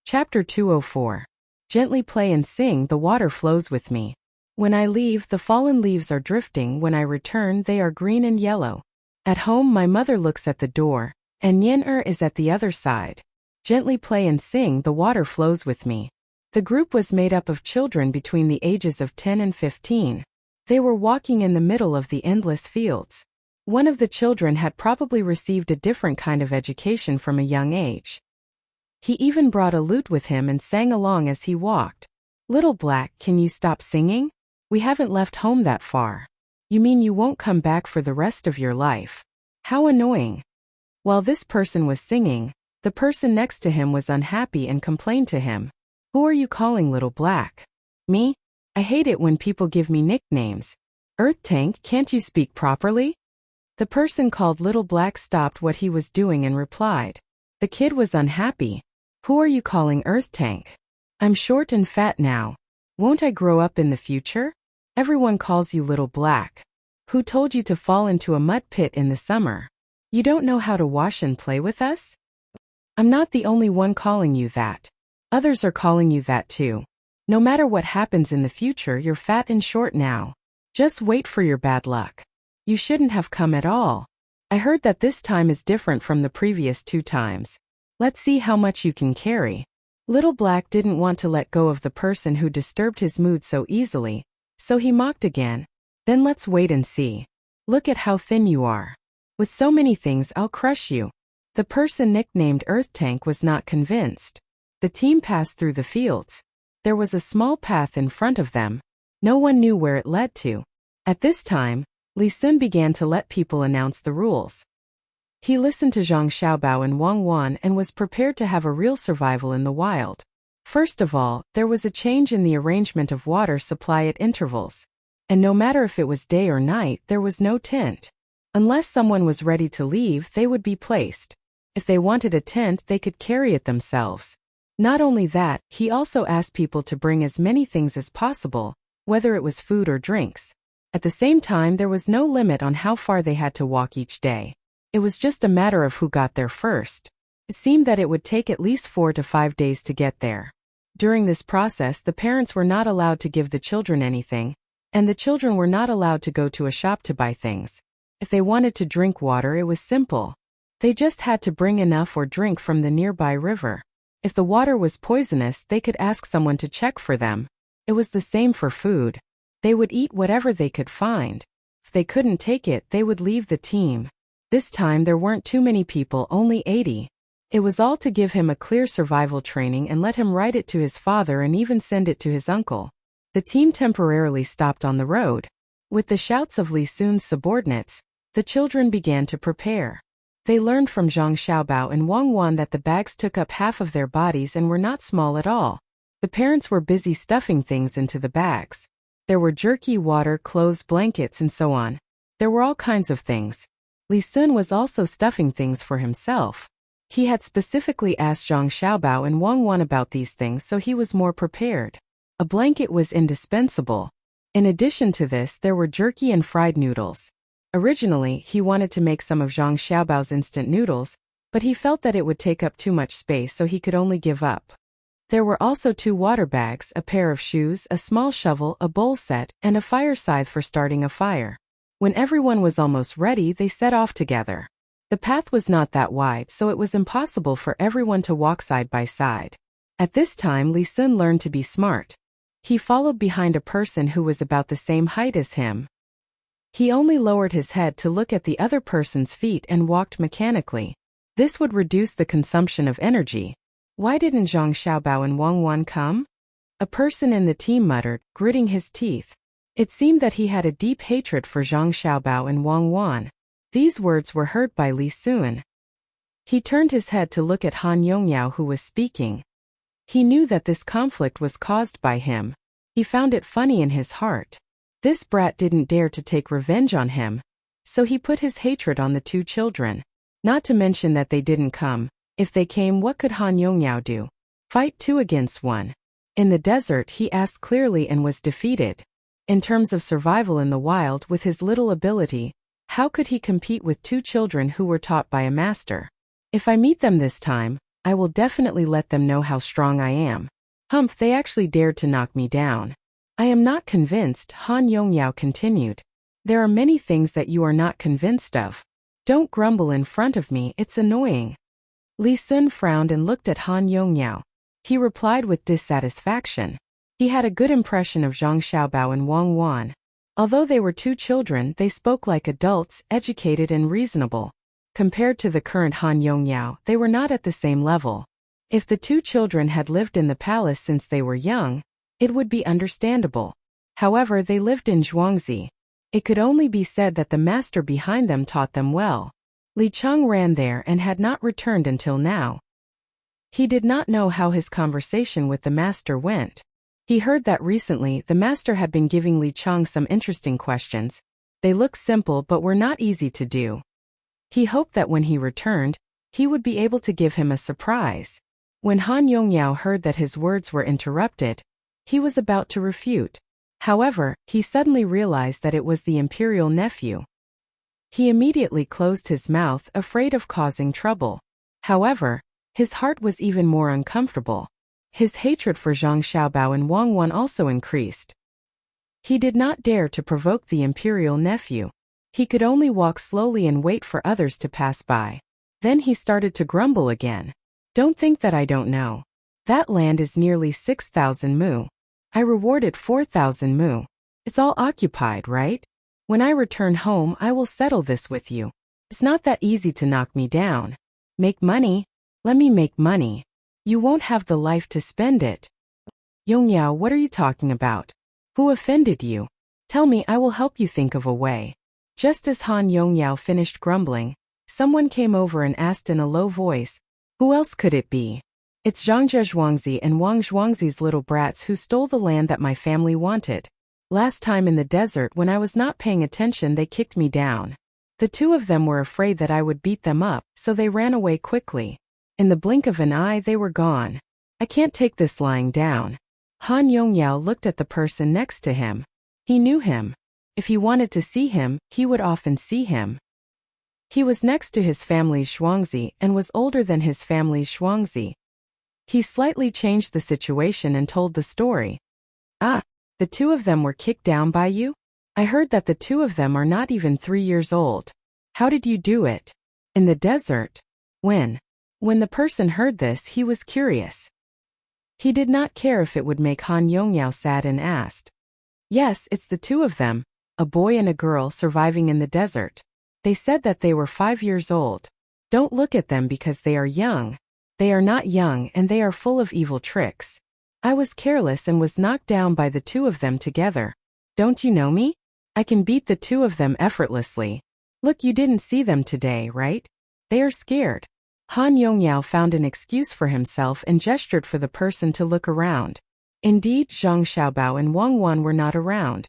Chapter 204. Gently play and sing, the water flows with me. When I leave, the fallen leaves are drifting. When I return, they are green and yellow. At home, my mother looks at the door, and Yen is at the other side. Gently play and sing, the water flows with me. The group was made up of children between the ages of 10 and 15. They were walking in the middle of the endless fields. One of the children had probably received a different kind of education from a young age. He even brought a lute with him and sang along as he walked. Little Black, can you stop singing? We haven't left home that far. You mean you won't come back for the rest of your life? How annoying. While this person was singing, the person next to him was unhappy and complained to him. Who are you calling Little Black? Me? I hate it when people give me nicknames. Earth Tank, can't you speak properly? The person called Little Black stopped what he was doing and replied. The kid was unhappy. Who are you calling Earth Tank? I'm short and fat now. Won't I grow up in the future? Everyone calls you Little Black. Who told you to fall into a mud pit in the summer? You don't know how to wash and play with us? I'm not the only one calling you that. Others are calling you that too. No matter what happens in the future, you're fat and short now. Just wait for your bad luck. You shouldn't have come at all. I heard that this time is different from the previous 2 times. Let's see how much you can carry. Little Black didn't want to let go of the person who disturbed his mood so easily, so he mocked again. Then let's wait and see. Look at how thin you are. With so many things, I'll crush you. The person nicknamed Earth Tank was not convinced. The team passed through the fields. There was a small path in front of them. No one knew where it led to. At this time, Li Sun began to let people announce the rules. He listened to Zhang Xiaobao and Wang Wan and was prepared to have a real survival in the wild. First of all, there was a change in the arrangement of water supply at intervals. And no matter if it was day or night, there was no tent. Unless someone was ready to leave, they would be placed. If they wanted a tent, they could carry it themselves. Not only that, he also asked people to bring as many things as possible, whether it was food or drinks. At the same time, there was no limit on how far they had to walk each day. It was just a matter of who got there first. It seemed that it would take at least 4 to 5 days to get there. During this process, the parents were not allowed to give the children anything, and the children were not allowed to go to a shop to buy things. If they wanted to drink water, it was simple. They just had to bring enough or drink from the nearby river. If the water was poisonous, they could ask someone to check for them. It was the same for food. They would eat whatever they could find. If they couldn't take it, they would leave the team. This time there weren't too many people, only 80. It was all to give him a clear survival training and let him write it to his father and even send it to his uncle. The team temporarily stopped on the road. With the shouts of Li Sun's subordinates, the children began to prepare. They learned from Zhang Xiaobao and Wang Wan that the bags took up half of their bodies and were not small at all. The parents were busy stuffing things into the bags. There were jerky, water, clothes, blankets, and so on. There were all kinds of things. Li Sun was also stuffing things for himself. He had specifically asked Zhang Xiaobao and Wang Wan about these things, so he was more prepared. A blanket was indispensable. In addition to this, there were jerky and fried noodles. Originally, he wanted to make some of Zhang Xiaobao's instant noodles, but he felt that it would take up too much space, so he could only give up. There were also 2 water bags, a pair of shoes, a small shovel, a bowl set, and a fire scythe for starting a fire. When everyone was almost ready, they set off together. The path was not that wide, so it was impossible for everyone to walk side by side. At this time, Li Sun learned to be smart. He followed behind a person who was about the same height as him. He only lowered his head to look at the other person's feet and walked mechanically. This would reduce the consumption of energy. Why didn't Zhang Xiaobao and Wang Wan come? A person in the team muttered, gritting his teeth. It seemed that he had a deep hatred for Zhang Xiaobao and Wang Wan. These words were heard by Li Sun. He turned his head to look at Han Yongyao, who was speaking. He knew that this conflict was caused by him. He found it funny in his heart. This brat didn't dare to take revenge on him, so he put his hatred on the 2 children. Not to mention that they didn't come. If they came, what could Han Yongyao do? Fight 2 against 1. In the desert, he asked clearly and was defeated. In terms of survival in the wild, with his little ability, how could he compete with 2 children who were taught by a master? If I meet them this time, I will definitely let them know how strong I am. Humph, they actually dared to knock me down. I am not convinced, Han Yongyao continued. There are many things that you are not convinced of. Don't grumble in front of me, it's annoying. Li Sun frowned and looked at Han Yongyao. He replied with dissatisfaction. He had a good impression of Zhang Xiaobao and Wang Wan. Although they were two children, they spoke like adults, educated and reasonable. Compared to the current Han Yongyao, they were not at the same level. If the two children had lived in the palace since they were young, it would be understandable. However, they lived in Zhuangzi. It could only be said that the master behind them taught them well. Li Cheng ran there and had not returned until now. He did not know how his conversation with the master went. He heard that recently the master had been giving Li Cheng some interesting questions. They looked simple but were not easy to do. He hoped that when he returned, he would be able to give him a surprise. When Han Yongyao heard that his words were interrupted, he was about to refute. However, he suddenly realized that it was the imperial nephew. He immediately closed his mouth, afraid of causing trouble. However, his heart was even more uncomfortable. His hatred for Zhang Xiaobao and Wang Wan also increased. He did not dare to provoke the imperial nephew. He could only walk slowly and wait for others to pass by. Then he started to grumble again. Don't think that I don't know. That land is nearly 6,000 mu. I rewarded 4,000 mu. It's all occupied, right? When I return home, I will settle this with you. It's not that easy to knock me down. Make money? Let me make money. You won't have the life to spend it. Yongyao, what are you talking about? Who offended you? Tell me, I will help you think of a way. Just as Han Yongyao finished grumbling, someone came over and asked in a low voice, who else could it be? It's Zhang Zhuangzi and Wang Zhuangzi's little brats who stole the land that my family wanted. Last time in the desert when I was not paying attention they kicked me down. The two of them were afraid that I would beat them up, so they ran away quickly. In the blink of an eye they were gone. I can't take this lying down. Han Yongyao looked at the person next to him. He knew him. If he wanted to see him, he would often see him. He was next to his family's Zhuangzi and was older than his family's Zhuangzi. He slightly changed the situation and told the story. Ah, the two of them were kicked down by you? I heard that the two of them are not even 3 years old. How did you do it? In the desert? When? When the person heard this, he was curious. He did not care if it would make Han Yongyao sad and asked. Yes, it's the two of them, a boy and a girl surviving in the desert. They said that they were 5 years old. Don't look at them because they are young. They are not young and they are full of evil tricks. I was careless and was knocked down by the two of them together. Don't you know me? I can beat the two of them effortlessly. Look, you didn't see them today, right? They are scared. Han Yongyao found an excuse for himself and gestured for the person to look around. Indeed, Zhang Xiaobao and Wang Wan were not around.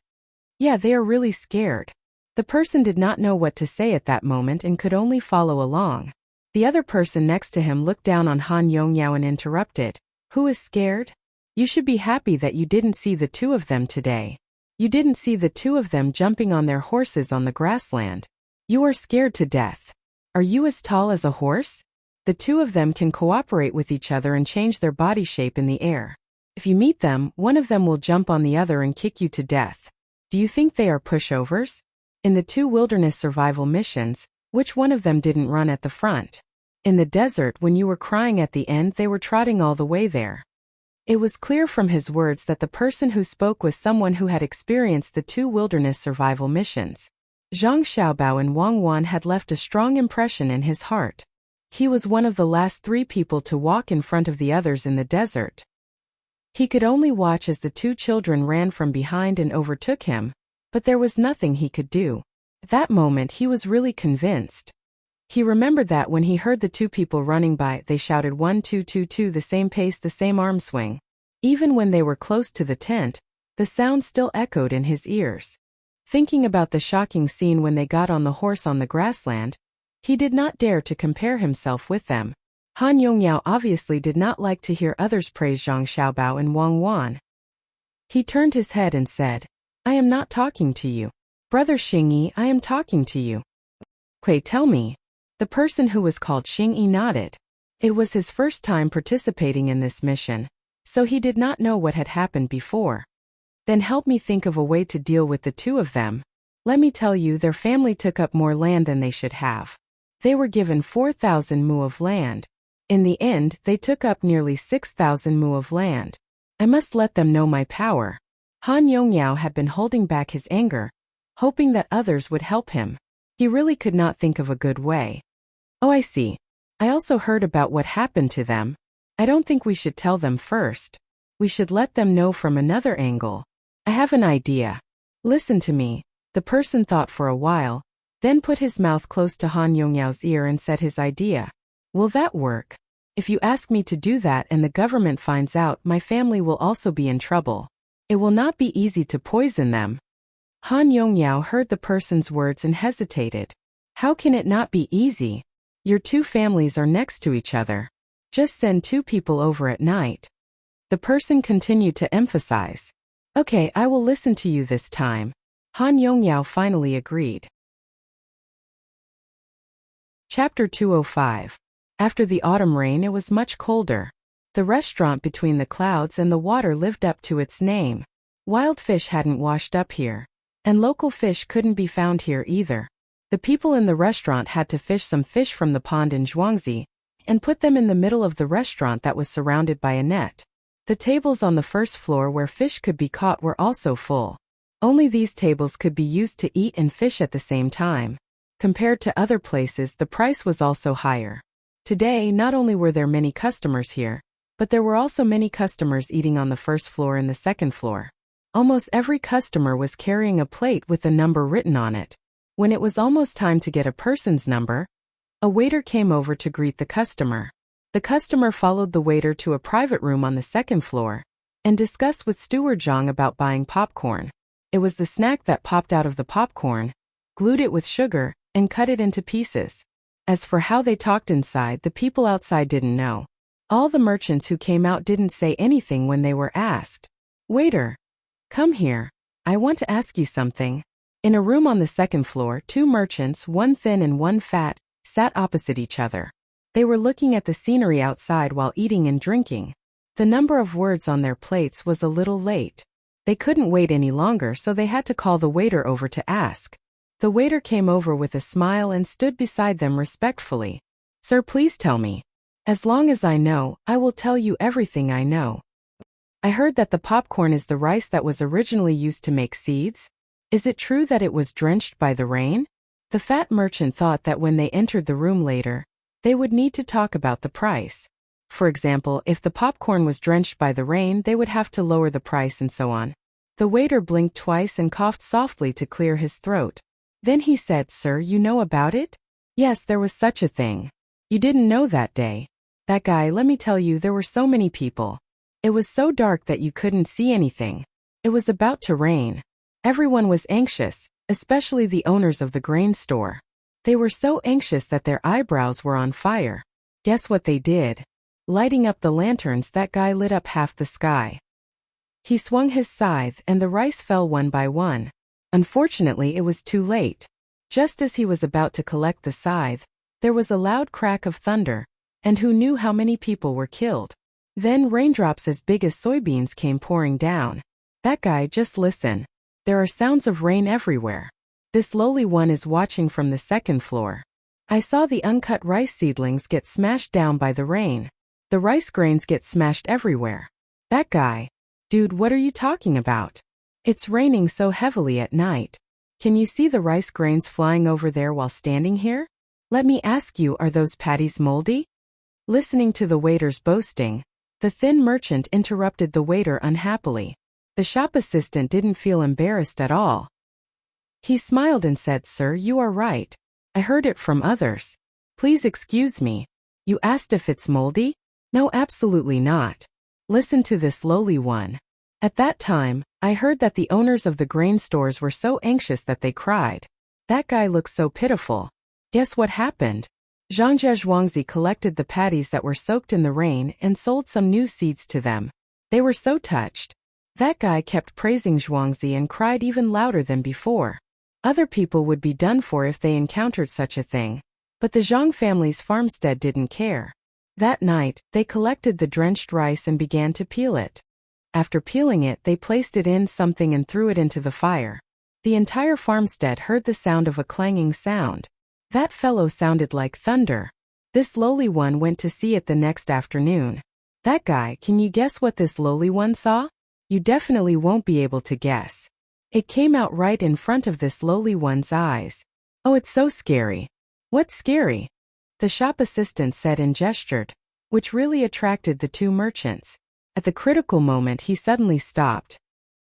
Yeah, they are really scared. The person did not know what to say at that moment and could only follow along. The other person next to him looked down on Han Yongyao and interrupted. Who is scared? You should be happy that you didn't see the two of them today. You didn't see the two of them jumping on their horses on the grassland. You are scared to death. Are you as tall as a horse? The two of them can cooperate with each other and change their body shape in the air. If you meet them, one of them will jump on the other and kick you to death. Do you think they are pushovers? In the 2 wilderness survival missions, which one of them didn't run at the front? In the desert, when you were crying at the end, they were trotting all the way there. It was clear from his words that the person who spoke was someone who had experienced the 2 wilderness survival missions. Zhang Xiaobao and Wang Wan had left a strong impression in his heart. He was one of the last 3 people to walk in front of the others in the desert. He could only watch as the 2 children ran from behind and overtook him, but there was nothing he could do. At that moment he was really convinced. He remembered that when he heard the 2 people running by, they shouted 1 2 2 2, the same pace, the same arm swing. Even when they were close to the tent, the sound still echoed in his ears. Thinking about the shocking scene when they got on the horse on the grassland, he did not dare to compare himself with them. Han Yongyao obviously did not like to hear others praise Zhang Xiaobao and Wang Wan. He turned his head and said, I am not talking to you. Brother Xingyi, I am talking to you. Tell me. The person who was called Xingyi nodded. It was his first time participating in this mission, so he did not know what had happened before. Then help me think of a way to deal with the two of them. Let me tell you, their family took up more land than they should have. They were given 4,000 mu of land. In the end, they took up nearly 6,000 mu of land. I must let them know my power. Han Yongyao had been holding back his anger, hoping that others would help him. He really could not think of a good way. Oh, I see. I also heard about what happened to them. I don't think we should tell them first. We should let them know from another angle. I have an idea. Listen to me. The person thought for a while, then put his mouth close to Han Yongyao's ear and said his idea. Will that work? If you ask me to do that and the government finds out, my family will also be in trouble. It will not be easy to poison them. Han Yongyao heard the person's words and hesitated. How can it not be easy? Your two families are next to each other. Just send 2 people over at night. The person continued to emphasize. Okay, I will listen to you this time. Han Yongyao finally agreed. Chapter 205. After the autumn rain, it was much colder. The restaurant between the clouds and the water lived up to its name. Wild fish hadn't washed up here, and local fish couldn't be found here either. The people in the restaurant had to fish some fish from the pond in Zhuangzi and put them in the middle of the restaurant that was surrounded by a net. The tables on the first floor where fish could be caught were also full. Only these tables could be used to eat and fish at the same time. Compared to other places, the price was also higher. Today, not only were there many customers here, but there were also many customers eating on the first floor and the second floor. Almost every customer was carrying a plate with a number written on it. When it was almost time to get a person's number, a waiter came over to greet the customer. The customer followed the waiter to a private room on the second floor and discussed with Steward Zhang about buying popcorn. It was the snack that popped out of the popcorn, glued it with sugar, and cut it into pieces. As for how they talked inside, the people outside didn't know. All the merchants who came out didn't say anything when they were asked. Waiter, come here. I want to ask you something. In a room on the second floor, 2 merchants, one thin and one fat, sat opposite each other. They were looking at the scenery outside while eating and drinking. The number of words on their plates was a little late. They couldn't wait any longer, so they had to call the waiter over to ask. The waiter came over with a smile and stood beside them respectfully. Sir, please tell me. As long as I know, I will tell you everything I know. I heard that the popcorn is the rice that was originally used to make seeds. Is it true that it was drenched by the rain? The fat merchant thought that when they entered the room later, they would need to talk about the price. For example, if the popcorn was drenched by the rain, they would have to lower the price and so on. The waiter blinked twice and coughed softly to clear his throat. Then he said, Sir, you know about it? Yes, there was such a thing. You didn't know that day. That guy, let me tell you, there were so many people. It was so dark that you couldn't see anything. It was about to rain. Everyone was anxious, especially the owners of the grain store. They were so anxious that their eyebrows were on fire. Guess what they did? Lighting up the lanterns, that guy lit up half the sky. He swung his scythe and the rice fell one by one. Unfortunately, it was too late. Just as he was about to collect the scythe, there was a loud crack of thunder, and who knew how many people were killed? Then raindrops as big as soybeans came pouring down. That guy, just listen. There are sounds of rain everywhere. This lowly one is watching from the second floor. I saw the uncut rice seedlings get smashed down by the rain. The rice grains get smashed everywhere. That guy. Dude, what are you talking about? It's raining so heavily at night. Can you see the rice grains flying over there while standing here? Let me ask you, are those patties moldy? Listening to the waiter's boasting, the thin merchant interrupted the waiter unhappily. The shop assistant didn't feel embarrassed at all. He smiled and said, Sir, you are right. I heard it from others. Please excuse me. You asked if it's moldy? No, absolutely not. Listen to this lowly one. At that time, I heard that the owners of the grain stores were so anxious that they cried. That guy looks so pitiful. Guess what happened? Zhangzhe Zhuangzi collected the patties that were soaked in the rain and sold some new seeds to them. They were so touched. That guy kept praising Zhuangzi and cried even louder than before. Other people would be done for if they encountered such a thing. But the Zhang family's farmstead didn't care. That night, they collected the drenched rice and began to peel it. After peeling it, they placed it in something and threw it into the fire. The entire farmstead heard the sound of a clanging sound. That fellow sounded like thunder. This lowly one went to see it the next afternoon. That guy, can you guess what this lowly one saw? You definitely won't be able to guess. It came out right in front of this lowly one's eyes. Oh, it's so scary. What's scary? The shop assistant said and gestured, which really attracted the two merchants. At the critical moment, he suddenly stopped.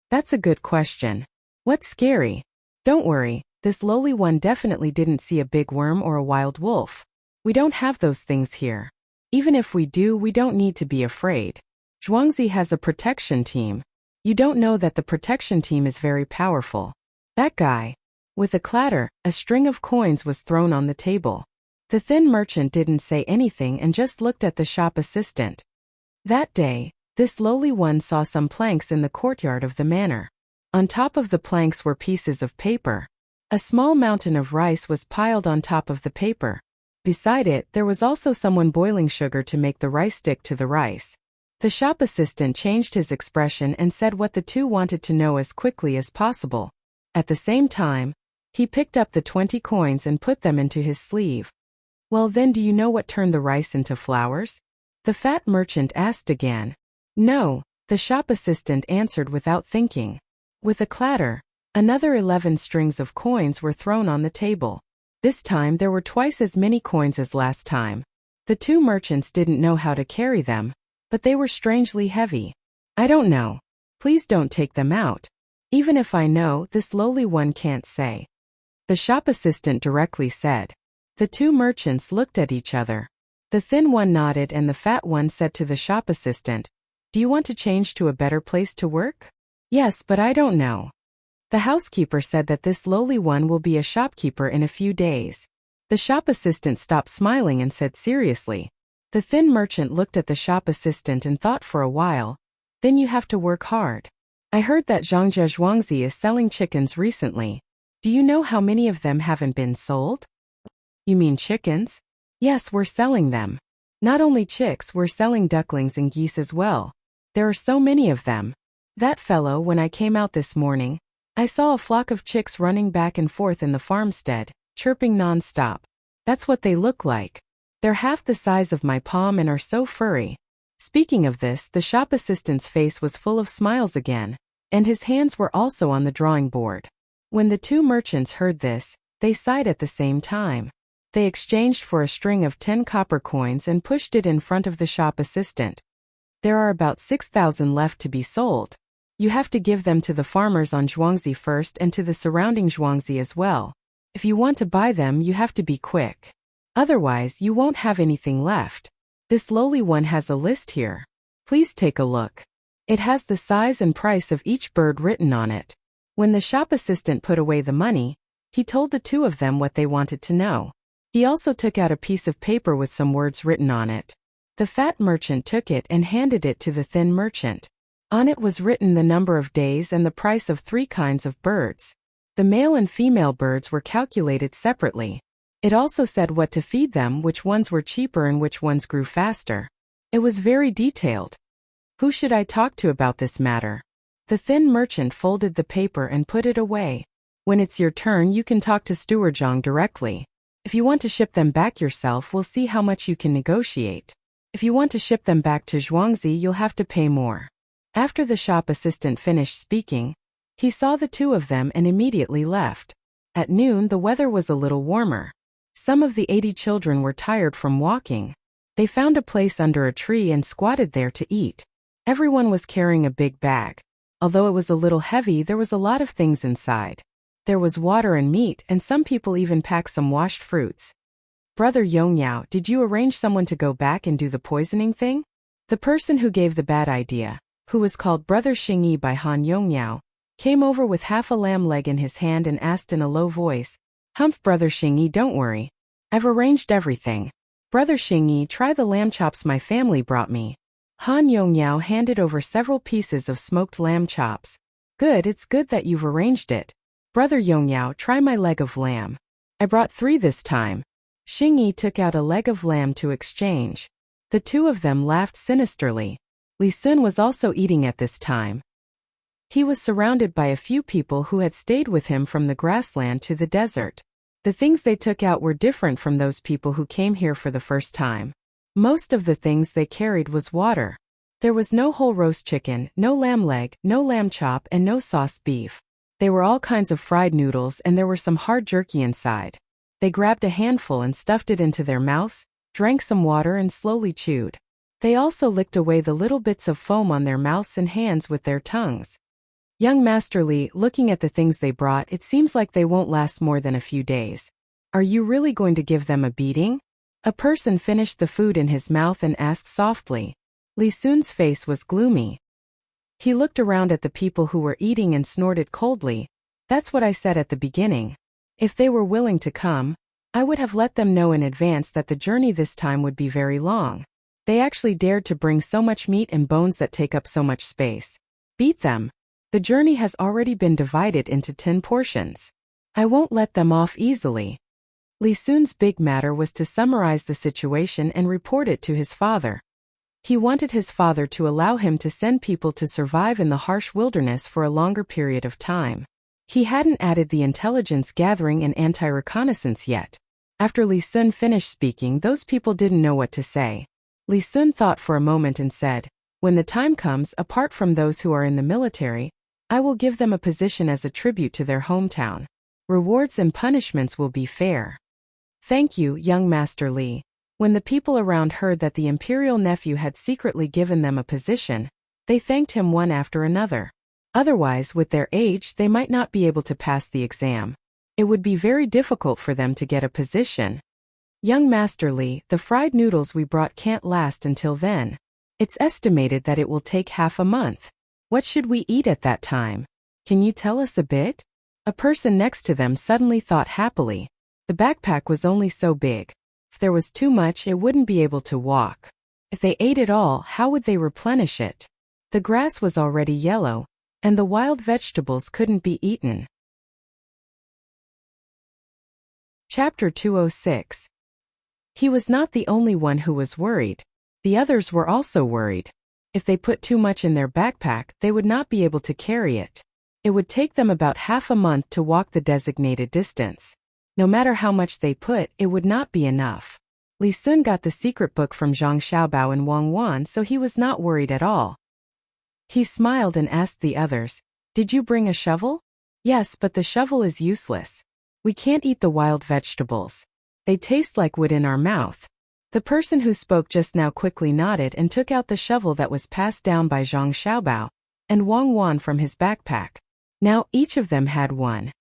That's a good question. What's scary? Don't worry, this lowly one definitely didn't see a big worm or a wild wolf. We don't have those things here. Even if we do, we don't need to be afraid. Zhuangzi has a protection team. You don't know that the protection team is very powerful. That guy. With a clatter, a string of coins was thrown on the table. The thin merchant didn't say anything and just looked at the shop assistant. That day, this lowly one saw some planks in the courtyard of the manor. On top of the planks were pieces of paper. A small mountain of rice was piled on top of the paper. Beside it, there was also someone boiling sugar to make the rice stick to the rice. The shop assistant changed his expression and said what the two wanted to know as quickly as possible. At the same time, he picked up the 20 coins and put them into his sleeve. Well then, do you know what turned the rice into flowers? The fat merchant asked again. No, the shop assistant answered without thinking. With a clatter, another 11 strings of coins were thrown on the table. This time there were twice as many coins as last time. The two merchants didn't know how to carry them, but they were strangely heavy. I don't know. Please don't take them out. Even if I know, this lowly one can't say. The shop assistant directly said. The two merchants looked at each other. The thin one nodded and the fat one said to the shop assistant, "Do you want to change to a better place to work?" "Yes, but I don't know." The housekeeper said that this lowly one will be a shopkeeper in a few days. The shop assistant stopped smiling and said seriously. The thin merchant looked at the shop assistant and thought for a while. Then you have to work hard. I heard that Zhangzhe Zhuangzi is selling chickens recently. Do you know how many of them haven't been sold? You mean chickens? Yes, we're selling them. Not only chicks, we're selling ducklings and geese as well. There are so many of them. That fellow, when I came out this morning, I saw a flock of chicks running back and forth in the farmstead, chirping non-stop. That's what they look like. They're half the size of my palm and are so furry. Speaking of this, the shop assistant's face was full of smiles again, and his hands were also on the drawing board. When the two merchants heard this, they sighed at the same time. They exchanged for a string of 10 copper coins and pushed it in front of the shop assistant. There are about 6,000 left to be sold. You have to give them to the farmers on Zhuangzi first and to the surrounding Zhuangzi as well. If you want to buy them, you have to be quick. Otherwise, you won't have anything left. This lowly one has a list here. Please take a look. It has the size and price of each bird written on it. When the shop assistant put away the money, he told the two of them what they wanted to know. He also took out a piece of paper with some words written on it. The fat merchant took it and handed it to the thin merchant. On it was written the number of days and the price of 3 kinds of birds. The male and female birds were calculated separately. It also said what to feed them, which ones were cheaper and which ones grew faster. It was very detailed. Who should I talk to about this matter? The thin merchant folded the paper and put it away. When it's your turn, you can talk to Steward Zhang directly. If you want to ship them back yourself, we'll see how much you can negotiate. If you want to ship them back to Zhuangzi, you'll have to pay more. After the shop assistant finished speaking, he saw the two of them and immediately left. At noon, the weather was a little warmer. Some of the 80 children were tired from walking. They found a place under a tree and squatted there to eat. Everyone was carrying a big bag. Although it was a little heavy, there was a lot of things inside. There was water and meat, and some people even packed some washed fruits. Brother Yongyao, did you arrange someone to go back and do the poisoning thing? The person who gave the bad idea, who was called Brother Xingyi by Han Yongyao, came over with half a lamb leg in his hand and asked in a low voice, "Humph, Brother Xingyi, don't worry. I've arranged everything. Brother Xingyi, try the lamb chops my family brought me." Han Yongyao handed over several pieces of smoked lamb chops. "Good, it's good that you've arranged it. Brother Yongyao, try my leg of lamb. I brought 3 this time." Xingyi took out a leg of lamb to exchange. The two of them laughed sinisterly. Li Sun was also eating at this time. He was surrounded by a few people who had stayed with him from the grassland to the desert. The things they took out were different from those people who came here for the first time. Most of the things they carried was water. There was no whole roast chicken, no lamb leg, no lamb chop, and no sauced beef. They were all kinds of fried noodles, and there were some hard jerky inside. They grabbed a handful and stuffed it into their mouths, drank some water and slowly chewed. They also licked away the little bits of foam on their mouths and hands with their tongues. Young Master Li, looking at the things they brought, it seems like they won't last more than a few days. Are you really going to give them a beating? A person finished the food in his mouth and asked softly. Li Sun's face was gloomy. He looked around at the people who were eating and snorted coldly. That's what I said at the beginning. If they were willing to come, I would have let them know in advance that the journey this time would be very long. They actually dared to bring so much meat and bones that take up so much space. Beat them. The journey has already been divided into 10 portions. I won't let them off easily. Li Sun's big matter was to summarize the situation and report it to his father. He wanted his father to allow him to send people to survive in the harsh wilderness for a longer period of time. He hadn't added the intelligence gathering and anti-reconnaissance yet. After Li Sun finished speaking, those people didn't know what to say. Li Sun thought for a moment and said, "When the time comes, apart from those who are in the military, I will give them a position as a tribute to their hometown. Rewards and punishments will be fair." Thank you, young Master Li. When the people around heard that the imperial nephew had secretly given them a position, they thanked him one after another. Otherwise, with their age, they might not be able to pass the exam. It would be very difficult for them to get a position. Young Master Li, the fried noodles we brought can't last until then. It's estimated that it will take half a month. What should we eat at that time? Can you tell us a bit? A person next to them suddenly thought happily. The backpack was only so big. If there was too much, it wouldn't be able to walk. If they ate it all, how would they replenish it? The grass was already yellow, and the wild vegetables couldn't be eaten. Chapter 206. He was not the only one who was worried. The others were also worried. If they put too much in their backpack, they would not be able to carry it. It would take them about half a month to walk the designated distance. No matter how much they put, it would not be enough. Li Sun got the secret book from Zhang Xiaobao and Wang Wan, so he was not worried at all. He smiled and asked the others, "Did you bring a shovel?" "Yes, but the shovel is useless. We can't eat the wild vegetables. They taste like wood in our mouth." The person who spoke just now quickly nodded and took out the shovel that was passed down by Zhang Xiaobao and Wang Wan from his backpack. Now each of them had one.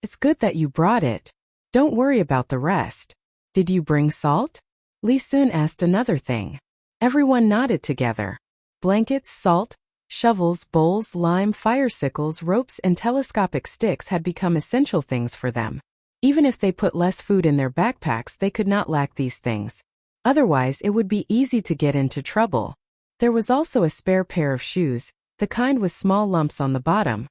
"It's good that you brought it. Don't worry about the rest." "Did you bring salt?" Li Sun asked another thing. Everyone nodded together. Blankets, salt, shovels, bowls, lime, fire sickles, ropes, and telescopic sticks had become essential things for them. Even if they put less food in their backpacks, they could not lack these things. Otherwise, it would be easy to get into trouble. There was also a spare pair of shoes, the kind with small lumps on the bottom.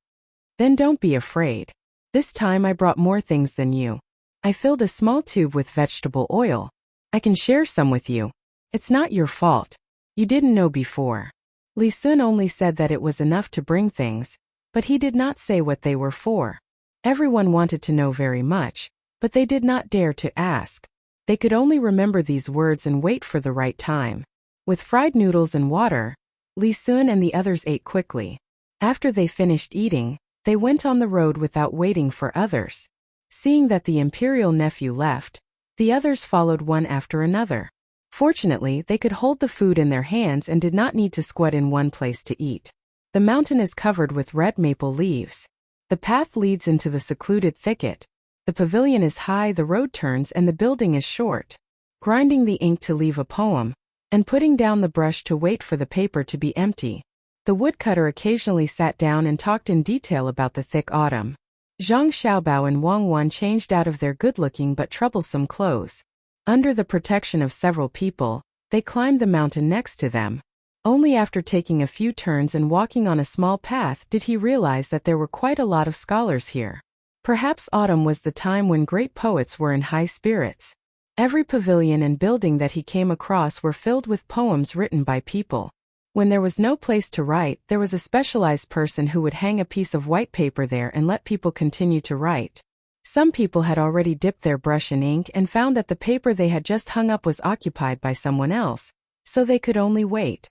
"Then don't be afraid. This time I brought more things than you. I filled a small tube with vegetable oil. I can share some with you. It's not your fault. You didn't know before." Li Sun only said that it was enough to bring things, but he did not say what they were for. Everyone wanted to know very much, but they did not dare to ask. They could only remember these words and wait for the right time. With fried noodles and water, Li Sun and the others ate quickly. After they finished eating, they went on the road without waiting for others. Seeing that the imperial nephew left, the others followed one after another. Fortunately, they could hold the food in their hands and did not need to squat in one place to eat. The mountain is covered with red maple leaves. The path leads into the secluded thicket. The pavilion is high, the road turns, and the building is short. Grinding the ink to leave a poem, and putting down the brush to wait for the paper to be empty. The woodcutter occasionally sat down and talked in detail about the thick autumn. Zhang Xiaobao and Wang Wan changed out of their good-looking but troublesome clothes. Under the protection of several people, they climbed the mountain next to them. Only after taking a few turns and walking on a small path did he realize that there were quite a lot of scholars here. Perhaps autumn was the time when great poets were in high spirits. Every pavilion and building that he came across were filled with poems written by people. When there was no place to write, there was a specialized person who would hang a piece of white paper there and let people continue to write. Some people had already dipped their brush in ink and found that the paper they had just hung up was occupied by someone else, so they could only wait.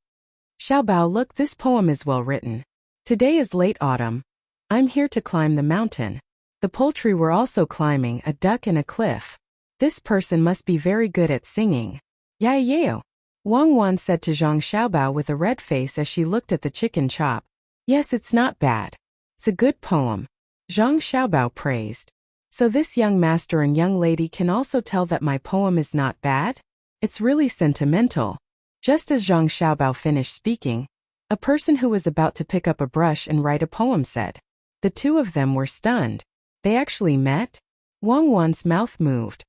Xiaobao, look, this poem is well written. Today is late autumn. I'm here to climb the mountain. The poultry were also climbing, a duck and a cliff. This person must be very good at singing. Yao. Wang Wan said to Zhang Xiaobao with a red face as she looked at the chicken chop. Yes, it's not bad. It's a good poem. Zhang Xiaobao praised. So this young master and young lady can also tell that my poem is not bad? It's really sentimental. Just as Zhang Xiaobao finished speaking, a person who was about to pick up a brush and write a poem said. The two of them were stunned. They actually met? Wang Wan's mouth moved.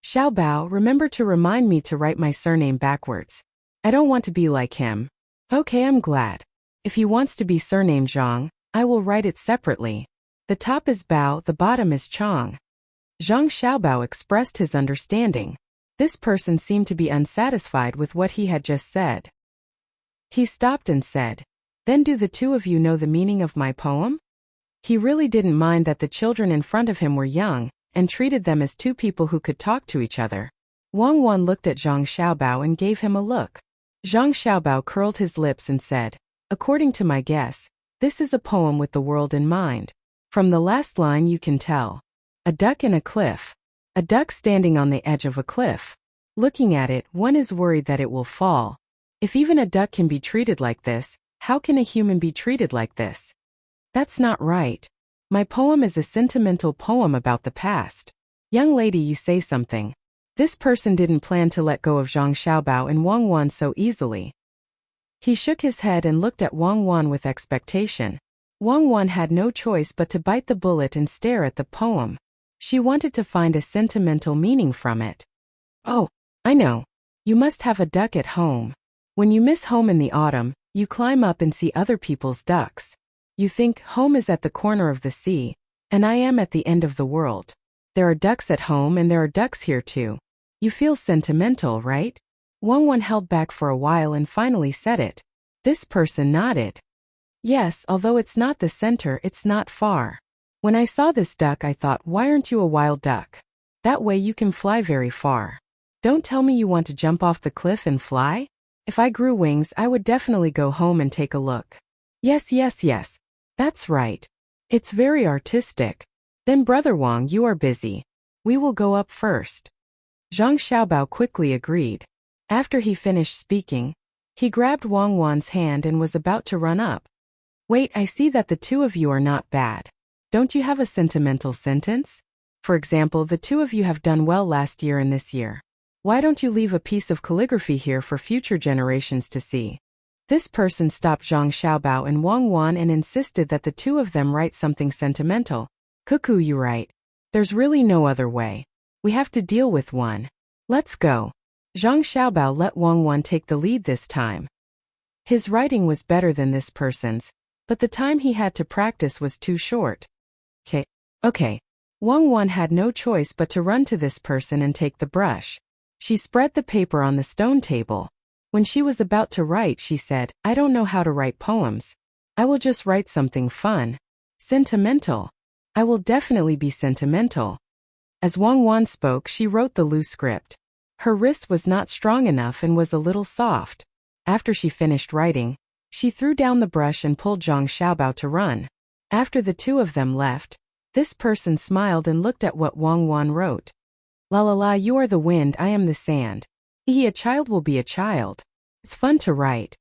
Xiaobao, remember to remind me to write my surname backwards. I don't want to be like him. Okay, I'm glad. If he wants to be surnamed Zhang, I will write it separately. The top is Bao, the bottom is Chang. Zhang Xiaobao expressed his understanding. This person seemed to be unsatisfied with what he had just said. He stopped and said, Then do the two of you know the meaning of my poem? He really didn't mind that the children in front of him were young, and treated them as two people who could talk to each other. Wang Wan looked at Zhang Xiaobao and gave him a look. Zhang Xiaobao curled his lips and said, According to my guess, this is a poem with the world in mind. From the last line you can tell. A duck in a cliff. A duck standing on the edge of a cliff. Looking at it, one is worried that it will fall. If even a duck can be treated like this, how can a human be treated like this? That's not right. My poem is a sentimental poem about the past. Young lady, you say something. This person didn't plan to let go of Zhang Xiaobao and Wang Wan so easily. He shook his head and looked at Wang Wan with expectation. Wang Wan had no choice but to bite the bullet and stare at the poem. She wanted to find a sentimental meaning from it. Oh, I know. You must have a duck at home. When you miss home in the autumn, you climb up and see other people's ducks. You think home is at the corner of the sea, and I am at the end of the world. There are ducks at home and there are ducks here too. You feel sentimental, right? Wang Wan held back for a while and finally said it. This person nodded. Yes, although it's not the center, it's not far. When I saw this duck I thought, why aren't you a wild duck? That way you can fly very far. Don't tell me you want to jump off the cliff and fly? If I grew wings I would definitely go home and take a look. Yes. That's right. It's very artistic. Then Brother Wang, you are busy. We will go up first. Zhang Xiaobao quickly agreed. After he finished speaking, he grabbed Wang Wan's hand and was about to run up. Wait, I see that the two of you are not bad. Don't you have a sentimental sentence? For example, the two of you have done well last year and this year. Why don't you leave a piece of calligraphy here for future generations to see? This person stopped Zhang Xiaobao and Wang Wan and insisted that the two of them write something sentimental. Cuckoo, you right. There's really no other way. We have to deal with one. Let's go. Zhang Xiaobao let Wang Wan take the lead this time. His writing was better than this person's, but the time he had to practice was too short. Okay. Wang Wan had no choice but to run to this person and take the brush. She spread the paper on the stone table. When she was about to write, she said, I don't know how to write poems. I will just write something fun. Sentimental. I will definitely be sentimental. As Wang Wan spoke, she wrote the loose script. Her wrist was not strong enough and was a little soft. After she finished writing, she threw down the brush and pulled Zhang Xiaobao to run. After the two of them left, this person smiled and looked at what Wang Wan wrote. La la la, you are the wind, I am the sand. A child will be a child. It's fun to write.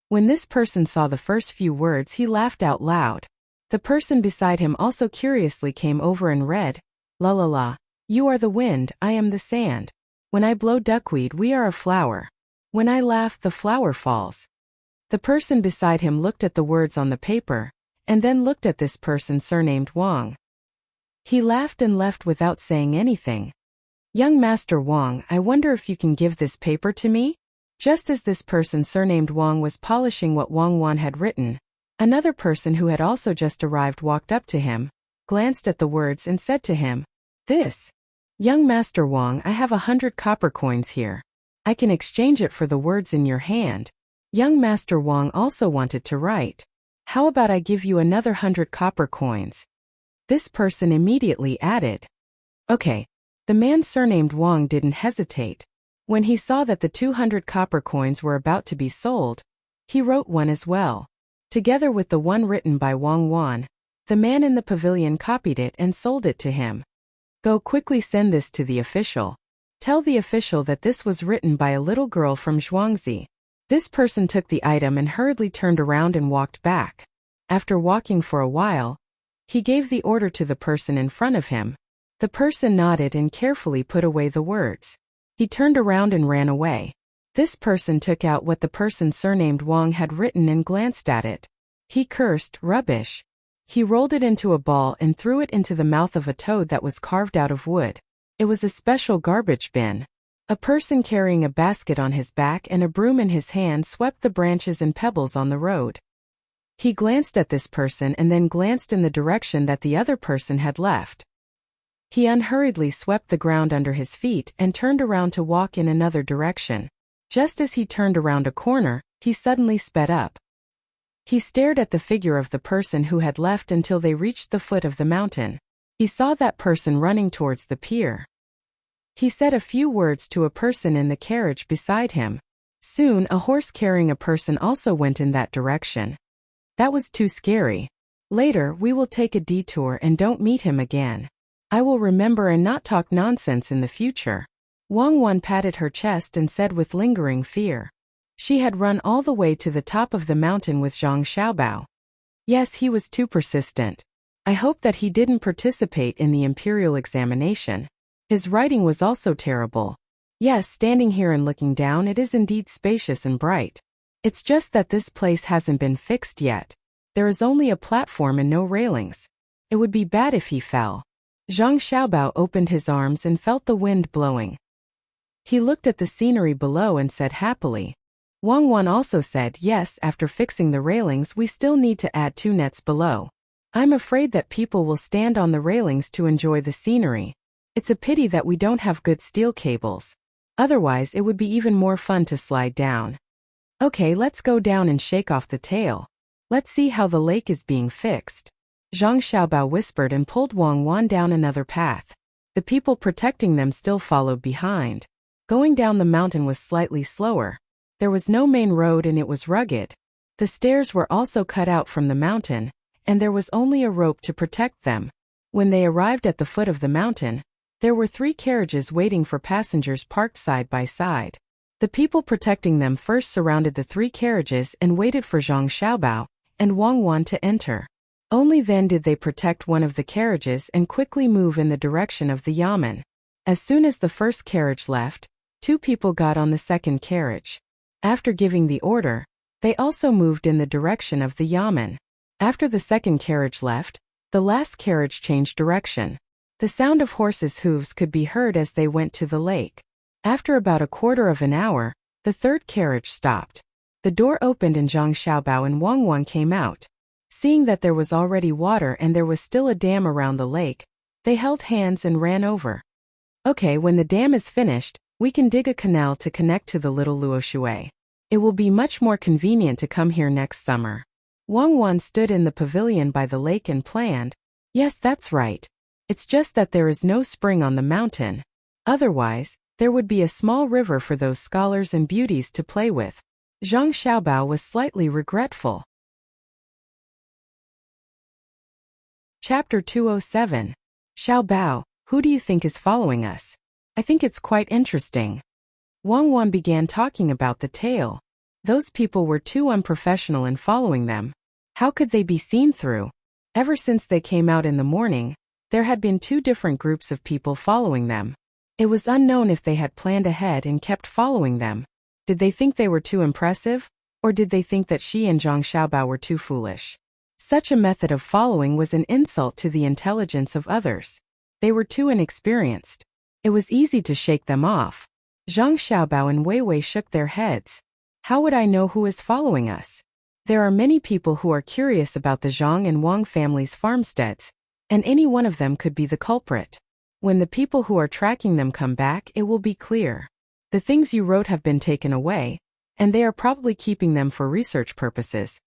When this person saw the first few words, he laughed out loud. The person beside him also curiously came over and read, La la la, you are the wind, I am the sand. When I blow duckweed, we are a flower. When I laugh, the flower falls. The person beside him looked at the words on the paper, and then looked at this person surnamed Wang. He laughed and left without saying anything. Young Master Wang, I wonder if you can give this paper to me? Just as this person surnamed Wang was polishing what Wang Wan had written, another person who had also just arrived walked up to him, glanced at the words and said to him, This. Young Master Wang, I have 100 copper coins here. I can exchange it for the words in your hand. Young Master Wang also wanted to write. How about I give you another 100 copper coins? This person immediately added. Okay. The man surnamed Wang didn't hesitate. When he saw that the 200 copper coins were about to be sold, he wrote one as well. Together with the one written by Wang Wan, the man in the pavilion copied it and sold it to him. Go quickly send this to the official. Tell the official that this was written by a little girl from Zhuangzi. This person took the item and hurriedly turned around and walked back. After walking for a while, he gave the order to the person in front of him. The person nodded and carefully put away the words. He turned around and ran away. This person took out what the person surnamed Wang had written and glanced at it. He cursed, rubbish. He rolled it into a ball and threw it into the mouth of a toad that was carved out of wood. It was a special garbage bin. A person carrying a basket on his back and a broom in his hand swept the branches and pebbles on the road. He glanced at this person and then glanced in the direction that the other person had left. He unhurriedly swept the ground under his feet and turned around to walk in another direction. Just as he turned around a corner, he suddenly sped up. He stared at the figure of the person who had left until they reached the foot of the mountain. He saw that person running towards the pier. He said a few words to a person in the carriage beside him. Soon, a horse carrying a person also went in that direction. That was too scary. Later, we will take a detour and don't meet him again. I will remember and not talk nonsense in the future. Wang Wan patted her chest and said with lingering fear. She had run all the way to the top of the mountain with Zhang Xiaobao. Yes, he was too persistent. I hope that he didn't participate in the imperial examination. His writing was also terrible. Yes, standing here and looking down, it is indeed spacious and bright. It's just that this place hasn't been fixed yet. There is only a platform and no railings. It would be bad if he fell. Zhang Xiaobao opened his arms and felt the wind blowing. He looked at the scenery below and said happily. Wang Wan also said, yes, after fixing the railings we still need to add 2 nets below. I'm afraid that people will stand on the railings to enjoy the scenery. It's a pity that we don't have good steel cables. Otherwise it would be even more fun to slide down. Okay, let's go down and shake off the tail. Let's see how the lake is being fixed. Zhang Xiaobao whispered and pulled Wang Wan down another path. The people protecting them still followed behind. Going down the mountain was slightly slower. There was no main road and it was rugged. The stairs were also cut out from the mountain, and there was only a rope to protect them. When they arrived at the foot of the mountain, there were 3 carriages waiting for passengers parked side by side. The people protecting them first surrounded the 3 carriages and waited for Zhang Xiaobao and Wang Wan to enter. Only then did they protect one of the carriages and quickly move in the direction of the yamen. As soon as the first carriage left, 2 people got on the second carriage. After giving the order, they also moved in the direction of the yamen. After the second carriage left, the last carriage changed direction. The sound of horses' hooves could be heard as they went to the lake. After about a quarter of an hour, the third carriage stopped. The door opened and Zhang Xiaobao and Wang Wan came out. Seeing that there was already water and there was still a dam around the lake, they held hands and ran over. Okay, when the dam is finished, we can dig a canal to connect to the little Luoshui. It will be much more convenient to come here next summer. Wang Wan stood in the pavilion by the lake and planned. Yes, that's right. It's just that there is no spring on the mountain. Otherwise, there would be a small river for those scholars and beauties to play with. Zhang Xiaobao was slightly regretful. Chapter 207. Xiaobao, who do you think is following us? I think it's quite interesting. Wang Wan began talking about the tale. Those people were too unprofessional in following them. How could they be seen through? Ever since they came out in the morning, there had been 2 different groups of people following them. It was unknown if they had planned ahead and kept following them. Did they think they were too impressive? Or did they think that she and Zhang Xiaobao were too foolish? Such a method of following was an insult to the intelligence of others. They were too inexperienced. It was easy to shake them off. Zhang Xiaobao and Wei Wei shook their heads. How would I know who is following us? There are many people who are curious about the Zhang and Wang families' farmsteads, and any one of them could be the culprit. When the people who are tracking them come back, it will be clear. The things you wrote have been taken away, and they are probably keeping them for research purposes.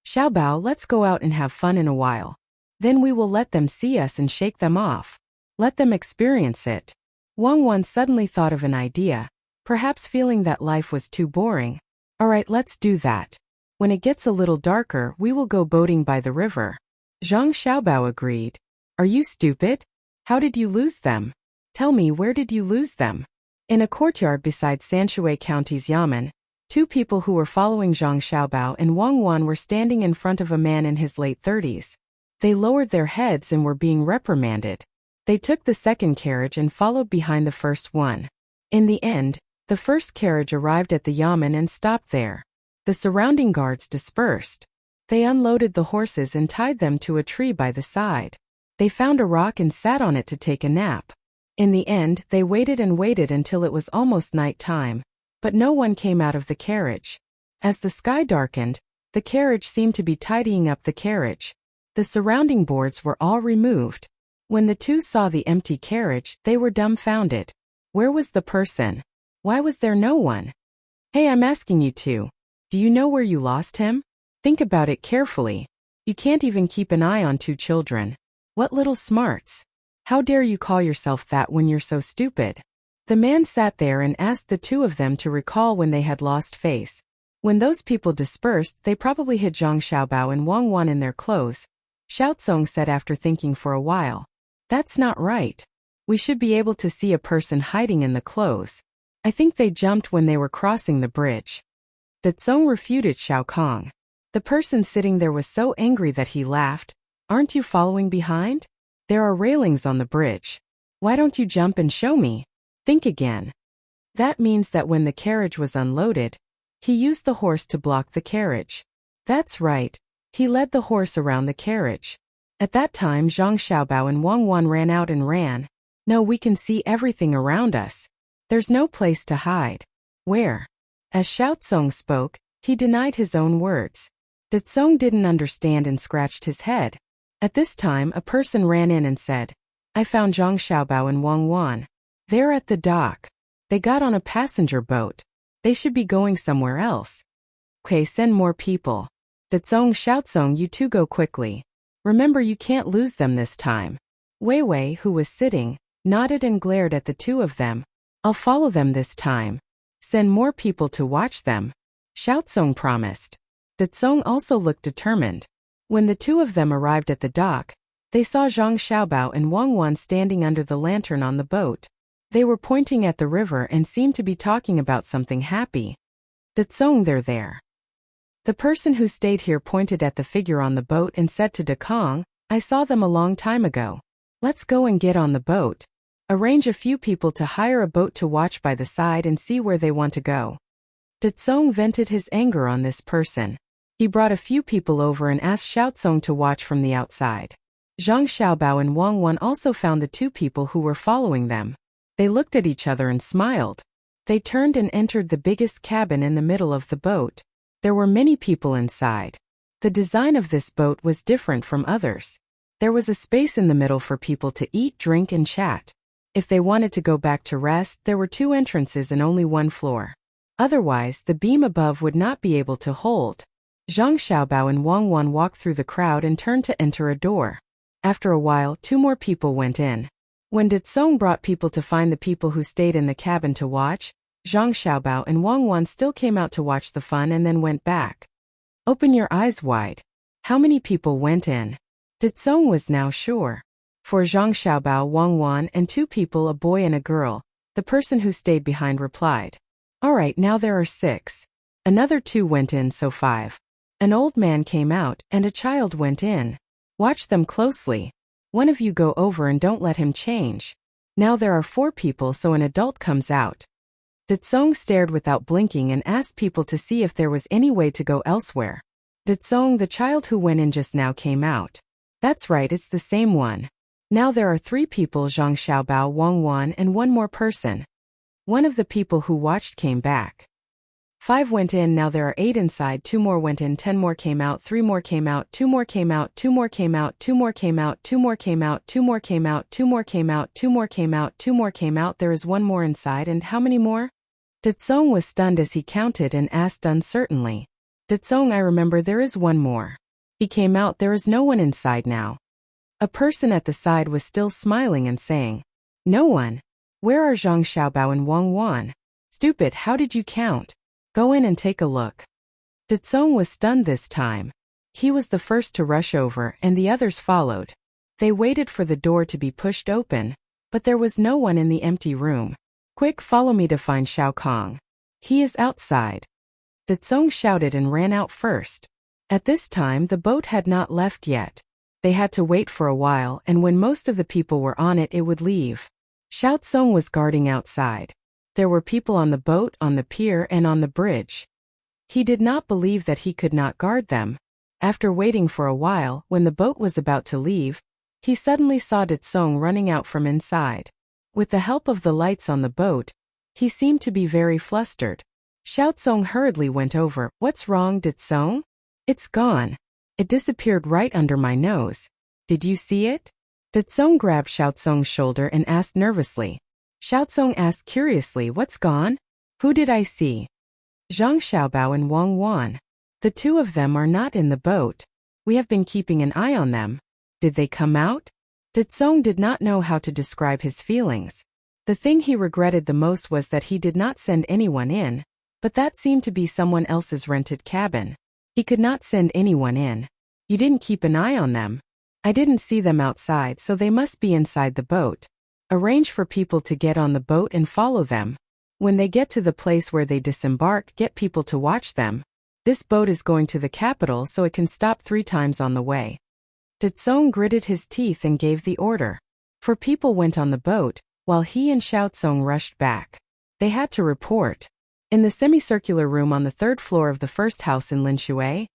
Xiaobao, let's go out and have fun in a while. Then we will let them see us and shake them off. Let them experience it. Wang Wan suddenly thought of an idea, perhaps feeling that life was too boring. Alright, let's do that. When it gets a little darker, we will go boating by the river. Zhang Xiaobao agreed. Are you stupid? How did you lose them? Tell me, where did you lose them? In a courtyard beside Sanshui County's Yamen, two people who were following Zhang Xiaobao and Wang Wan were standing in front of a man in his late 30s. They lowered their heads and were being reprimanded. They took the second carriage and followed behind the first one. In the end, the first carriage arrived at the Yamen and stopped there. The surrounding guards dispersed. They unloaded the horses and tied them to a tree by the side. They found a rock and sat on it to take a nap. In the end, they waited and waited until it was almost night time, but no one came out of the carriage. As the sky darkened, the carriage seemed to be tidying up the carriage. The surrounding boards were all removed. When the two saw the empty carriage, they were dumbfounded. Where was the person? Why was there no one? Hey, I'm asking you two. Do you know where you lost him? Think about it carefully. You can't even keep an eye on two children. What little smarts! How dare you call yourself that when you're so stupid? The man sat there and asked the two of them to recall when they had lost face. When those people dispersed, they probably hid Zhang Xiaobao and Wang Wan in their clothes. Xiaocong said after thinking for a while. That's not right. We should be able to see a person hiding in the clothes. I think they jumped when they were crossing the bridge. Dezong refuted Xiaokong. The person sitting there was so angry that he laughed. Aren't you following behind? There are railings on the bridge. Why don't you jump and show me? Think again. That means that when the carriage was unloaded, he used the horse to block the carriage. That's right. He led the horse around the carriage. At that time, Zhang Xiaobao and Wang Wan ran out and ran. No, we can see everything around us. There's no place to hide. Where? As Xiaocong spoke, he denied his own words. Dezong didn't understand and scratched his head. At this time, a person ran in and said, I found Zhang Xiaobao and Wang Wan. They're at the dock. They got on a passenger boat. They should be going somewhere else. Okay, send more people. Dezong, Xiaocong, you two go quickly. Remember, you can't lose them this time. Wei Wei, who was sitting, nodded and glared at the two of them. I'll follow them this time. Send more people to watch them. Xiaocong promised. Dezong also looked determined. When the two of them arrived at the dock, they saw Zhang Xiaobao and Wang Wan standing under the lantern on the boat. They were pointing at the river and seemed to be talking about something happy. Dezong, they're there. The person who stayed here pointed at the figure on the boat and said to Dekong, I saw them a long time ago. Let's go and get on the boat. Arrange a few people to hire a boat to watch by the side and see where they want to go. Dezong vented his anger on this person. He brought a few people over and asked Xiaocong to watch from the outside. Zhang Xiaobao and Wang Wan also found the two people who were following them. They looked at each other and smiled. They turned and entered the biggest cabin in the middle of the boat. There were many people inside. The design of this boat was different from others. There was a space in the middle for people to eat, drink, and chat. If they wanted to go back to rest, there were two entrances and only one floor. Otherwise, the beam above would not be able to hold. Zhang Xiaobao and Wang Wan walked through the crowd and turned to enter a door. After a while, two more people went in. When Dezong brought people to find the people who stayed in the cabin to watch, Zhang Xiaobao and Wang Wan still came out to watch the fun and then went back. Open your eyes wide. How many people went in? Dezong was now sure. For Zhang Xiaobao, Wang Wan, and two people, a boy and a girl, the person who stayed behind replied. All right, now there are 6. Another 2 went in, so 5. An old man came out, and a child went in. Watch them closely. One of you go over and don't let him change. Now there are 4 people, so an adult comes out. Dezong stared without blinking and asked people to see if there was any way to go elsewhere. Dezong, the child who went in just now, came out. That's right, it's the same one. Now there are 3 people, Zhang Xiaobao, Wang Wan, and one more person. One of the people who watched came back. 5 went in, now there are 8 inside, 2 more went in, 10 more came out, 3 more came out, 2 more came out, 2 more came out, 2 more came out, 2 more came out, 2 more came out, 2 more came out, 2 more came out, 2 more came out, there is 1 more inside, and how many more? Datsung was stunned as he counted and asked uncertainly. Datsung, I remember there is 1 more. He came out, there is no one inside now. A person at the side was still smiling and saying, no one. Where are Zhang Xiaobao and Wang Wan? Stupid, how did you count? Go in and take a look. Datsung was stunned this time. He was the first to rush over and the others followed. They waited for the door to be pushed open, but there was no one in the empty room. Quick, follow me to find Xiao Kong. He is outside. Datsung shouted and ran out first. At this time the boat had not left yet. They had to wait for a while, and when most of the people were on it would leave. Xiao Tsung was guarding outside. There were people on the boat, on the pier, and on the bridge. He did not believe that he could not guard them. After waiting for a while, when the boat was about to leave, he suddenly saw Datsung running out from inside. With the help of the lights on the boat, he seemed to be very flustered. Xiao Tsung hurriedly went over. What's wrong, Datsung? It's gone. It disappeared right under my nose. Did you see it? Datsung grabbed Xiao Tsung's shoulder and asked nervously. Xiao Tsung asked curiously, what's gone? Who did I see? Zhang Xiaobao and Wang Wan. The 2 of them are not in the boat. We have been keeping an eye on them. Did they come out? Datsung did not know how to describe his feelings. The thing he regretted the most was that he did not send anyone in, but that seemed to be someone else's rented cabin. He could not send anyone in. You didn't keep an eye on them. I didn't see them outside, so they must be inside the boat. Arrange for people to get on the boat and follow them. When they get to the place where they disembark, get people to watch them. This boat is going to the capital, so it can stop 3 times on the way. Datsung gritted his teeth and gave the order. 4 people went on the boat, while he and Xiao Tsung rushed back. They had to report. In the semicircular room on the 3rd floor of the first house in Linshui,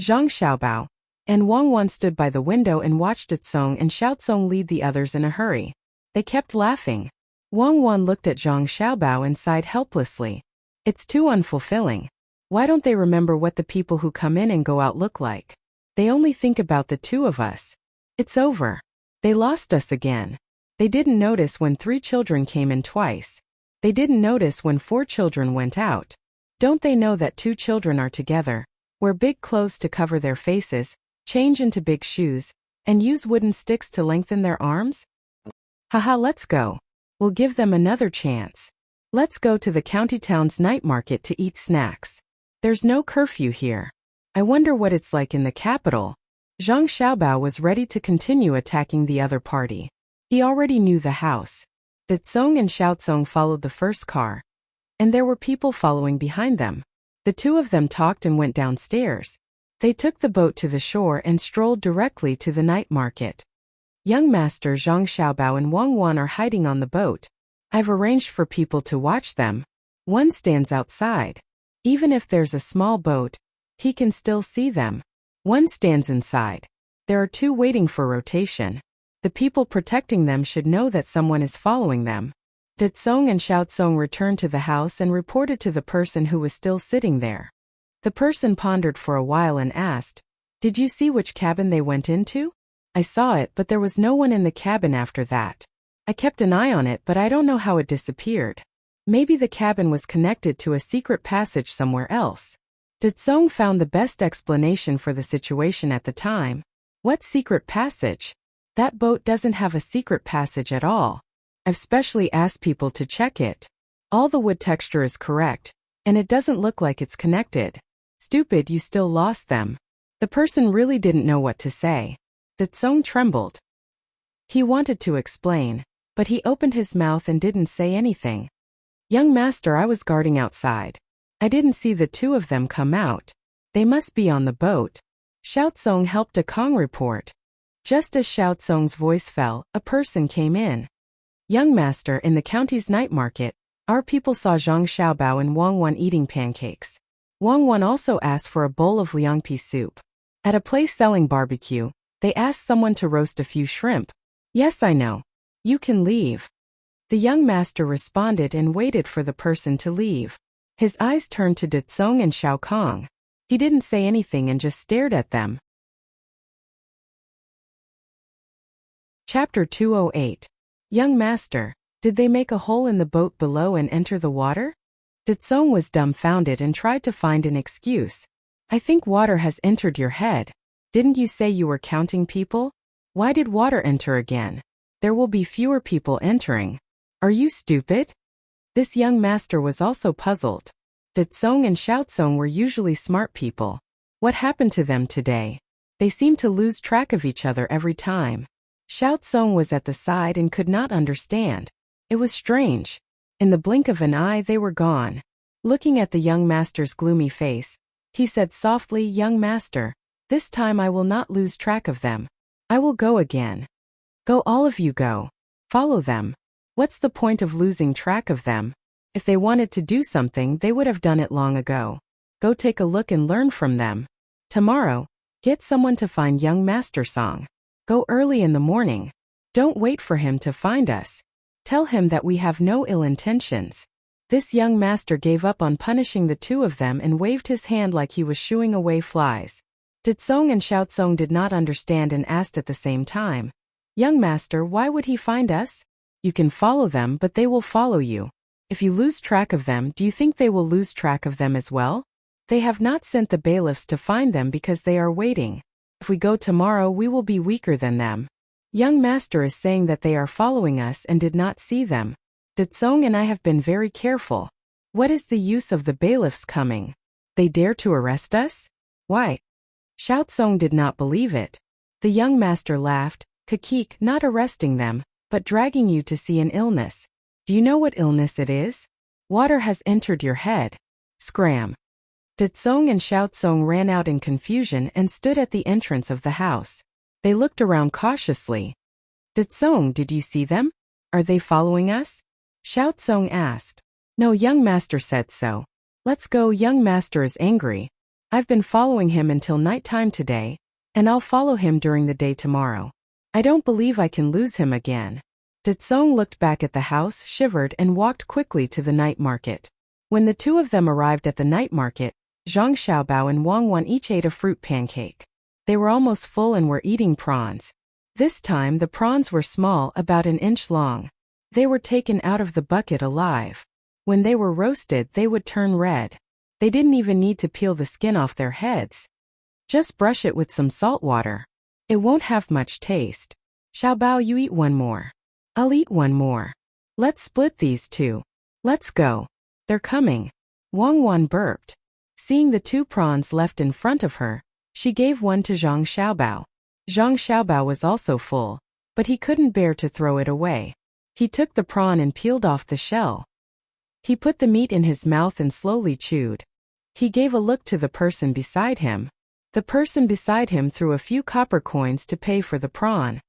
Zhang Xiaobao and Wang Wan stood by the window and watched Datsung and Xiao Tsung lead the others in a hurry. They kept laughing. Wang Wan looked at Zhang Xiaobao and sighed helplessly. It's too unfulfilling. Why don't they remember what the people who come in and go out look like? They only think about the 2 of us. It's over. They lost us again. They didn't notice when 3 children came in twice. They didn't notice when 4 children went out. Don't they know that 2 children are together, wear big clothes to cover their faces, change into big shoes, and use wooden sticks to lengthen their arms? Haha, let's go. We'll give them another chance. Let's go to the county town's night market to eat snacks. There's no curfew here. I wonder what it's like in the capital. Zhang Xiaobao was ready to continue attacking the other party. He already knew the house. Datsung and Xiao Tsung followed the first car, and there were people following behind them. The 2 of them talked and went downstairs. They took the boat to the shore and strolled directly to the night market. Young Master Zhang Xiaobao and Wang Wan are hiding on the boat. I've arranged for people to watch them. One stands outside. Even if there's a small boat, he can still see them. One stands inside. There are 2 waiting for rotation. The people protecting them should know that someone is following them. Datsung and Xiao Tsung returned to the house and reported to the person who was still sitting there. The person pondered for a while and asked, Did you see which cabin they went into? I saw it, but there was no one in the cabin after that. I kept an eye on it, but I don't know how it disappeared. Maybe the cabin was connected to a secret passage somewhere else. Datsung found the best explanation for the situation at the time. What secret passage? That boat doesn't have a secret passage at all. I've specially asked people to check it. All the wood texture is correct, and it doesn't look like it's connected. Stupid, you still lost them. The person really didn't know what to say. Datsung trembled. He wanted to explain, but he opened his mouth and didn't say anything. Young master, I was guarding outside. I didn't see the 2 of them come out. They must be on the boat. Xiao Tsung helped a Kong report. Just as Xiao Tsung's voice fell, a person came in. Young master, in the county's night market, our people saw Zhang Xiaobao and Wang Wan eating pancakes. Wang Wan also asked for a bowl of liangpi soup. At a place selling barbecue, they asked someone to roast a few shrimp. Yes, I know. You can leave. The young master responded and waited for the person to leave. His eyes turned to Ditsong and Xiao Kong. He didn't say anything and just stared at them. Chapter 208. Young Master, did they make a hole in the boat below and enter the water? Ditsong was dumbfounded and tried to find an excuse. I think water has entered your head. Didn't you say you were counting people? Why did water enter again? There will be fewer people entering. Are you stupid? This young master was also puzzled. Ditsong and Xiaotsong were usually smart people. What happened to them today? They seemed to lose track of each other every time. Xiaotsong was at the side and could not understand. It was strange. In the blink of an eye they were gone. Looking at the young master's gloomy face, he said softly, Young master, this time I will not lose track of them. I will go again. Go, all of you go. Follow them. What's the point of losing track of them? If they wanted to do something, they would have done it long ago. Go take a look and learn from them. Tomorrow, get someone to find young Master Song. Go early in the morning. Don't wait for him to find us. Tell him that we have no ill intentions. This young master gave up on punishing the two of them and waved his hand like he was shooing away flies. Ditsong and Xiaotsong did not understand and asked at the same time. Young master, why would he find us? You can follow them, but they will follow you. If you lose track of them, do you think they will lose track of them as well? They have not sent the bailiffs to find them because they are waiting. If we go tomorrow, we will be weaker than them. Young master is saying that they are following us and did not see them. Ditsong and I have been very careful. What is the use of the bailiffs coming? They dare to arrest us? Why? Xiaotsong did not believe it. The young master laughed. Kakik, not arresting them, but dragging you to see an illness. Do you know what illness it is? Water has entered your head. Scram. Ditsong and Xiaotsong ran out in confusion and stood at the entrance of the house. They looked around cautiously. Ditsong, did you see them? Are they following us? Xiaotsong asked. No, young master said so. Let's go, young master is angry. I've been following him until nighttime today, and I'll follow him during the day tomorrow. I don't believe I can lose him again. Ditsong looked back at the house, shivered, and walked quickly to the night market. When the two of them arrived at the night market, Zhang Xiaobao and Wang Wan each ate a fruit pancake. They were almost full and were eating prawns. This time the prawns were small, about an inch long. They were taken out of the bucket alive. When they were roasted, they would turn red. They didn't even need to peel the skin off their heads. Just brush it with some salt water. It won't have much taste. Xiaobao, you eat one more. I'll eat one more. Let's split these two. Let's go. They're coming. Wang Wan burped. Seeing the two prawns left in front of her, she gave one to Zhang Xiaobao. Zhang Xiaobao was also full, but he couldn't bear to throw it away. He took the prawn and peeled off the shell. He put the meat in his mouth and slowly chewed. He gave a look to the person beside him. The person beside him threw a few copper coins to pay for the prawn.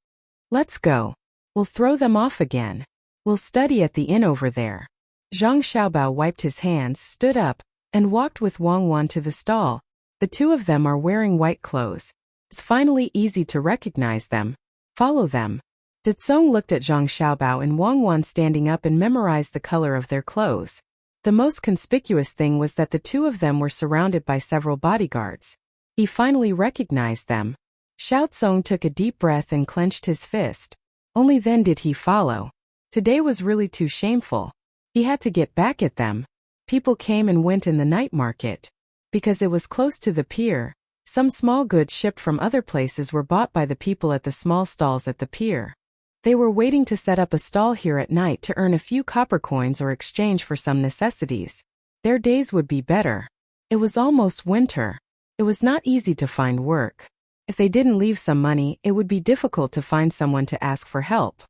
Let's go. We'll throw them off again. We'll study at the inn over there. Zhang Xiaobao wiped his hands, stood up, and walked with Wang Wan to the stall. The two of them are wearing white clothes. It's finally easy to recognize them. Follow them. Ditsong looked at Zhang Xiaobao and Wang Wan standing up and memorized the color of their clothes. The most conspicuous thing was that the two of them were surrounded by several bodyguards. He finally recognized them. Xiaotsong took a deep breath and clenched his fist. Only then did he follow. Today was really too shameful. He had to get back at them. People came and went in the night market. Because it was close to the pier, some small goods shipped from other places were bought by the people at the small stalls at the pier. They were waiting to set up a stall here at night to earn a few copper coins or exchange for some necessities. Their days would be better. It was almost winter. It was not easy to find work. If they didn't leave some money, it would be difficult to find someone to ask for help.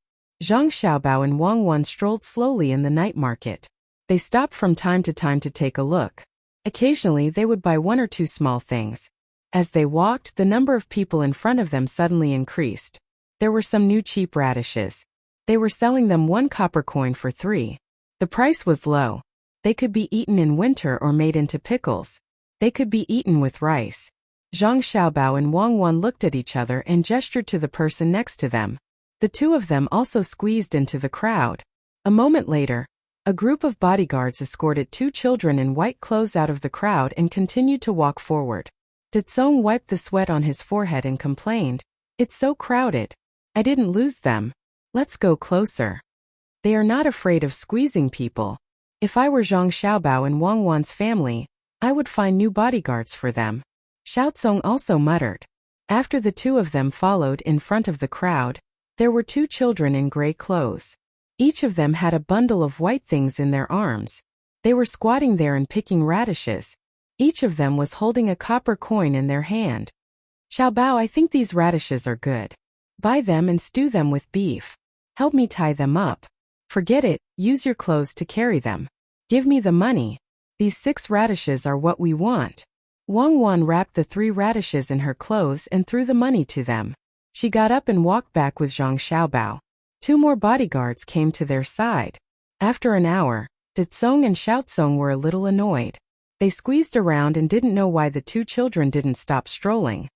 Zhang Xiaobao and Wang Wan strolled slowly in the night market. They stopped from time to time to take a look. Occasionally they would buy one or two small things. As they walked, the number of people in front of them suddenly increased. There were some new cheap radishes. They were selling them 1 copper coin for 3. The price was low. They could be eaten in winter or made into pickles. They could be eaten with rice. Zhang Xiaobao and Wang Wan looked at each other and gestured to the person next to them. The two of them also squeezed into the crowd. A moment later, A group of bodyguards escorted two children in white clothes out of the crowd and continued to walk forward. Ditsong wiped the sweat on his forehead and complained, "It's so crowded. I didn't lose them. Let's go closer." They are not afraid of squeezing people. If I were Zhang Xiaobao and Wang Wan's family, I would find new bodyguards for them. Xiaotsong also muttered. After the two of them followed in front of the crowd, there were two children in gray clothes. Each of them had a bundle of white things in their arms. They were squatting there and picking radishes. Each of them was holding a copper coin in their hand. "Xiaobao, I think these radishes are good. Buy them and stew them with beef. Help me tie them up. Forget it, use your clothes to carry them. Give me the money. These 6 radishes are what we want." Wang Wan wrapped the 3 radishes in her clothes and threw the money to them. She got up and walked back with Zhang Xiaobao. 2 more bodyguards came to their side. After an hour, Ditsong and Xiaotsong were a little annoyed. They squeezed around and didn't know why the 2 children didn't stop strolling.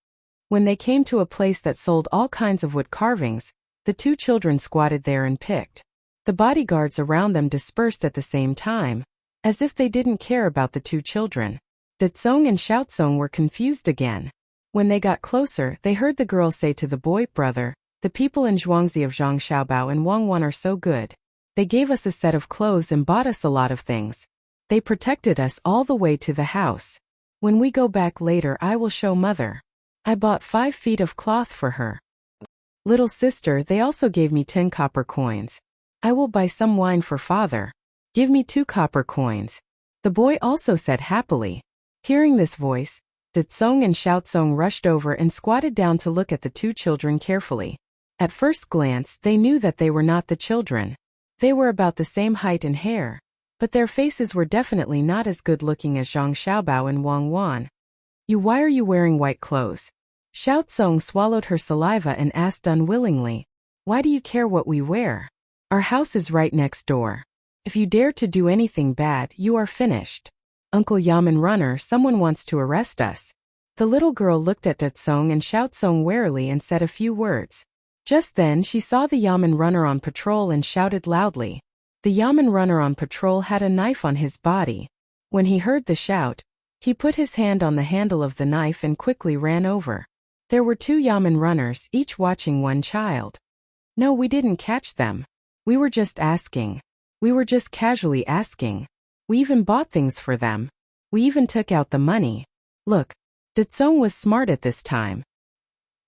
When they came to a place that sold all kinds of wood carvings, the 2 children squatted there and picked. The bodyguards around them dispersed at the same time, as if they didn't care about the 2 children. Ditsong and Xiaotsong were confused again. When they got closer, they heard the girl say to the boy, "Brother, the people in Zhuangzi of Zhang Xiaobao and Wang Wan are so good. They gave us a set of clothes and bought us a lot of things. They protected us all the way to the house. When we go back later, I will show mother. I bought 5 feet of cloth for her. Little sister, they also gave me 10 copper coins. I will buy some wine for father. Give me 2 copper coins." The boy also said happily. Hearing this voice, Ditsong and Xiaotsong rushed over and squatted down to look at the 2 children carefully. At first glance, they knew that they were not the children. They were about the same height and hair, but their faces were definitely not as good-looking as Zhang Xiaobao and Wang Wan. Why are you wearing white clothes?" Xiaotsong swallowed her saliva and asked unwillingly, "Why do you care what we wear? Our house is right next door. If you dare to do anything bad, you are finished. Uncle Yaman Runner, someone wants to arrest us." The little girl looked at Ditsong and Xiaotsong warily and said a few words. Just then she saw the Yaman Runner on patrol and shouted loudly. The Yaman Runner on patrol had a knife on his body. When he heard the shout, he put his hand on the handle of the knife and quickly ran over. There were 2 Yaman Runners, each watching one child. "No, we didn't catch them. We were just asking. We were just casually asking. We even bought things for them. We even took out the money. Look." Ditsong was smart at this time.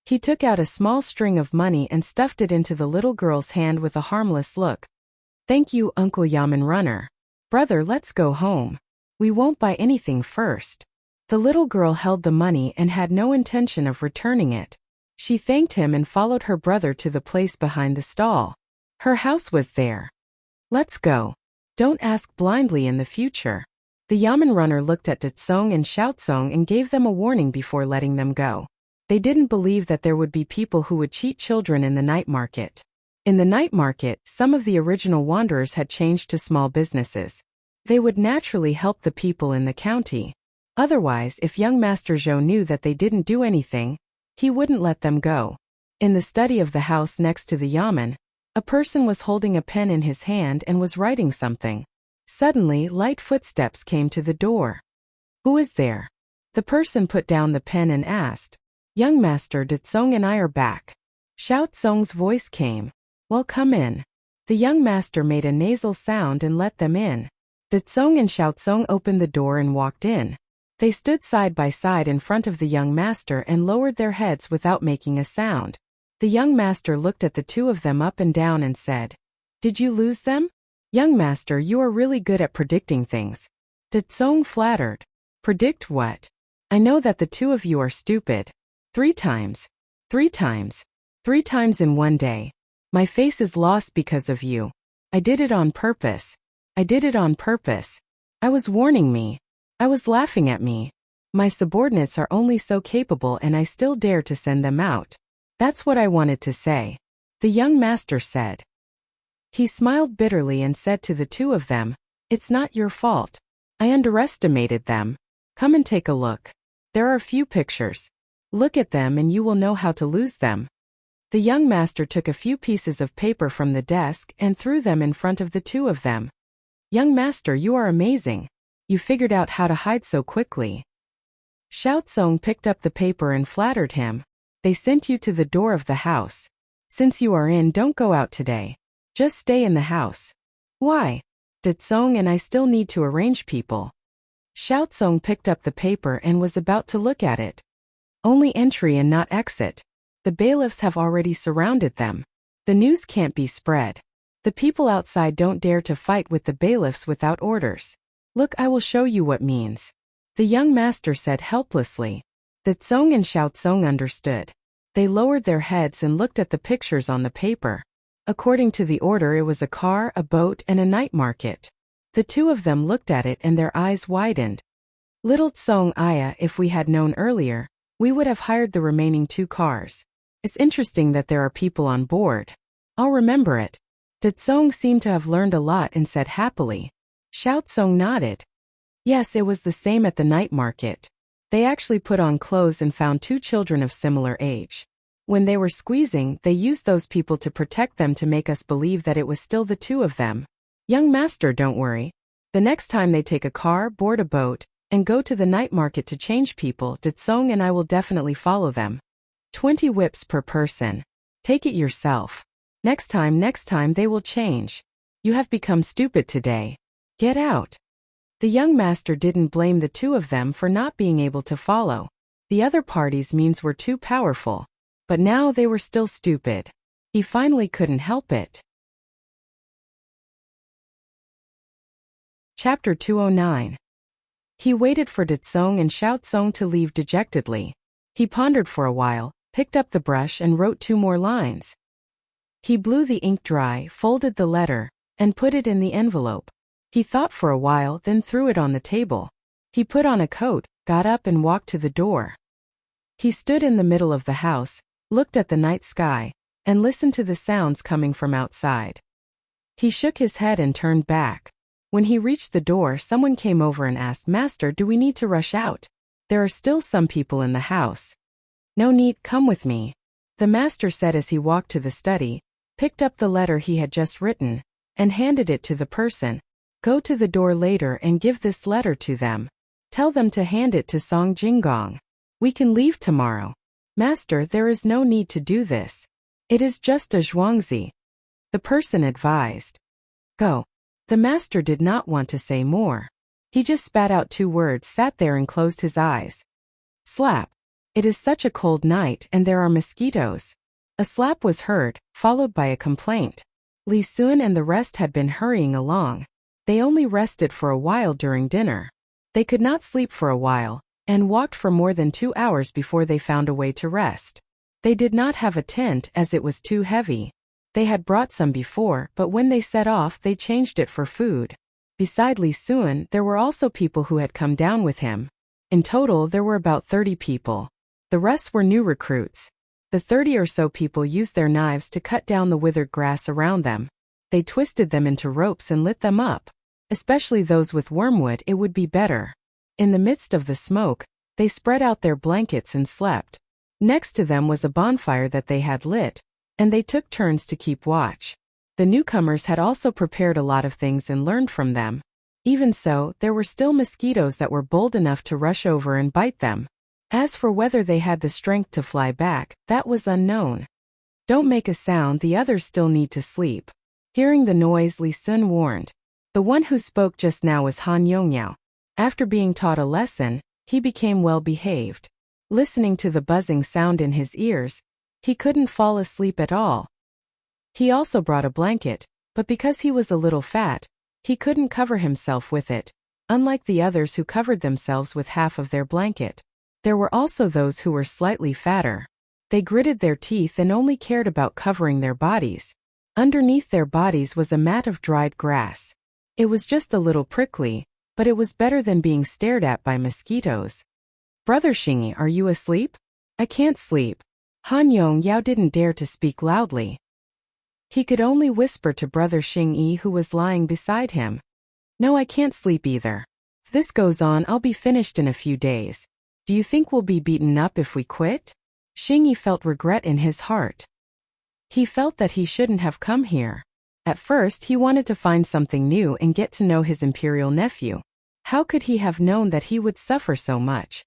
He took out a small string of money and stuffed it into the little girl's hand with a harmless look. "Thank you, Uncle Yaman Runner. Brother, let's go home. We won't buy anything first." The little girl held the money and had no intention of returning it. She thanked him and followed her brother to the place behind the stall. Her house was there. "Let's go. Don't ask blindly in the future." The Yaman Runner looked at Ditsong and Xiaotsong and gave them a warning before letting them go. They didn't believe that there would be people who would cheat children in the night market. In the night market, some of the original wanderers had changed to small businesses. They would naturally help the people in the county. Otherwise, if young Master Zhou knew that they didn't do anything, he wouldn't let them go. In the study of the house next to the yamen, a person was holding a pen in his hand and was writing something. Suddenly, light footsteps came to the door. "Who is there?" The person put down the pen and asked. "Young Master Ditsong and I are back." Xiaotsong's voice came. "Well, come in." The young master made a nasal sound and let them in. Ditsong and Xiaotsong opened the door and walked in. They stood side by side in front of the young master and lowered their heads without making a sound. The young master looked at the 2 of them up and down and said, "Did you lose them?" "Young master, you are really good at predicting things." Ditsong flattered. "Predict what? I know that the 2 of you are stupid. 3 times. 3 times. 3 times in one day. My face is lost because of you. I did it on purpose. I did it on purpose. I was warning me. I was laughing at me. My subordinates are only so capable and I still dare to send them out. That's what I wanted to say," the young master said. He smiled bitterly and said to the 2 of them, "It's not your fault. I underestimated them. Come and take a look. There are few pictures. Look at them and you will know how to lose them." The young master took a few pieces of paper from the desk and threw them in front of the 2 of them. Young master, you are amazing. You figured out how to hide so quickly. Xiao Tsong picked up the paper and flattered him. They sent you to the door of the house. Since you are in, don't go out today. Just stay in the house. Why? Tsong and I still need to arrange people. Xiao Tsong picked up the paper and was about to look at it. Only entry and not exit. The bailiffs have already surrounded them. The news can't be spread. The people outside don't dare to fight with the bailiffs without orders. Look, I will show you what means. The young master said helplessly. Tsong and Xiao Tsong understood. They lowered their heads and looked at the pictures on the paper. According to the order, it was a car, a boat, and a night market. The two of them looked at it and their eyes widened. Little Tsong, Aya, if we had known earlier, we would have hired the remaining 2 cars. It's interesting that there are people on board. I'll remember it. Tsong seemed to have learned a lot and said happily. Xiao Tsong nodded. Yes, it was the same at the night market. They actually put on clothes and found 2 children of similar age. When they were squeezing, they used those people to protect them to make us believe that it was still the 2 of them. Young master, don't worry. The next time they take a car, board a boat, and go to the night market to change people, Tsong and I will definitely follow them. 20 whips per person. Take it yourself. Next time they will change. You have become stupid today. Get out. The young master didn't blame the 2 of them for not being able to follow. The other party's means were too powerful. But now they were still stupid. He finally couldn't help it. Chapter 209. He waited for Tsong and Xiao Tsong to leave dejectedly. He pondered for a while, picked up the brush and wrote 2 more lines. He blew the ink dry, folded the letter, and put it in the envelope. He thought for a while, then threw it on the table. He put on a coat, got up and walked to the door. He stood in the middle of the house, looked at the night sky, and listened to the sounds coming from outside. He shook his head and turned back. When he reached the door, someone came over and asked, Master, do we need to rush out? There are still some people in the house. No need, come with me. The master said as he walked to the study, picked up the letter he had just written, and handed it to the person. Go to the door later and give this letter to them. Tell them to hand it to Song Jinggong. We can leave tomorrow. Master, there is no need to do this. It is just a zhuangzi. The person advised. Go. The master did not want to say more. He just spat out 2 words, sat there and closed his eyes. Slap. It is such a cold night and there are mosquitoes. A slap was heard, followed by a complaint. Li Sun and the rest had been hurrying along. They only rested for a while during dinner. They could not sleep for a while, and walked for more than 2 hours before they found a way to rest. They did not have a tent as it was too heavy. They had brought some before, but when they set off they changed it for food. Beside Li Sun, there were also people who had come down with him. In total there were about 30 people. The rest were new recruits. The 30 or so people used their knives to cut down the withered grass around them. They twisted them into ropes and lit them up. Especially those with wormwood, it would be better. In the midst of the smoke, they spread out their blankets and slept. Next to them was a bonfire that they had lit, and they took turns to keep watch. The newcomers had also prepared a lot of things and learned from them. Even so, there were still mosquitoes that were bold enough to rush over and bite them. As for whether they had the strength to fly back, that was unknown. Don't make a sound, the others still need to sleep. Hearing the noise, Li Sun warned. The one who spoke just now was Han Yongyao. After being taught a lesson, he became well behaved. Listening to the buzzing sound in his ears, he couldn't fall asleep at all. He also brought a blanket, but because he was a little fat, he couldn't cover himself with it, unlike the others who covered themselves with half of their blanket. There were also those who were slightly fatter. They gritted their teeth and only cared about covering their bodies. Underneath their bodies was a mat of dried grass. It was just a little prickly, but it was better than being stared at by mosquitoes. Brother Xingyi, are you asleep? I can't sleep. Han Yongyao didn't dare to speak loudly. He could only whisper to Brother Xingyi who was lying beside him. No, I can't sleep either. If this goes on, I'll be finished in a few days. Do you think we'll be beaten up if we quit? Xingyi felt regret in his heart. He felt that he shouldn't have come here. At first he wanted to find something new and get to know his imperial nephew. How could he have known that he would suffer so much?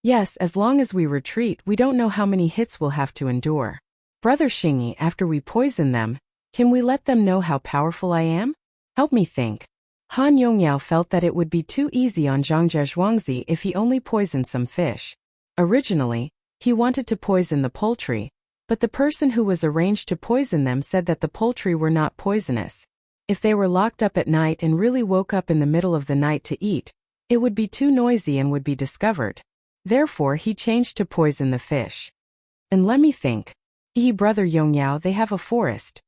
Yes, as long as we retreat, we don't know how many hits we'll have to endure. Brother Xingyi, after we poison them, can we let them know how powerful I am? Help me think. Han Yongyao felt that it would be too easy on Zhang Zhuangzi if he only poisoned some fish. Originally, he wanted to poison the poultry, but the person who was arranged to poison them said that the poultry were not poisonous. If they were locked up at night and really woke up in the middle of the night to eat, it would be too noisy and would be discovered. Therefore he changed to poison the fish. And let me think. Brother Yongyao, they have a forest.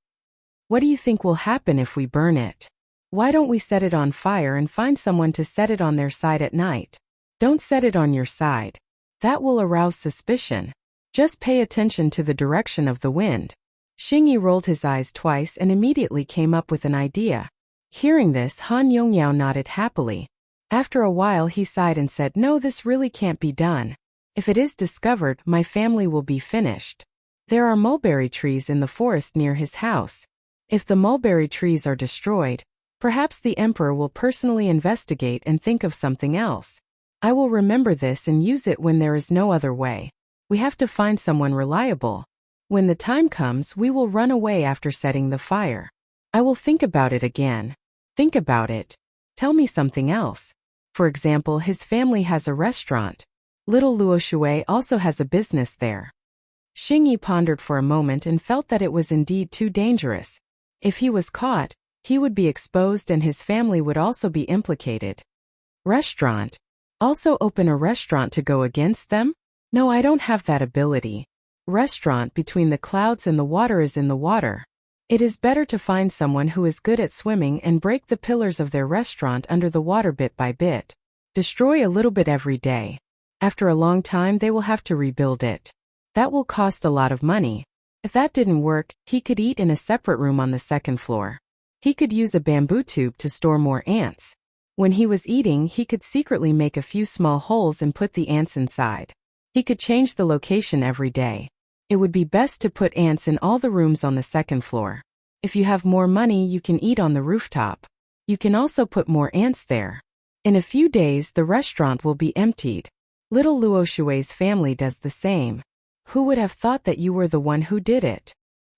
What do you think will happen if we burn it? Why don't we set it on fire and find someone to set it on their side at night? Don't set it on your side. That will arouse suspicion. Just pay attention to the direction of the wind. Xingyi rolled his eyes twice and immediately came up with an idea. Hearing this, Han Yongyao nodded happily. After a while he sighed and said, no, this really can't be done. If it is discovered, my family will be finished. There are mulberry trees in the forest near his house. If the mulberry trees are destroyed, perhaps the emperor will personally investigate and think of something else. I will remember this and use it when there is no other way. We have to find someone reliable. When the time comes, we will run away after setting the fire. I will think about it again. Think about it. Tell me something else. For example, his family has a restaurant. Little Luo Shui also has a business there. Xingyi pondered for a moment and felt that it was indeed too dangerous. If he was caught, he would be exposed and his family would also be implicated. Restaurant. Also open a restaurant to go against them? No, I don't have that ability. Restaurant between the clouds and the water is in the water. It is better to find someone who is good at swimming and break the pillars of their restaurant under the water bit by bit. Destroy a little bit every day. After a long time they will have to rebuild it. That will cost a lot of money. If that didn't work, he could eat in a separate room on the second floor. He could use a bamboo tube to store more ants. When he was eating, he could secretly make a few small holes and put the ants inside. He could change the location every day. It would be best to put ants in all the rooms on the second floor. If you have more money, you can eat on the rooftop. You can also put more ants there. In a few days, the restaurant will be emptied. Little Luo Shui's family does the same. Who would have thought that you were the one who did it?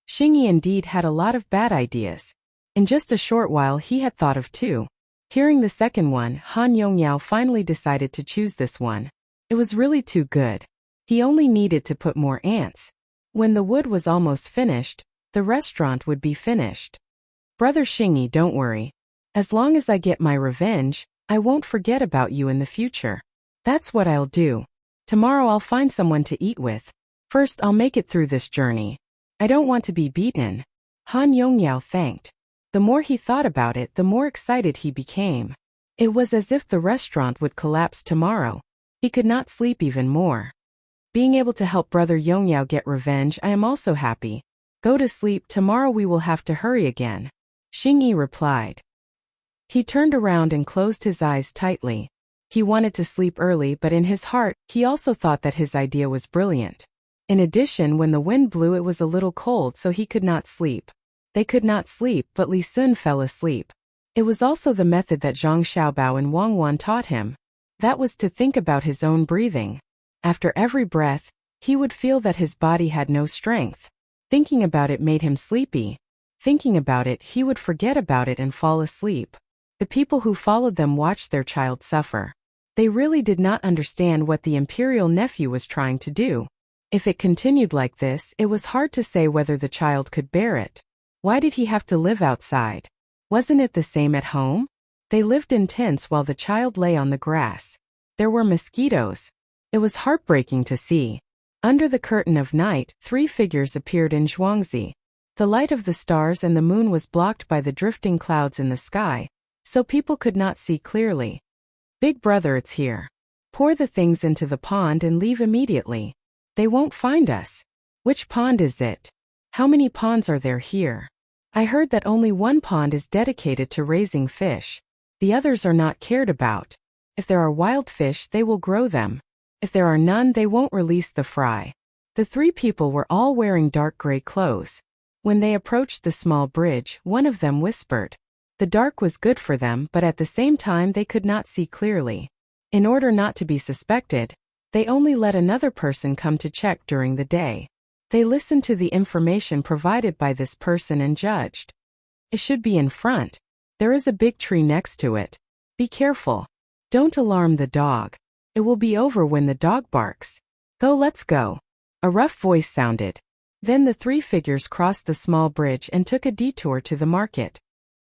Xingyi indeed had a lot of bad ideas. In just a short while he had thought of two. Hearing the second one, Han Yongyao finally decided to choose this one. It was really too good. He only needed to put more ants. When the wood was almost finished, the restaurant would be finished. Brother Xingyi, don't worry. As long as I get my revenge, I won't forget about you in the future. That's what I'll do. Tomorrow I'll find someone to eat with. First I'll make it through this journey. I don't want to be beaten. Han Yongyao thanked. The more he thought about it, the more excited he became. It was as if the restaurant would collapse tomorrow. He could not sleep even more. Being able to help Brother Yongyao get revenge, I am also happy. Go to sleep, tomorrow we will have to hurry again. Xingyi replied. He turned around and closed his eyes tightly. He wanted to sleep early, but in his heart, he also thought that his idea was brilliant. In addition, when the wind blew, it was a little cold, so he could not sleep. They could not sleep, but Li Sun fell asleep. It was also the method that Zhang Xiaobao and Wang Wan taught him. That was to think about his own breathing. After every breath, he would feel that his body had no strength. Thinking about it made him sleepy. Thinking about it, he would forget about it and fall asleep. The people who followed them watched their child suffer. They really did not understand what the imperial nephew was trying to do. If it continued like this, it was hard to say whether the child could bear it. Why did he have to live outside? Wasn't it the same at home? They lived in tents while the child lay on the grass. There were mosquitoes. It was heartbreaking to see. Under the curtain of night, 3 figures appeared in Zhuangzi. The light of the stars and the moon was blocked by the drifting clouds in the sky, so people could not see clearly. Big brother, it's here. Pour the things into the pond and leave immediately. They won't find us. Which pond is it? How many ponds are there here? I heard that only one pond is dedicated to raising fish. The others are not cared about. If there are wild fish, they will grow them. If there are none, they won't release the fry. The 3 people were all wearing dark gray clothes. When they approached the small bridge, one of them whispered. The dark was good for them, but at the same time they could not see clearly. In order not to be suspected, they only let another person come to check during the day. They listened to the information provided by this person and judged. It should be in front. There is a big tree next to it. Be careful. Don't alarm the dog. It will be over when the dog barks. Go, let's go. A rough voice sounded. Then the three figures crossed the small bridge and took a detour to the market.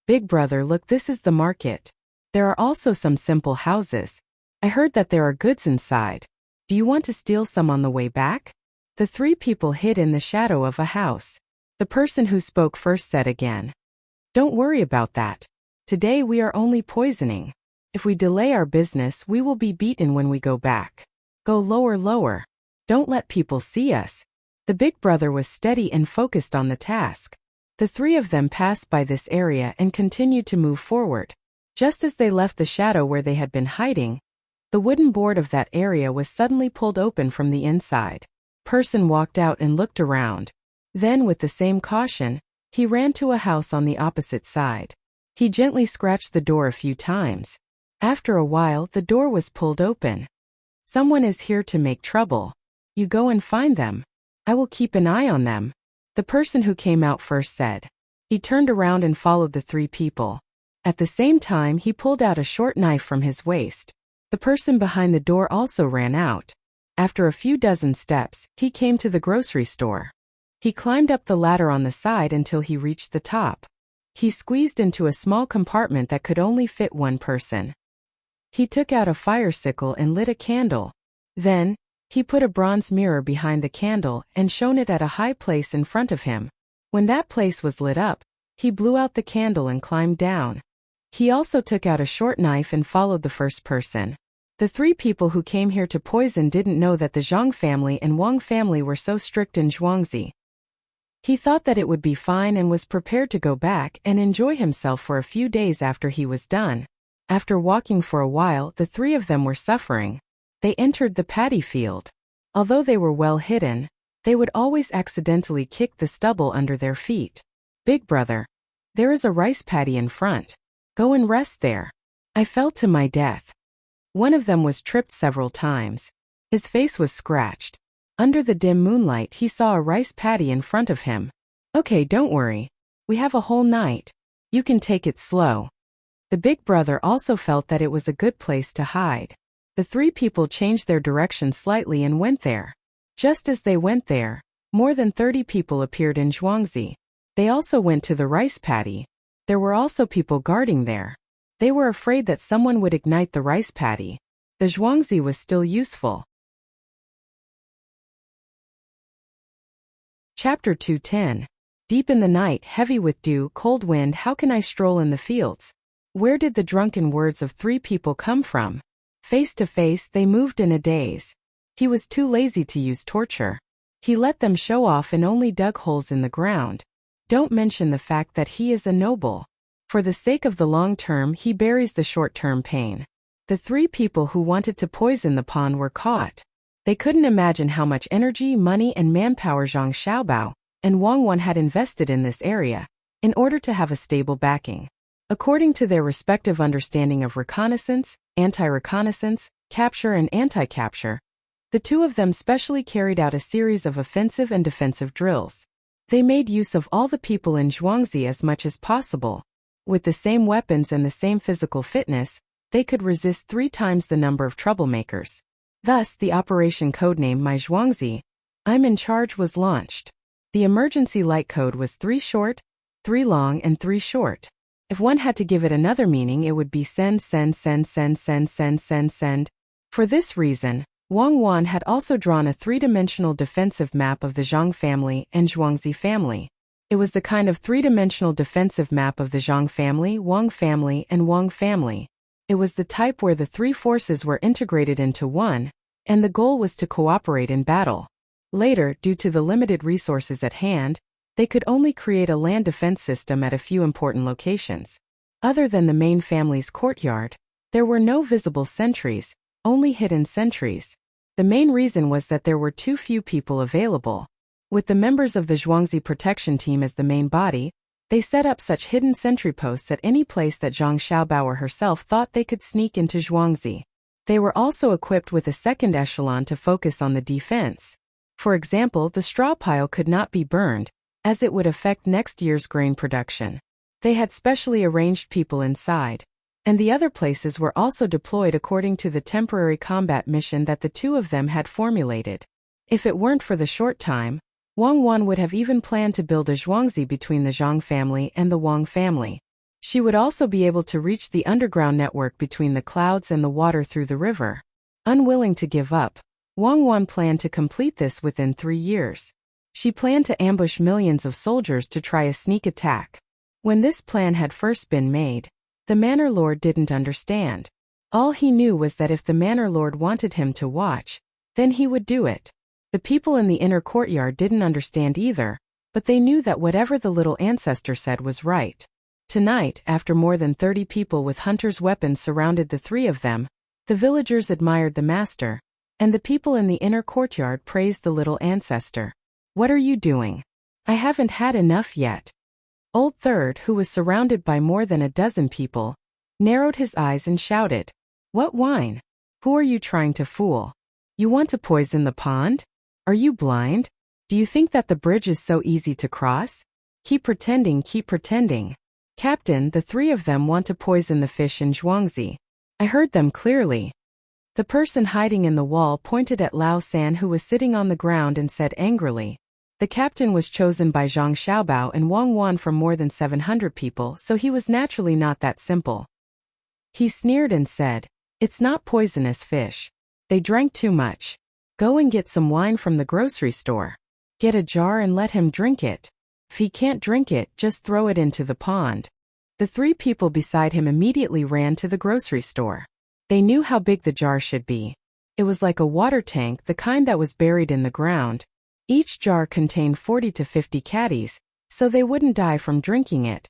Big brother, look, this is the market. There are also some simple houses. I heard that there are goods inside. Do you want to steal some on the way back? The three people hid in the shadow of a house. The person who spoke first said again. Don't worry about that. Today we are only poisoning. If we delay our business, we will be beaten when we go back. Go lower, lower. Don't let people see us. The big brother was steady and focused on the task. The three of them passed by this area and continued to move forward. Just as they left the shadow where they had been hiding, the wooden board of that area was suddenly pulled open from the inside. Person walked out and looked around. Then, with the same caution, he ran to a house on the opposite side. He gently scratched the door a few times. After a while, the door was pulled open. Someone is here to make trouble. You go and find them. I will keep an eye on them. The person who came out first said. He turned around and followed the three people. At the same time, he pulled out a short knife from his waist. The person behind the door also ran out. After a few dozen steps, he came to the grocery store. He climbed up the ladder on the side until he reached the top. He squeezed into a small compartment that could only fit one person. He took out a fire sickle and lit a candle. Then, he put a bronze mirror behind the candle and shone it at a high place in front of him. When that place was lit up, he blew out the candle and climbed down. He also took out a short knife and followed the first person. The three people who came here to poison didn't know that the Zhang family and Wang family were so strict in Zhuangzi. He thought that it would be fine and was prepared to go back and enjoy himself for a few days after he was done. After walking for a while, the three of them were suffering. They entered the paddy field. Although they were well hidden, they would always accidentally kick the stubble under their feet. Big brother, there is a rice paddy in front. Go and rest there. I fell to my death. One of them was tripped several times. His face was scratched. Under the dim moonlight, he saw a rice paddy in front of him. Okay, don't worry. We have a whole night. You can take it slow. The big brother also felt that it was a good place to hide. The three people changed their direction slightly and went there. Just as they went there, more than 30 people appeared in Zhuangzi. They also went to the rice paddy. There were also people guarding there. They were afraid that someone would ignite the rice paddy. The Zhuangzi was still useful. Chapter 210. Deep in the night, heavy with dew, cold wind, how can I stroll in the fields? Where did the drunken words of three people come from? Face to face, they moved in a daze. He was too lazy to use torture. He let them show off and only dug holes in the ground. Don't mention the fact that he is a noble. For the sake of the long term, he buries the short-term pain. The three people who wanted to poison the pawn were caught. They couldn't imagine how much energy, money, and manpower Zhang Xiaobao and Wang Wan had invested in this area, in order to have a stable backing. According to their respective understanding of reconnaissance, anti-reconnaissance, capture and anti-capture, the two of them specially carried out a series of offensive and defensive drills. They made use of all the people in Zhuangzi as much as possible. With the same weapons and the same physical fitness, they could resist 3 times the number of troublemakers. Thus, the operation codename My Zhuangzi, I'm in charge, was launched. The emergency light code was 3 short, 3 long, and 3 short. If one had to give it another meaning, it would be send, send, send, send, send, send, send, send. For this reason, Wang Wan had also drawn a 3-dimensional defensive map of the Zhang family and Zhuangzi family. It was the kind of 3-dimensional defensive map of the Zhang family, Wang family, and Wang family. It was the type where the 3 forces were integrated into one, and the goal was to cooperate in battle. Later, due to the limited resources at hand, they could only create a land defense system at a few important locations. Other than the main family's courtyard, there were no visible sentries, only hidden sentries. The main reason was that there were too few people available. With the members of the Zhuangzi protection team as the main body, they set up such hidden sentry posts at any place that Zhang Xiaobao herself thought they could sneak into Zhuangzi. They were also equipped with a second echelon to focus on the defense. For example, the straw pile could not be burned, as it would affect next year's grain production. They had specially arranged people inside. And the other places were also deployed according to the temporary combat mission that the two of them had formulated. If it weren't for the short time, Wang Wan would have even planned to build a Zhuangzi between the Zhang family and the Wang family. She would also be able to reach the underground network between the clouds and the water through the river. Unwilling to give up, Wang Wan planned to complete this within 3 years. She planned to ambush millions of soldiers to try a sneak attack. When this plan had first been made, the Manor Lord didn't understand. All he knew was that if the Manor Lord wanted him to watch, then he would do it. The people in the inner courtyard didn't understand either, but they knew that whatever the little ancestor said was right. Tonight, after more than 30 people with hunters' weapons surrounded the three of them, the villagers admired the master, and the people in the inner courtyard praised the little ancestor. "What are you doing? I haven't had enough yet." Old Third, who was surrounded by more than a dozen people, narrowed his eyes and shouted, "What wine? Who are you trying to fool? You want to poison the pond? Are you blind? Do you think that the bridge is so easy to cross? Keep pretending, keep pretending. Captain, the three of them want to poison the fish in Zhuangzi. I heard them clearly." The person hiding in the wall pointed at Lao San, who was sitting on the ground, and said angrily, "The captain was chosen by Zhang Xiaobao and Wang Wan from more than 700 people, so he was naturally not that simple." He sneered and said, "It's not poisonous fish. They drank too much. Go and get some wine from the grocery store. Get a jar and let him drink it. If he can't drink it, just throw it into the pond." The three people beside him immediately ran to the grocery store. They knew how big the jar should be. It was like a water tank, the kind that was buried in the ground. Each jar contained 40 to 50 caddies, so they wouldn't die from drinking it.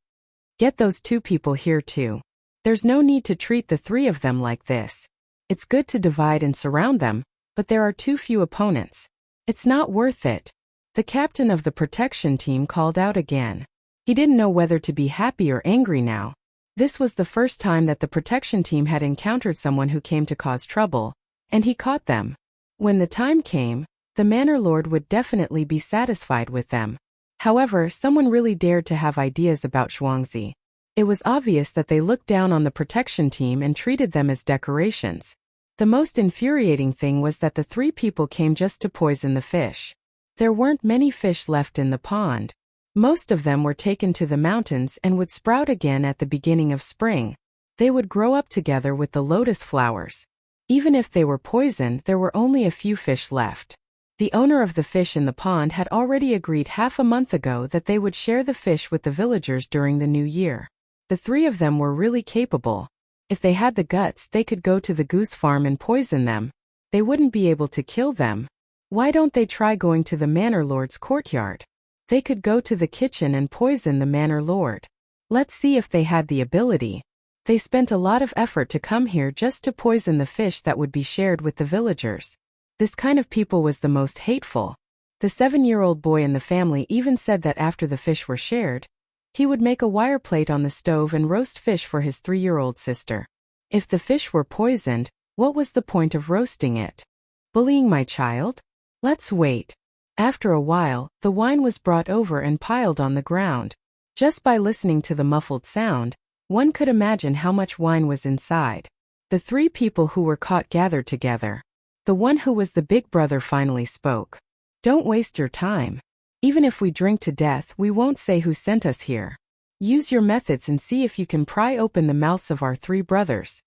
"Get those two people here too. There's no need to treat the three of them like this. It's good to divide and surround them, but there are too few opponents. It's not worth it." The captain of the protection team called out again. He didn't know whether to be happy or angry now. This was the first time that the protection team had encountered someone who came to cause trouble, and he caught them. When the time came, the Manor Lord would definitely be satisfied with them. However, someone really dared to have ideas about Zhuangzi. It was obvious that they looked down on the protection team and treated them as decorations. The most infuriating thing was that the three people came just to poison the fish. There weren't many fish left in the pond. Most of them were taken to the mountains and would sprout again at the beginning of spring. They would grow up together with the lotus flowers. Even if they were poisoned, there were only a few fish left. The owner of the fish in the pond had already agreed half a month ago that they would share the fish with the villagers during the new year. The three of them were really capable. If they had the guts, they could go to the goose farm and poison them. They wouldn't be able to kill them. Why don't they try going to the Manor Lord's courtyard? They could go to the kitchen and poison the Manor Lord. Let's see if they had the ability. They spent a lot of effort to come here just to poison the fish that would be shared with the villagers. This kind of people was the most hateful. The 7-year-old boy in the family even said that after the fish were shared, he would make a wire plate on the stove and roast fish for his 3-year-old sister. If the fish were poisoned, what was the point of roasting it? Bullying my child? Let's wait. After a while, the wine was brought over and piled on the ground. Just by listening to the muffled sound, one could imagine how much wine was inside. The three people who were caught gathered together. The one who was the big brother finally spoke. "Don't waste your time. Even if we drink to death, we won't say who sent us here. Use your methods and see if you can pry open the mouths of our three brothers."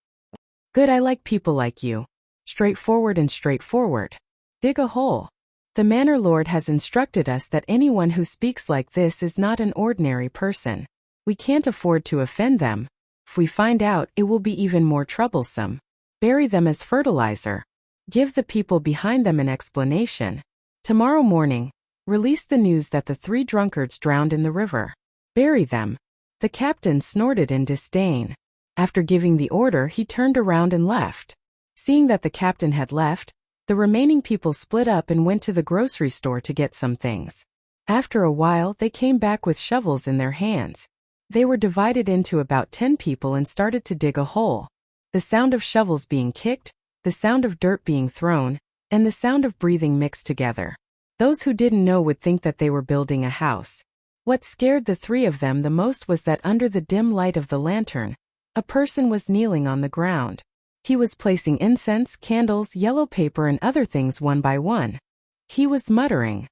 "Good, I like people like you. Straightforward and straightforward. Dig a hole. The Manor Lord has instructed us that anyone who speaks like this is not an ordinary person. We can't afford to offend them. If we find out, it will be even more troublesome. Bury them as fertilizer. Give the people behind them an explanation. Tomorrow morning, release the news that the 3 drunkards drowned in the river. Bury them." The captain snorted in disdain. After giving the order, he turned around and left. Seeing that the captain had left, The remaining people split up and went to the grocery store to get some things. After a while, they came back with shovels in their hands. They were divided into about 10 people and started to dig a hole. The sound of shovels being kicked, the sound of dirt being thrown, and the sound of breathing mixed together. Those who didn't know would think that they were building a house. What scared the three of them the most was that under the dim light of the lantern, a person was kneeling on the ground. He was placing incense, candles, yellow paper and other things one by one. He was muttering.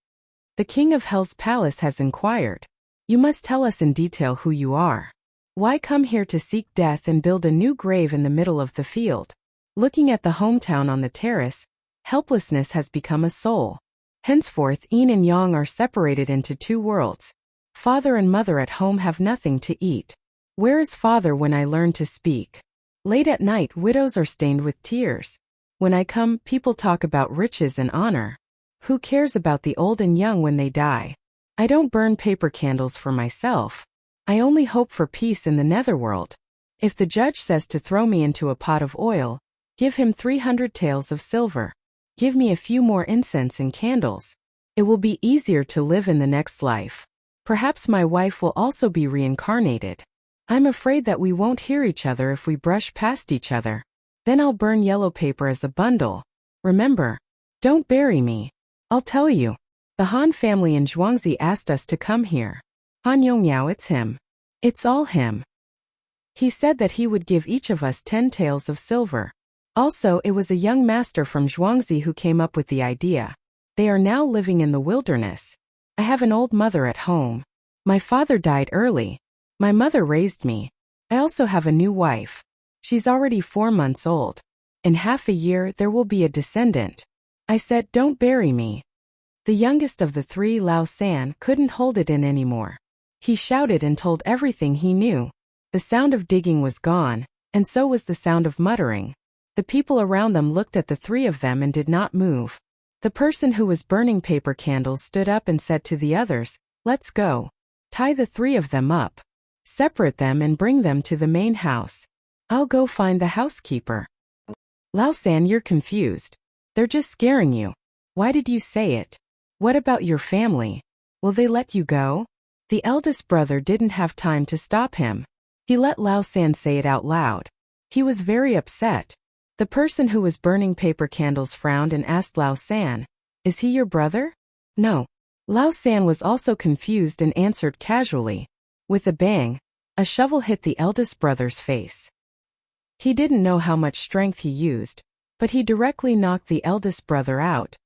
"The king of hell's palace has inquired. You must tell us in detail who you are. Why come here to seek death and build a new grave in the middle of the field?" Looking at the hometown on the terrace, helplessness has become a soul. Henceforth yin and yang are separated into two worlds. Father and mother at home have nothing to eat. Where is father when I learn to speak? Late at night widows are stained with tears. When I come, people talk about riches and honor. Who cares about the old and young when they die? I don't burn paper candles for myself. I only hope for peace in the netherworld. If the judge says to throw me into a pot of oil, give him 300 taels of silver. Give me a few more incense and candles. It will be easier to live in the next life. Perhaps my wife will also be reincarnated. I'm afraid that we won't hear each other if we brush past each other. Then I'll burn yellow paper as a bundle. Remember, don't bury me. I'll tell you. The Han family in Zhuangzi asked us to come here. Han Yongyao, it's him. It's all him. He said that he would give each of us 10 taels of silver. Also, it was a young master from Zhuangzi who came up with the idea. They are now living in the wilderness. I have an old mother at home. My father died early. My mother raised me. I also have a new wife. She's already 4 months old. In half a year, there will be a descendant. I said, don't bury me. The youngest of the three, Lao San, couldn't hold it in anymore. He shouted and told everything he knew. The sound of digging was gone, and so was the sound of muttering. The people around them looked at the three of them and did not move. The person who was burning paper candles stood up and said to the others, "Let's go. Tie the three of them up. Separate them and bring them to the main house. I'll go find the housekeeper." Lao San, you're confused. They're just scaring you. Why did you say it? What about your family? Will they let you go? The eldest brother didn't have time to stop him. He let Lao San say it out loud. He was very upset. The person who was burning paper candles frowned and asked Lao San, "Is he your brother?" "No." Lao San was also confused and answered casually. With a bang, a shovel hit the eldest brother's face. He didn't know how much strength he used, but he directly knocked the eldest brother out.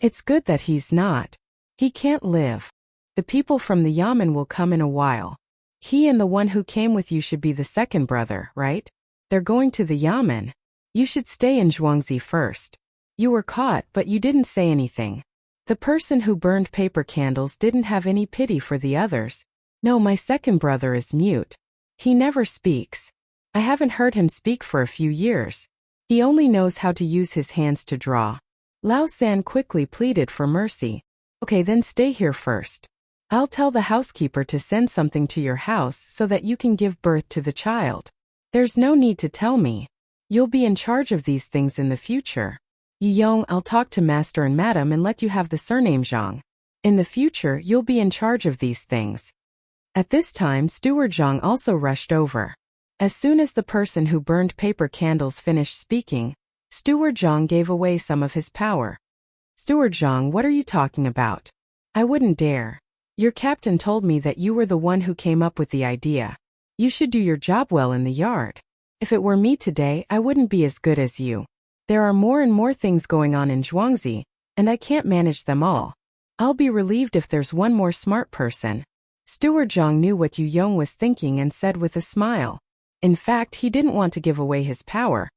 It's good that he's not. He can't live. The people from the Yamen will come in a while. He and the one who came with you should be the second brother, right? They're going to the Yamen. You should stay in Zhuangzi first. You were caught, but you didn't say anything. The person who burned paper candles didn't have any pity for the others. No, my second brother is mute. He never speaks. I haven't heard him speak for a few years. He only knows how to use his hands to draw. Lao San quickly pleaded for mercy. Okay, then stay here first. I'll tell the housekeeper to send something to your house so that you can give birth to the child. There's no need to tell me. You'll be in charge of these things in the future. Yong, I'll talk to Master and Madam and let you have the surname Zhang. In the future, you'll be in charge of these things. At this time, Steward Zhang also rushed over. As soon as the person who burned paper candles finished speaking, Steward Zhang gave away some of his power. Steward Zhang, what are you talking about? I wouldn't dare. Your captain told me that you were the one who came up with the idea. You should do your job well in the yard. If it were me today, I wouldn't be as good as you. There are more and more things going on in Zhuangzi, and I can't manage them all. I'll be relieved if there's one more smart person. Steward Zhang knew what Yu Yong was thinking and said with a smile. In fact, he didn't want to give away his power.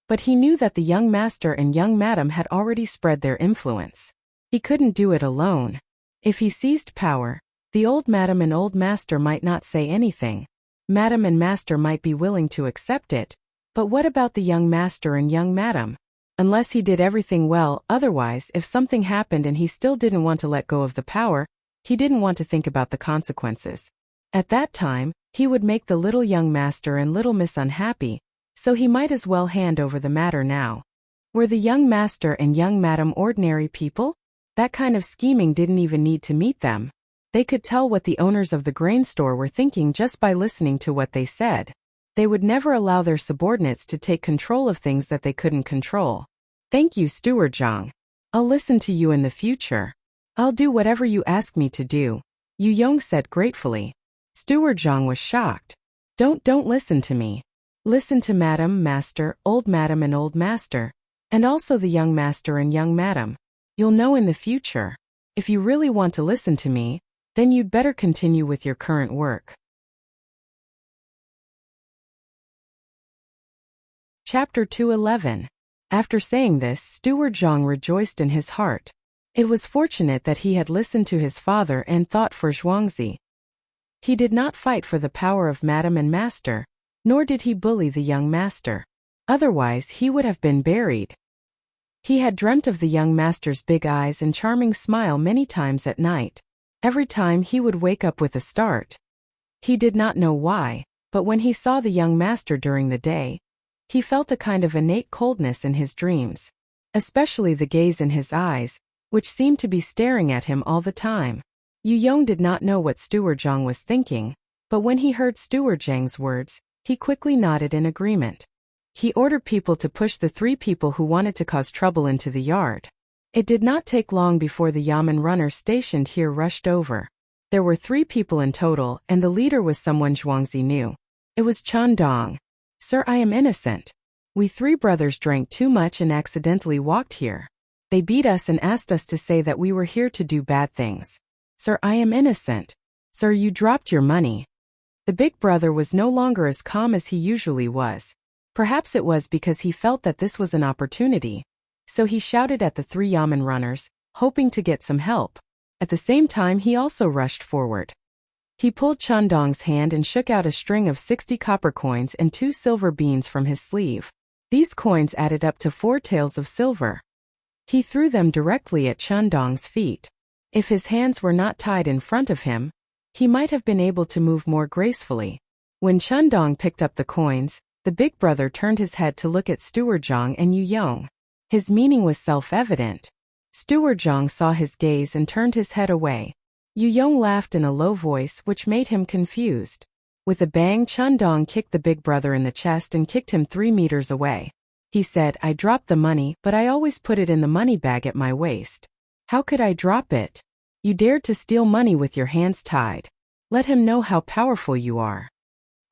But he knew that the young master and young madam had already spread their influence. He couldn't do it alone. If he seized power, the old madam and old master might not say anything. Madam and master might be willing to accept it. But what about the young master and young madam? Unless he did everything well, otherwise, if something happened and he still didn't want to let go of the power, he didn't want to think about the consequences. At that time, he would make the little young master and little miss unhappy, so he might as well hand over the matter now. Were the young master and young madam ordinary people? That kind of scheming didn't even need to meet them. They could tell what the owners of the grain store were thinking just by listening to what they said. They would never allow their subordinates to take control of things that they couldn't control. Thank you, Steward Zhang. I'll listen to you in the future. I'll do whatever you ask me to do, Yu Yong said gratefully. Steward Zhang was shocked. Don't listen to me. Listen to Madam, Master, Old Madam and Old Master, and also the young master and young madam. You'll know in the future. If you really want to listen to me, then you'd better continue with your current work. Chapter 211. After saying this, Steward Zhang rejoiced in his heart. It was fortunate that he had listened to his father and thought for Zhuangzi. He did not fight for the power of Madam and Master, nor did he bully the young master. Otherwise he would have been buried. He had dreamt of the young master's big eyes and charming smile many times at night. Every time he would wake up with a start. He did not know why, but when he saw the young master during the day, he felt a kind of innate coldness in his dreams, especially the gaze in his eyes, which seemed to be staring at him all the time. Yu Yong did not know what Steward Zhang was thinking, but when he heard Steward Zhang's words, he quickly nodded in agreement. He ordered people to push the 3 people who wanted to cause trouble into the yard. It did not take long before the yamen runners stationed here rushed over. There were 3 people in total, and the leader was someone Zhuangzi knew. It was Chen Dong. Sir, I am innocent. We 3 brothers drank too much and accidentally walked here. They beat us and asked us to say that we were here to do bad things. Sir, I am innocent. Sir, you dropped your money. The big brother was no longer as calm as he usually was. Perhaps it was because he felt that this was an opportunity. So he shouted at the 3 yamen runners, hoping to get some help. At the same time he also rushed forward. He pulled Chen Dong's hand and shook out a string of 60 copper coins and 2 silver beans from his sleeve. These coins added up to 4 taels of silver. He threw them directly at Chen Dong's feet. If his hands were not tied in front of him, he might have been able to move more gracefully. When Chen Dong picked up the coins, the big brother turned his head to look at Steward Zhang and Yu Yong. His meaning was self-evident. Steward Zhang saw his gaze and turned his head away. Yu Yong laughed in a low voice which made him confused. With a bang, Chen Dong kicked the big brother in the chest and kicked him 3 meters away. He said, I dropped the money, but I always put it in the money bag at my waist. How could I drop it? You dared to steal money with your hands tied. Let him know how powerful you are.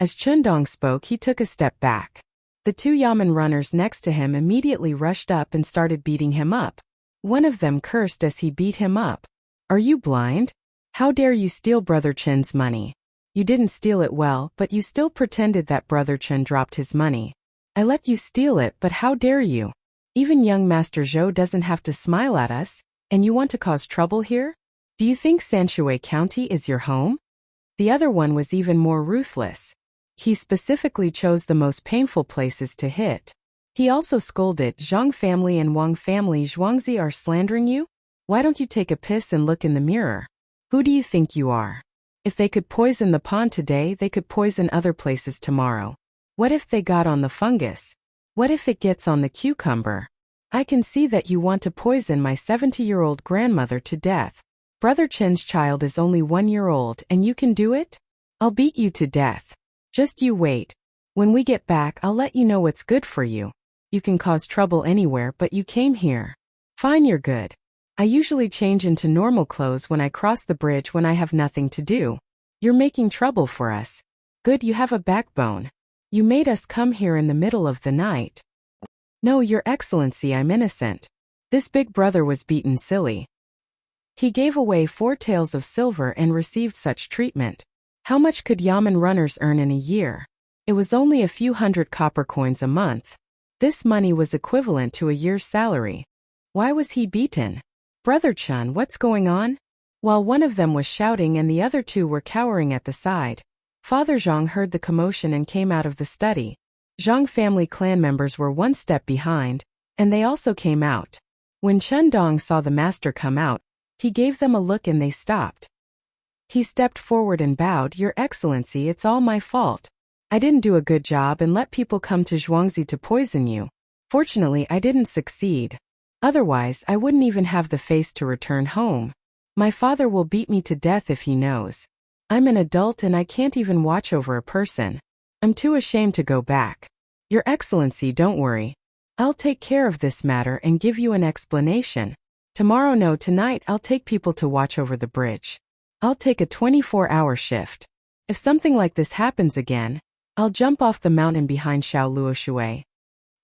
As Chen Dong spoke, he took a step back. The 2 yamen runners next to him immediately rushed up and started beating him up. One of them cursed as he beat him up. Are you blind? How dare you steal Brother Chen's money? You didn't steal it well, but you still pretended that Brother Chen dropped his money. I let you steal it, but how dare you? Even young Master Zhou doesn't have to smile at us, and you want to cause trouble here? Do you think Sanshui County is your home? The other one was even more ruthless. He specifically chose the most painful places to hit. He also scolded, Zhang family and Wang family Zhuangzi are slandering you? Why don't you take a piss and look in the mirror? Who do you think you are? If they could poison the pond today, they could poison other places tomorrow. What if they got on the fungus? What if it gets on the cucumber? I can see that you want to poison my 70-year-old grandmother to death. Brother Chen's child is only 1 year old and you can do it? I'll beat you to death. Just you wait. When we get back, I'll let you know what's good for you. You can cause trouble anywhere, but you came here. Fine, you're good. I usually change into normal clothes when I cross the bridge when I have nothing to do. You're making trouble for us. Good, you have a backbone. You made us come here in the middle of the night. No, Your Excellency, I'm innocent. This big brother was beaten silly. He gave away 4 taels of silver and received such treatment. How much could yamen runners earn in a year? It was only a few hundred copper coins a month. This money was equivalent to a year's salary. Why was he beaten? Brother Chen, what's going on? While one of them was shouting and the other 2 were cowering at the side, Father Zhang heard the commotion and came out of the study. Zhang family clan members were 1 step behind, and they also came out. When Chen Dong saw the master come out, he gave them a look and they stopped. He stepped forward and bowed, Your Excellency, it's all my fault. I didn't do a good job and let people come to Zhuangzi to poison you. Fortunately, I didn't succeed. Otherwise, I wouldn't even have the face to return home. My father will beat me to death if he knows. I'm an adult and I can't even watch over a person. I'm too ashamed to go back. Your Excellency, don't worry. I'll take care of this matter and give you an explanation. Tomorrow, no, tonight I'll take people to watch over the bridge. I'll take a 24-hour shift. If something like this happens again, I'll jump off the mountain behind Xiao Luoshui.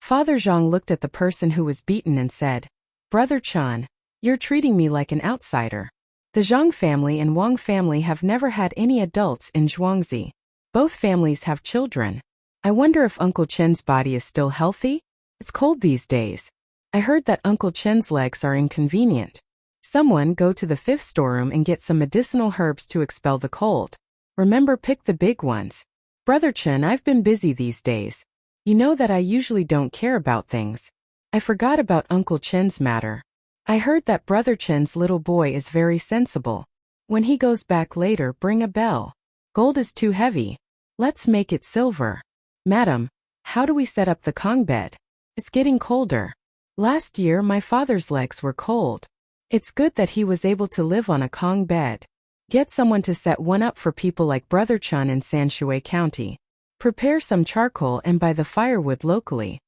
Father Zhang looked at the person who was beaten and said, Brother Chan, you're treating me like an outsider. The Zhang family and Wang family have never had any adults in Zhuangzi. Both families have children. I wonder if Uncle Chen's body is still healthy? It's cold these days. I heard that Uncle Chen's legs are inconvenient. Someone go to the 5th storeroom and get some medicinal herbs to expel the cold. Remember, pick the big ones. Brother Chen, I've been busy these days. You know that I usually don't care about things. I forgot about Uncle Chen's matter. I heard that Brother Chen's little boy is very sensible. When he goes back later, bring a bell. Gold is too heavy. Let's make it silver. Madam, how do we set up the Kong bed? It's getting colder. Last year my father's legs were cold. It's good that he was able to live on a Kong bed. Get someone to set one up for people like Brother Chun in Sanshui County. Prepare some charcoal and buy the firewood locally.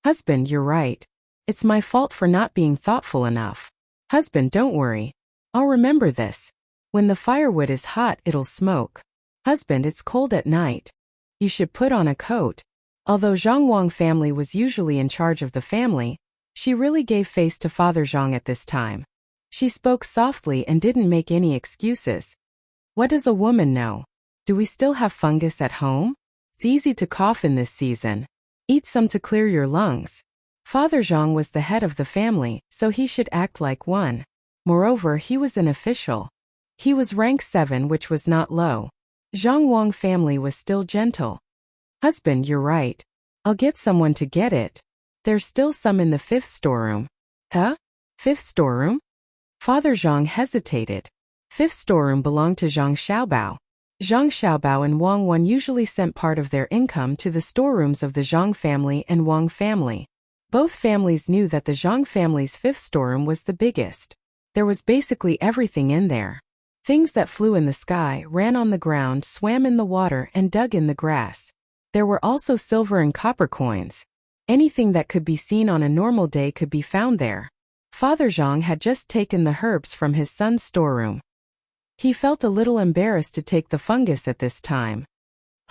Husband, you're right. It's my fault for not being thoughtful enough. Husband, don't worry. I'll remember this. When the firewood is hot, it'll smoke. Husband, it's cold at night. You should put on a coat. Although Zhang Wang family was usually in charge of the family, she really gave face to Father Zhang at this time. She spoke softly and didn't make any excuses. What does a woman know? Do we still have fungus at home? It's easy to cough in this season. Eat some to clear your lungs. Father Zhang was the head of the family, so he should act like one. Moreover, he was an official. He was rank 7, which was not low. Zhang Wang family was still gentle. Husband, you're right. I'll get someone to get it. There's still some in the 5th storeroom. Huh? 5th storeroom? Father Zhang hesitated. 5th storeroom belonged to Zhang Xiaobao. Zhang Xiaobao and Wang Wan usually sent part of their income to the storerooms of the Zhang family and Wang family. Both families knew that the Zhang family's 5th storeroom was the biggest. There was basically everything in there. Things that flew in the sky, ran on the ground, swam in the water, and dug in the grass. There were also silver and copper coins. Anything that could be seen on a normal day could be found there. Father Zhang had just taken the herbs from his son's storeroom. He felt a little embarrassed to take the fungus at this time.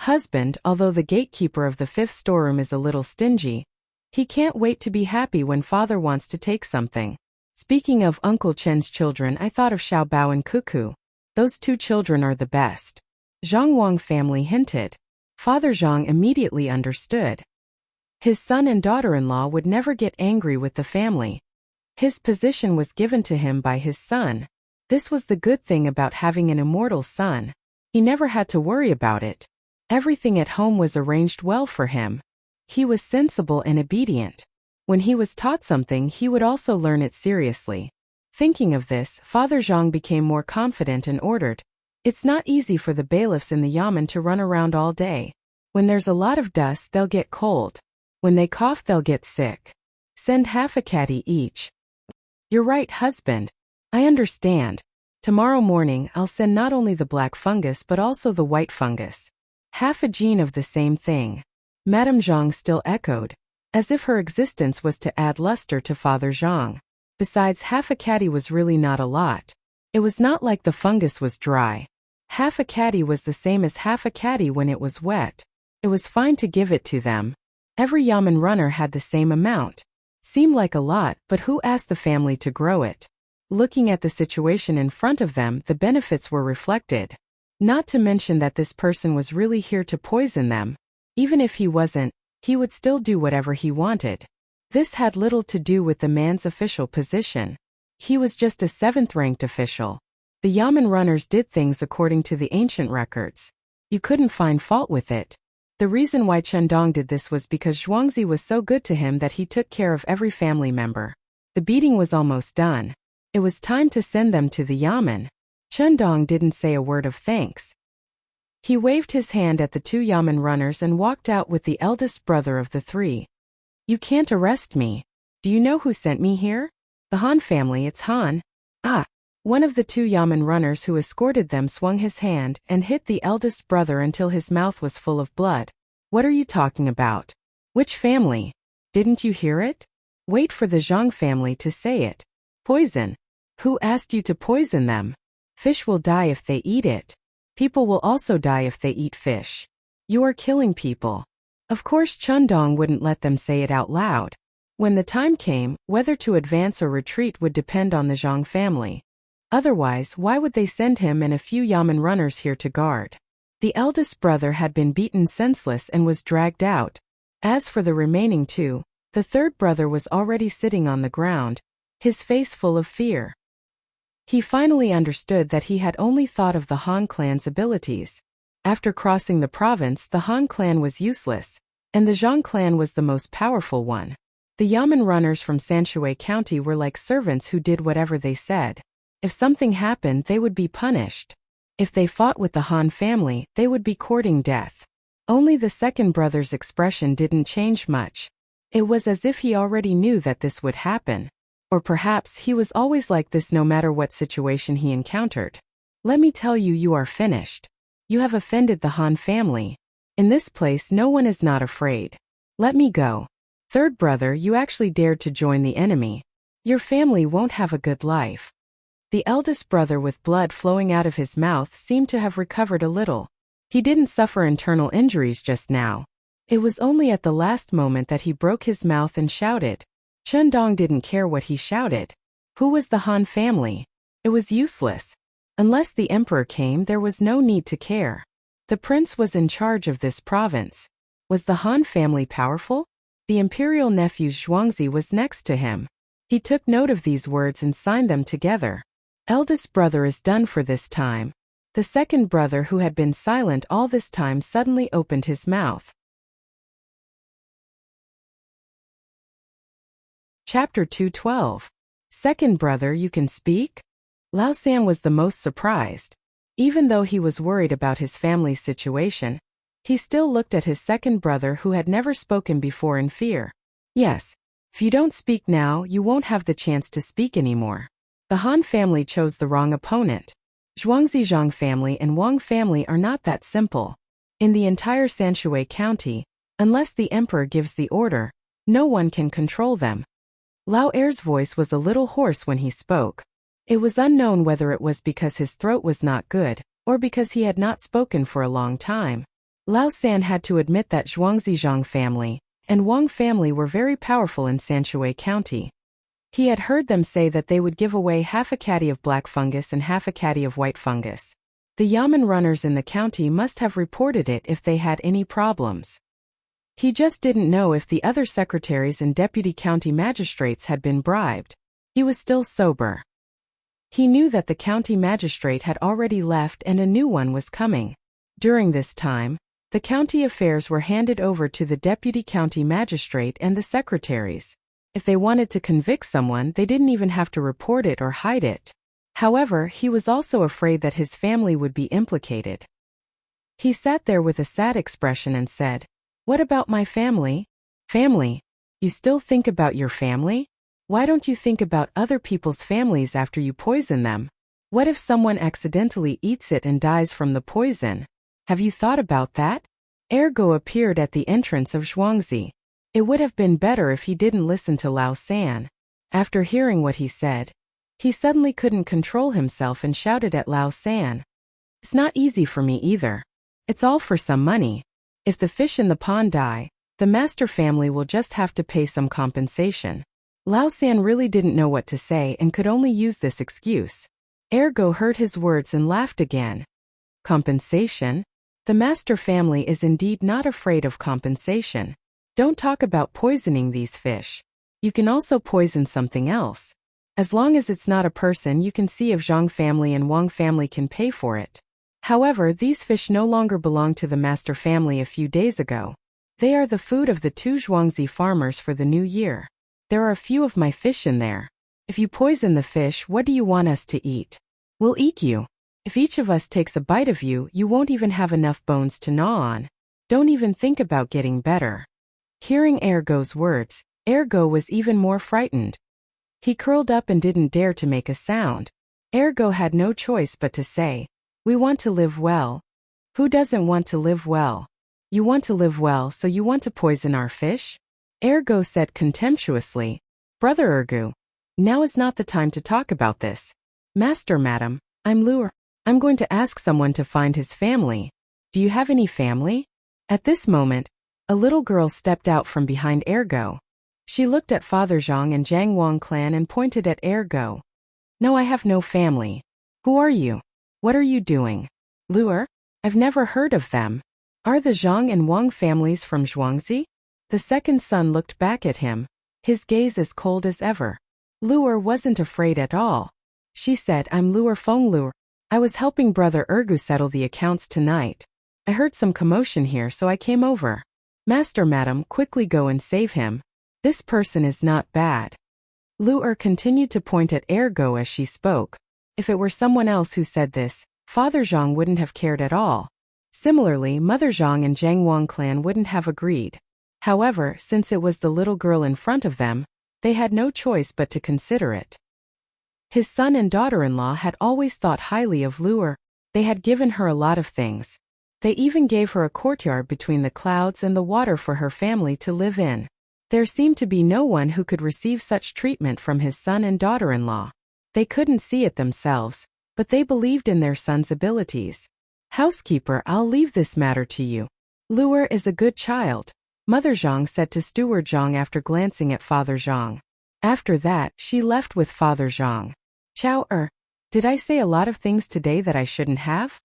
Husband, although the gatekeeper of the 5th storeroom is a little stingy, he can't wait to be happy when father wants to take something. Speaking of Uncle Chen's children, I thought of Xiaobao and Cuckoo. Those 2 children are the best. Zhang Wang family hinted. Father Zhang immediately understood. His son and daughter-in-law would never get angry with the family. His position was given to him by his son. This was the good thing about having an immortal son. He never had to worry about it. Everything at home was arranged well for him. He was sensible and obedient. When he was taught something, he would also learn it seriously. Thinking of this, Father Zhang became more confident and ordered. It's not easy for the bailiffs in the yamen to run around all day. When there's a lot of dust, they'll get cold. When they cough, they'll get sick. Send half a caddy each. You're right, husband. I understand. Tomorrow morning, I'll send not only the black fungus but also the white fungus. Half a gene of the same thing. Madame Zhang still echoed, as if her existence was to add luster to Father Zhang. Besides, half a caddy was really not a lot. It was not like the fungus was dry. Half a caddy was the same as half a caddy when it was wet. It was fine to give it to them. Every yamen runner had the same amount. Seemed like a lot, but who asked the family to grow it? Looking at the situation in front of them, the benefits were reflected. Not to mention that this person was really here to poison them. Even if he wasn't, he would still do whatever he wanted. This had little to do with the man's official position. He was just a 7th-ranked official. The yamen runners did things according to the ancient records. You couldn't find fault with it. The reason why Chendong did this was because Zhuangzi was so good to him that he took care of every family member. The beating was almost done. It was time to send them to the yamen. Chendong didn't say a word of thanks. He waved his hand at the 2 yamen runners and walked out with the eldest brother of the 3. You can't arrest me. Do you know who sent me here? The Han family, it's Han. Ah. One of the two Yamen runners who escorted them swung his hand and hit the eldest brother until his mouth was full of blood. What are you talking about? Which family? Didn't you hear it? Wait for the Zhang family to say it. Poison. Who asked you to poison them? Fish will die if they eat it. People will also die if they eat fish. You are killing people. Of course Chundong wouldn't let them say it out loud. When the time came, whether to advance or retreat would depend on the Zhang family. Otherwise, why would they send him and a few Yamen runners here to guard? The eldest brother had been beaten senseless and was dragged out. As for the remaining two, the third brother was already sitting on the ground, his face full of fear. He finally understood that he had only thought of the Han clan's abilities. After crossing the province, the Han clan was useless, and the Zhang clan was the most powerful one. The Yamen runners from Sanshui County were like servants who did whatever they said. If something happened, they would be punished. If they fought with the Han family, they would be courting death. Only the second brother's expression didn't change much. It was as if he already knew that this would happen. Or perhaps he was always like this no matter what situation he encountered. Let me tell you, you are finished. You have offended the Han family. In this place no one is not afraid. Let me go. Third brother, you actually dared to join the enemy. Your family won't have a good life. The eldest brother, with blood flowing out of his mouth, seemed to have recovered a little. He didn't suffer internal injuries just now. It was only at the last moment that he broke his mouth and shouted. Chundong didn't care what he shouted. Who was the Han family? It was useless. Unless the emperor came, there was no need to care. The prince was in charge of this province. Was the Han family powerful? The imperial nephew Zhuangzi was next to him. He took note of these words and signed them together. Eldest brother is done for this time. The second brother, who had been silent all this time, suddenly opened his mouth. Chapter 212. Second brother, you can speak? Lao San was the most surprised. Even though he was worried about his family's situation, he still looked at his second brother, who had never spoken before, in fear. Yes. If you don't speak now, you won't have the chance to speak anymore. The Han family chose the wrong opponent. Zhuangzi Zhang family and Wang family are not that simple. In the entire Sanshui County, unless the emperor gives the order, no one can control them. Lao Er's voice was a little hoarse when he spoke. It was unknown whether it was because his throat was not good, or because he had not spoken for a long time. Lao San had to admit that Zhuangzi Zhang family and Wang family were very powerful in Sanshui County. He had heard them say that they would give away half a caddy of black fungus and half a caddy of white fungus. The Yamen runners in the county must have reported it if they had any problems. He just didn't know if the other secretaries and deputy county magistrates had been bribed. He was still sober. He knew that the county magistrate had already left and a new one was coming. During this time, the county affairs were handed over to the deputy county magistrate and the secretaries. If they wanted to convict someone, they didn't even have to report it or hide it. However, he was also afraid that his family would be implicated. He sat there with a sad expression and said, "What about my family?" "Family? You still think about your family? Why don't you think about other people's families after you poison them? What if someone accidentally eats it and dies from the poison? Have you thought about that?" Ergo appeared at the entrance of Zhuangzi. It would have been better if he didn't listen to Lao San. After hearing what he said, he suddenly couldn't control himself and shouted at Lao San. "It's not easy for me either. It's all for some money. If the fish in the pond die, the master family will just have to pay some compensation." Lao San really didn't know what to say and could only use this excuse. Ergo heard his words and laughed again. Compensation? The master family is indeed not afraid of compensation. Don't talk about poisoning these fish. You can also poison something else. As long as it's not a person, you can see if Zhang family and Wang family can pay for it. However, these fish no longer belong to the master family a few days ago. They are the food of the two Zhuangzi farmers for the new year. There are a few of my fish in there. If you poison the fish, what do you want us to eat? We'll eat you. If each of us takes a bite of you, you won't even have enough bones to gnaw on. Don't even think about getting better. Hearing Ergo's words, Ergo was even more frightened. He curled up and didn't dare to make a sound. Ergo had no choice but to say, "We want to live well." "Who doesn't want to live well?" "You want to live well, so you want to poison our fish?" Ergo said contemptuously. "Brother Ergo, now is not the time to talk about this." "Master, madam, I'm Lure. I'm going to ask someone to find his family." "Do you have any family?" At this moment, a little girl stepped out from behind Ergo. She looked at Father Zhang and Jiang Wang clan and pointed at Ergo. "No, I have no family." "Who are you? What are you doing?" "Lure? I've never heard of them." "Are the Zhang and Wang families from Zhuangzi?" The second son looked back at him, his gaze as cold as ever. Lure wasn't afraid at all. She said, "I'm Lure Feng Lure. I was helping Brother Ergu settle the accounts tonight. I heard some commotion here, so I came over." "Master, madam, quickly go and save him. This person is not bad." Lure continued to point at Ergo as she spoke. If it were someone else who said this, Father Zhang wouldn't have cared at all. Similarly, Mother Zhang and Jiang Wang clan wouldn't have agreed. However, since it was the little girl in front of them, they had no choice but to consider it. His son and daughter-in-law had always thought highly of Lure. They had given her a lot of things. They even gave her a courtyard between the clouds and the water for her family to live in. There seemed to be no one who could receive such treatment from his son and daughter-in-law. They couldn't see it themselves, but they believed in their son's abilities. "Housekeeper, I'll leave this matter to you. Lure is a good child," Mother Zhang said to Steward Zhang after glancing at Father Zhang. After that, she left with Father Zhang. Did I say a lot of things today that I shouldn't have?"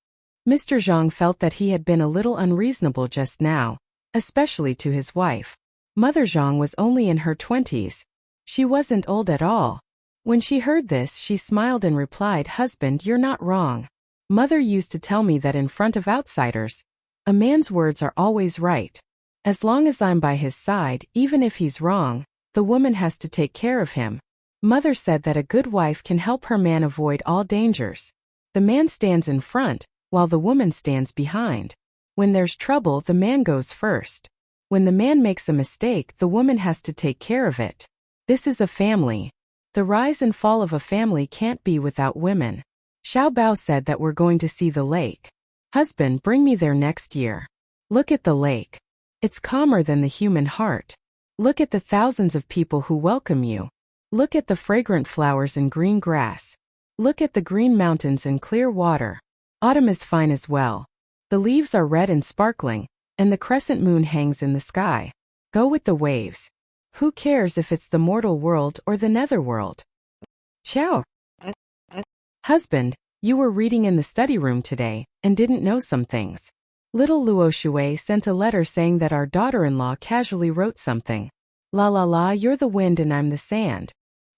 Mr. Zhang felt that he had been a little unreasonable just now, especially to his wife. Mother Zhang was only in her 20s. She wasn't old at all. When she heard this, she smiled and replied, "Husband, you're not wrong. Mother used to tell me that in front of outsiders, a man's words are always right. As long as I'm by his side, even if he's wrong, the woman has to take care of him." Mother said that a good wife can help her man avoid all dangers. The man stands in front, while the woman stands behind. When there's trouble, the man goes first. When the man makes a mistake, the woman has to take care of it. This is a family. The rise and fall of a family can't be without women. Xiao Bao said that we're going to see the lake. "Husband, bring me there next year. Look at the lake. It's calmer than the human heart. Look at the thousands of people who welcome you. Look at the fragrant flowers and green grass. Look at the green mountains and clear water. Autumn is fine as well. The leaves are red and sparkling, and the crescent moon hangs in the sky. Go with the waves. Who cares if it's the mortal world or the netherworld?" "Ciao. Husband, you were reading in the study room today, and didn't know some things." Little Luo Shui sent a letter saying that our daughter-in-law casually wrote something. "La la la, you're the wind and I'm the sand.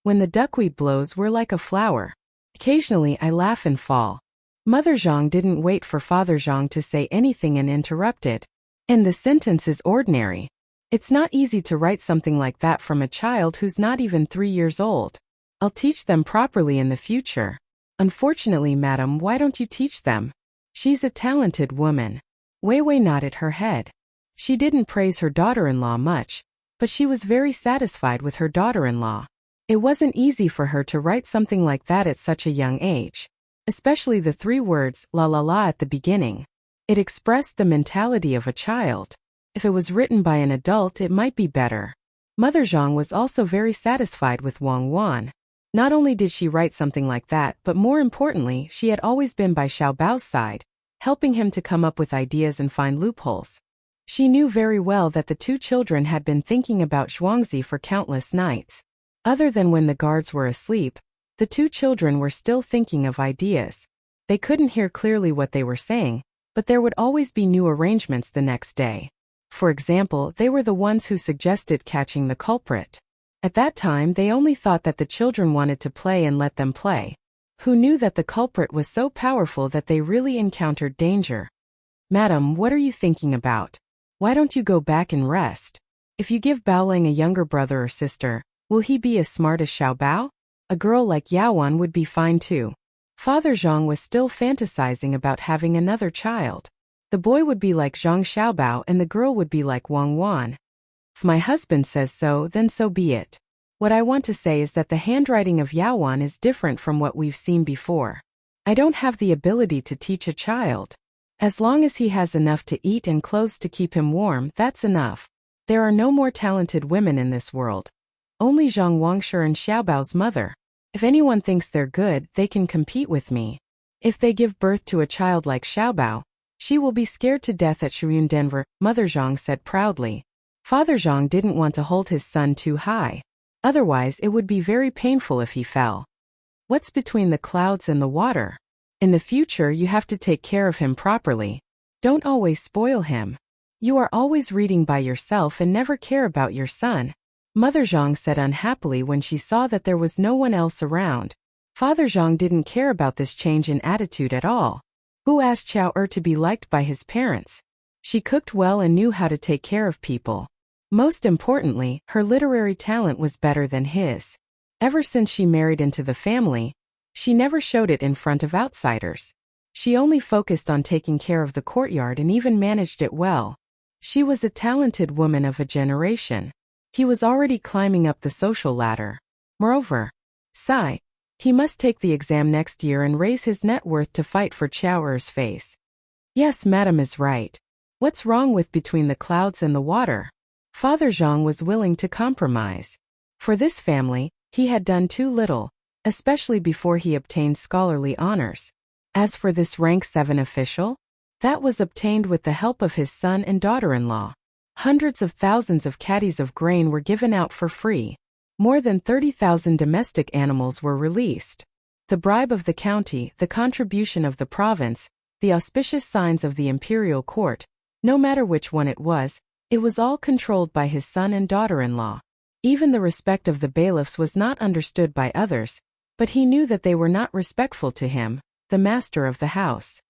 When the duckweed blows, we're like a flower. Occasionally I laugh and fall." Mother Zhang didn't wait for Father Zhang to say anything and interrupted. "And the sentence is ordinary. It's not easy to write something like that from a child who's not even 3 years old. I'll teach them properly in the future." "Unfortunately, madam, why don't you teach them? She's a talented woman." Wei Wei nodded her head. She didn't praise her daughter-in-law much, but she was very satisfied with her daughter-in-law. It wasn't easy for her to write something like that at such a young age. Especially the 3 words, la la la, at the beginning. It expressed the mentality of a child. If it was written by an adult, it might be better. Mother Zhang was also very satisfied with Wang Wan. Not only did she write something like that, but more importantly, she had always been by Xiao Bao's side, helping him to come up with ideas and find loopholes. She knew very well that the 2 children had been thinking about Zhuangzi for countless nights. Other than when the guards were asleep, the 2 children were still thinking of ideas. They couldn't hear clearly what they were saying, but there would always be new arrangements the next day. For example, they were the ones who suggested catching the culprit. At that time, they only thought that the children wanted to play and let them play. Who knew that the culprit was so powerful that they really encountered danger? "Madam, what are you thinking about? Why don't you go back and rest? If you give Baoling a younger brother or sister, will he be as smart as Xiao Bao? A girl like Yaowan would be fine too." Father Zhang was still fantasizing about having another child. The boy would be like Zhang Xiaobao and the girl would be like Wang Wan. If my husband says so, then so be it. What I want to say is that the handwriting of Yaowan is different from what we've seen before. I don't have the ability to teach a child. As long as he has enough to eat and clothes to keep him warm, that's enough. There are no more talented women in this world. Only Zhang Wangshe and Xiaobao's mother. If anyone thinks they're good, they can compete with me. If they give birth to a child like Xiaobao, she will be scared to death at Shuyun Denver, Mother Zhang said proudly. Father Zhang didn't want to hold his son too high. Otherwise it would be very painful if he fell. What's between the clouds and the water? In the future you have to take care of him properly. Don't always spoil him. You are always reading by yourself and never care about your son. Mother Zhang said unhappily when she saw that there was no one else around. Father Zhang didn't care about this change in attitude at all. Who asked Xiao Er to be liked by his parents? She cooked well and knew how to take care of people. Most importantly, her literary talent was better than his. Ever since she married into the family, she never showed it in front of outsiders. She only focused on taking care of the courtyard and even managed it well. She was a talented woman of a generation. He was already climbing up the social ladder. Moreover, he must take the exam next year and raise his net worth to fight for Xiao Er's face. Yes, madam is right. What's wrong with between the clouds and the water? Father Zhang was willing to compromise. For this family, he had done too little, especially before he obtained scholarly honors. As for this rank 7 official, that was obtained with the help of his son and daughter-in-law. Hundreds of thousands of caddies of grain were given out for free. More than 30,000 domestic animals were released. The bribe of the county, the contribution of the province, the auspicious signs of the imperial court, no matter which one it was all controlled by his son and daughter-in-law. Even the respect of the bailiffs was not understood by others, but he knew that they were not respectful to him, the master of the house.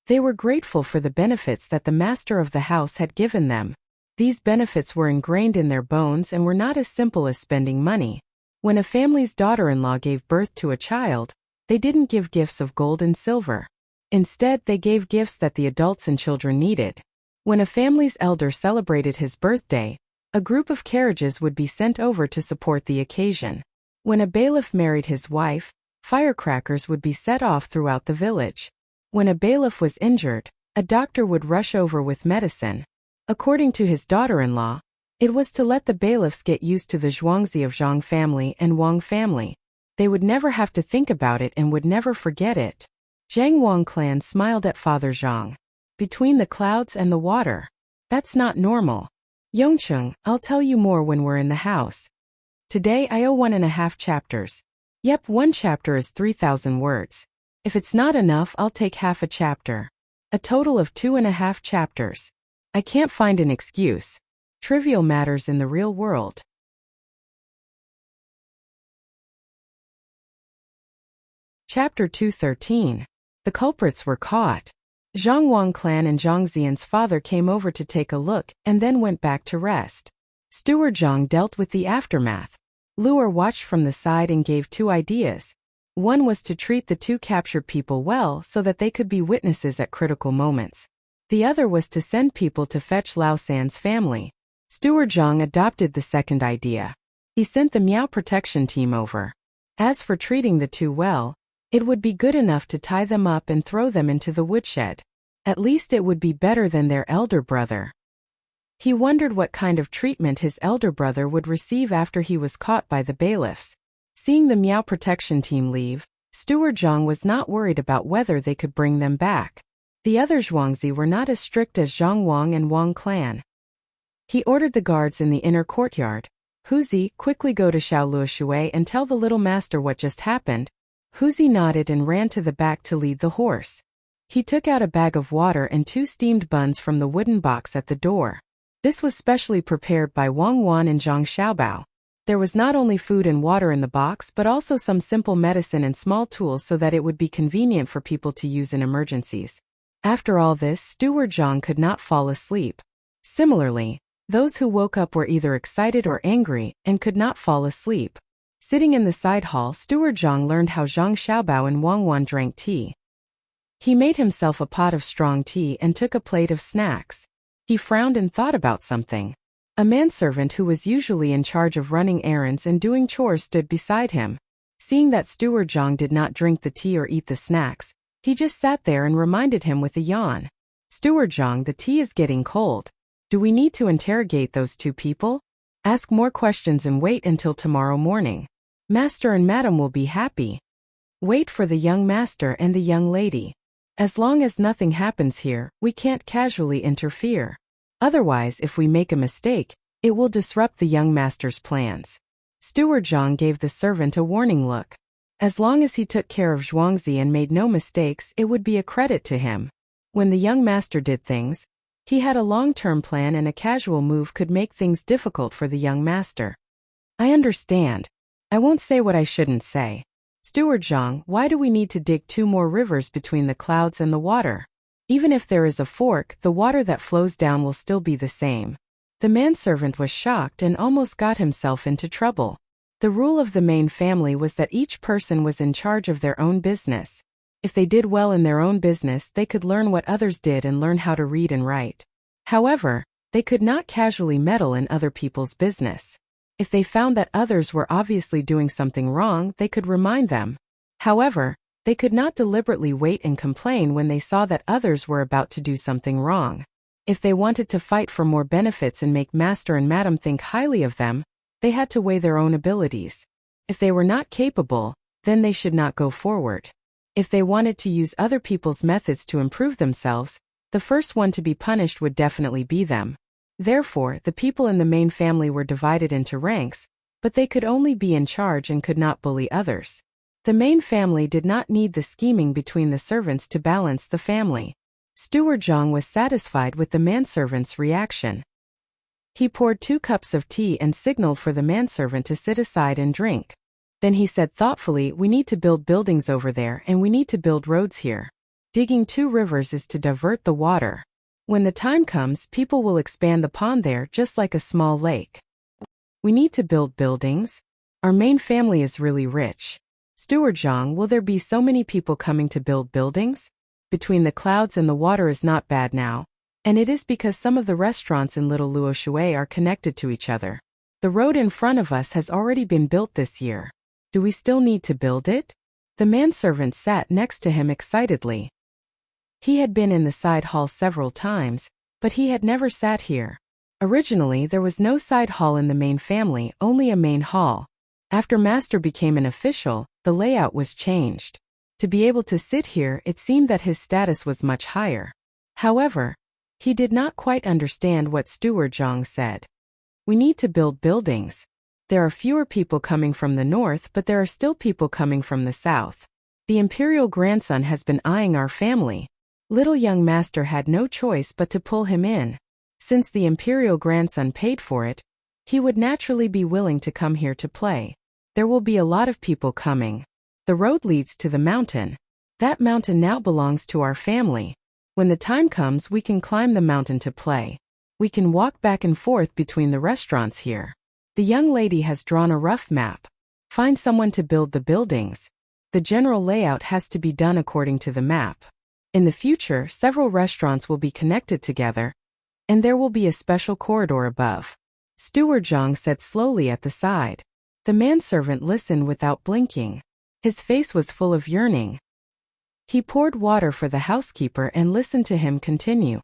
They were grateful for the benefits that the master of the house had given them. These benefits were ingrained in their bones and were not as simple as spending money. When a family's daughter-in-law gave birth to a child, they didn't give gifts of gold and silver. Instead, they gave gifts that the adults and children needed. When a family's elder celebrated his birthday, a group of carriages would be sent over to support the occasion. When a bailiff married his wife, firecrackers would be set off throughout the village. When a bailiff was injured, a doctor would rush over with medicine. According to his daughter-in-law, it was to let the bailiffs get used to the Zhuangzi of Zhang family and Wang family. They would never have to think about it and would never forget it. Zhang Wang clan smiled at Father Zhang. Between the clouds and the water. That's not normal. Yongcheng, I'll tell you more when we're in the house. Today I owe 1.5 chapters. Yep, 1 chapter is 3,000 words. If it's not enough, I'll take half a chapter. A total of 2.5 chapters. I can't find an excuse. Trivial matters in the real world. Chapter 213. The culprits were caught. Zhang Wang clan and Zhang Xian's father came over to take a look and then went back to rest. Steward Zhang dealt with the aftermath. Luer watched from the side and gave 2 ideas. One was to treat the 2 captured people well so that they could be witnesses at critical moments. The other was to send people to fetch Lao San's family. Steward Zhang adopted the second idea. He sent the Miao protection team over. As for treating the 2 well, it would be good enough to tie them up and throw them into the woodshed. At least it would be better than their elder brother. He wondered what kind of treatment his elder brother would receive after he was caught by the bailiffs. Seeing the Miao protection team leave, Steward Zhang was not worried about whether they could bring them back. The other Zhuangzi were not as strict as Zhang Wang and Wang clan. He ordered the guards in the inner courtyard. Huzi, quickly go to Xiaoluoshui and tell the little master what just happened. Huzi nodded and ran to the back to lead the horse. He took out a bag of water and 2 steamed buns from the wooden box at the door. This was specially prepared by Wang Wan and Zhang Xiaobao. There was not only food and water in the box but also some simple medicine and small tools so that it would be convenient for people to use in emergencies. After all this, Steward Zhang could not fall asleep. Similarly, those who woke up were either excited or angry and could not fall asleep. Sitting in the side hall, Steward Zhang learned how Zhang Xiaobao and Wang Wan drank tea. He made himself a pot of strong tea and took a plate of snacks. He frowned and thought about something. A manservant who was usually in charge of running errands and doing chores stood beside him. Seeing that Steward Zhang did not drink the tea or eat the snacks, he just sat there and reminded him with a yawn. Steward Zhang, the tea is getting cold. Do we need to interrogate those two people? Ask more questions and wait until tomorrow morning. Master and Madam will be happy. Wait for the young master and the young lady. As long as nothing happens here, we can't casually interfere. Otherwise, if we make a mistake, it will disrupt the young master's plans. Steward Zhang gave the servant a warning look. As long as he took care of Zhuangzi and made no mistakes, it would be a credit to him. When the young master did things, he had a long-term plan, and a casual move could make things difficult for the young master. I understand. I won't say what I shouldn't say. Steward Zhang, why do we need to dig 2 more rivers between the clouds and the water? Even if there is a fork, the water that flows down will still be the same. The manservant was shocked and almost got himself into trouble. The rule of the main family was that each person was in charge of their own business. If they did well in their own business, they could learn what others did and learn how to read and write. However, they could not casually meddle in other people's business. If they found that others were obviously doing something wrong, they could remind them. However, they could not deliberately wait and complain when they saw that others were about to do something wrong. If they wanted to fight for more benefits and make Master and Madam think highly of them, they had to weigh their own abilities. If they were not capable, then they should not go forward. If they wanted to use other people's methods to improve themselves, the first one to be punished would definitely be them. Therefore, the people in the main family were divided into ranks, but they could only be in charge and could not bully others. The main family did not need the scheming between the servants to balance the family. Steward Zhang was satisfied with the manservant's reaction. He poured 2 cups of tea and signaled for the manservant to sit aside and drink. Then he said thoughtfully, we need to build buildings over there and we need to build roads here. Digging 2 rivers is to divert the water. When the time comes, people will expand the pond there just like a small lake. We need to build buildings. Our main family is really rich. Steward Zhang, will there be so many people coming to build buildings? Between the clouds and the water is not bad now, and it is because some of the restaurants in Little Luoshui are connected to each other. The road in front of us has already been built this year. Do we still need to build it? The manservant sat next to him excitedly. He had been in the side hall several times, but he had never sat here. Originally, there was no side hall in the main family, only a main hall. After Master became an official, the layout was changed. To be able to sit here, it seemed that his status was much higher. However, he did not quite understand what Steward Zhang said. We need to build buildings. There are fewer people coming from the north, but there are still people coming from the south. The imperial grandson has been eyeing our family. Little young master had no choice but to pull him in. Since the imperial grandson paid for it, he would naturally be willing to come here to play. There will be a lot of people coming. The road leads to the mountain. That mountain now belongs to our family. When the time comes, we can climb the mountain to play. We can walk back and forth between the restaurants here. The young lady has drawn a rough map. Find someone to build the buildings. The general layout has to be done according to the map. In the future, several restaurants will be connected together, and there will be a special corridor above. Steward Zhang said slowly at the side. The manservant listened without blinking. His face was full of yearning. He poured water for the housekeeper and listened to him continue.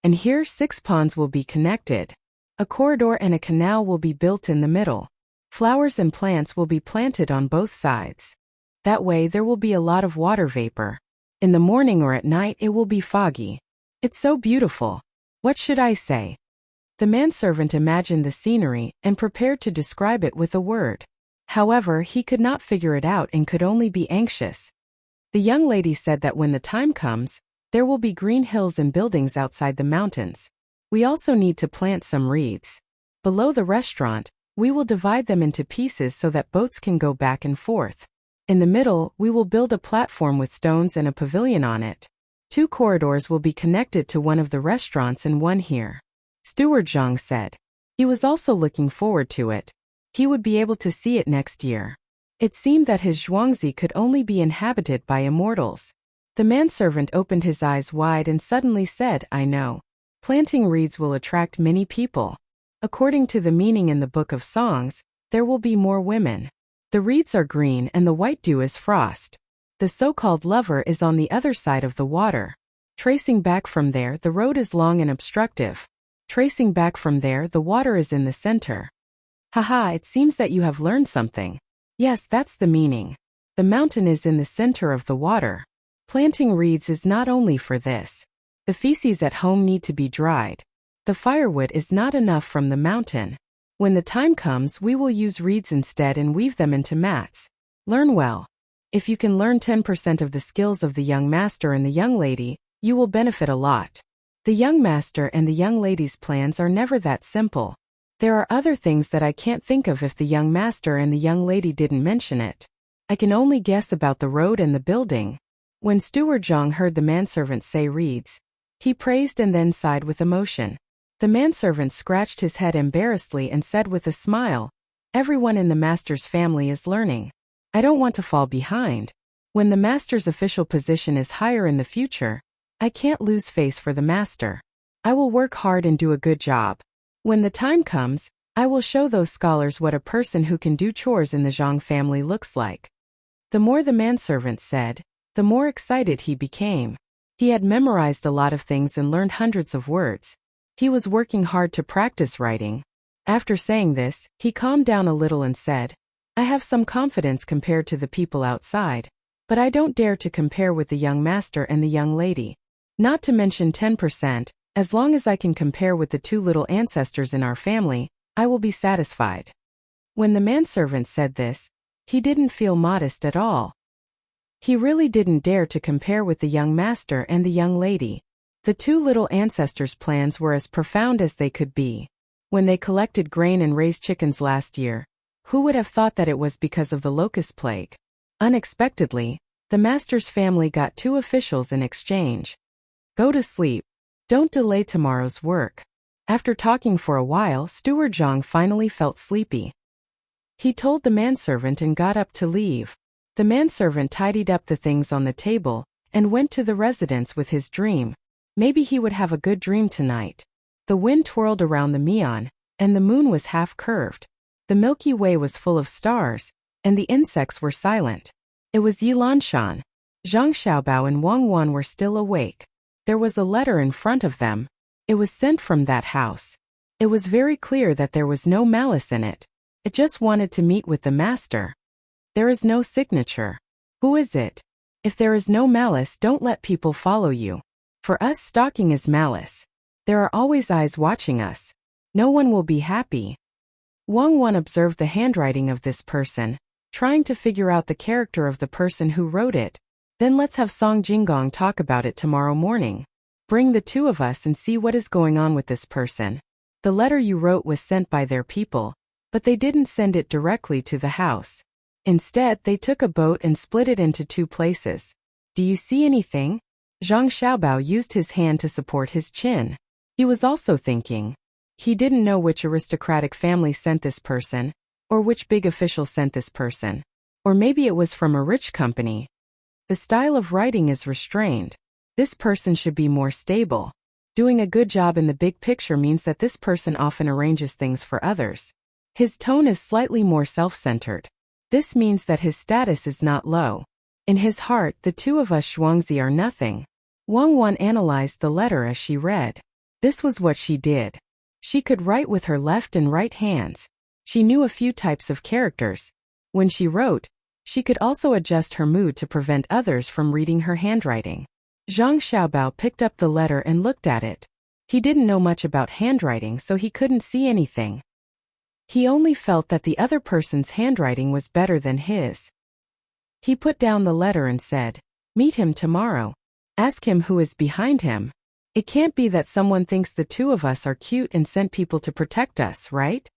And here 6 ponds will be connected. A corridor and a canal will be built in the middle. Flowers and plants will be planted on both sides. That way there will be a lot of water vapor. In the morning or at night it will be foggy. It's so beautiful. What should I say? The manservant imagined the scenery and prepared to describe it with a word. However, he could not figure it out and could only be anxious. The young lady said that when the time comes, there will be green hills and buildings outside the mountains. We also need to plant some reeds. Below the restaurant, we will divide them into pieces so that boats can go back and forth. In the middle, we will build a platform with stones and a pavilion on it. 2 corridors will be connected to one of the restaurants and one here. Steward Zhang said. He was also looking forward to it. He would be able to see it next year. It seemed that his Zhuangzi could only be inhabited by immortals. The manservant opened his eyes wide and suddenly said, I know. Planting reeds will attract many people. According to the meaning in the Book of Songs, there will be more women. The reeds are green and the white dew is frost. The so-called lover is on the other side of the water. Tracing back from there, the road is long and obstructive. Tracing back from there, the water is in the center. Haha, it seems that you have learned something. Yes, that's the meaning. The mountain is in the center of the water. Planting reeds is not only for this. The feces at home need to be dried. The firewood is not enough from the mountain. When the time comes, we will use reeds instead and weave them into mats. Learn well. If you can learn 10% of the skills of the young master and the young lady, you will benefit a lot. The young master and the young lady's plans are never that simple. There are other things that I can't think of if the young master and the young lady didn't mention it. I can only guess about the road and the building. When Steward Zhang heard the manservant say reeds, he praised and then sighed with emotion. The manservant scratched his head embarrassedly and said with a smile, "Everyone in the master's family is learning. I don't want to fall behind. When the master's official position is higher in the future, I can't lose face for the master. I will work hard and do a good job. When the time comes, I will show those scholars what a person who can do chores in the Zhang family looks like." The more the manservant said, the more excited he became. He had memorized a lot of things and learned hundreds of words. He was working hard to practice writing. After saying this, he calmed down a little and said, "I have some confidence compared to the people outside, but I don't dare to compare with the young master and the young lady. Not to mention 10%, as long as I can compare with the two little ancestors in our family, I will be satisfied." When the manservant said this, he didn't feel modest at all. He really didn't dare to compare with the young master and the young lady. The two little ancestors' plans were as profound as they could be. When they collected grain and raised chickens last year, who would have thought that it was because of the locust plague? Unexpectedly, the master's family got 2 officials in exchange. Go to sleep. Don't delay tomorrow's work. After talking for a while, Steward Zhang finally felt sleepy. He told the manservant and got up to leave. The manservant tidied up the things on the table and went to the residence with his dream. Maybe he would have a good dream tonight. The wind twirled around the Mian, and the moon was half-curved. The Milky Way was full of stars, and the insects were silent. It was Yilanshan. Zhang Xiaobao and Wang Wan were still awake. There was a letter in front of them. It was sent from that house. It was very clear that there was no malice in it. It just wanted to meet with the master. There is no signature. Who is it? If there is no malice, don't let people follow you. For us, stalking is malice. There are always eyes watching us. No one will be happy. Wang Wan observed the handwriting of this person, trying to figure out the character of the person who wrote it. Then let's have Song Jinggong talk about it tomorrow morning. Bring the 2 of us and see what is going on with this person. The letter you wrote was sent by their people, but they didn't send it directly to the house. Instead, they took a boat and split it into 2 places. Do you see anything? Zhang Xiaobao used his hand to support his chin. He was also thinking. He didn't know which aristocratic family sent this person, or which big official sent this person. Or maybe it was from a rich company. The style of writing is restrained. This person should be more stable. Doing a good job in the big picture means that this person often arranges things for others. His tone is slightly more self-centered. This means that his status is not low. In his heart, the 2 of us Shuangzi are nothing. Wang Wan analyzed the letter as she read. This was what she did. She could write with her left and right hands. She knew a few types of characters. When she wrote, she could also adjust her mood to prevent others from reading her handwriting. Zhang Xiaobao picked up the letter and looked at it. He didn't know much about handwriting, so he couldn't see anything. He only felt that the other person's handwriting was better than his. He put down the letter and said, "Meet him tomorrow. Ask him who is behind him. It can't be that someone thinks the 2 of us are cute and sent people to protect us, right?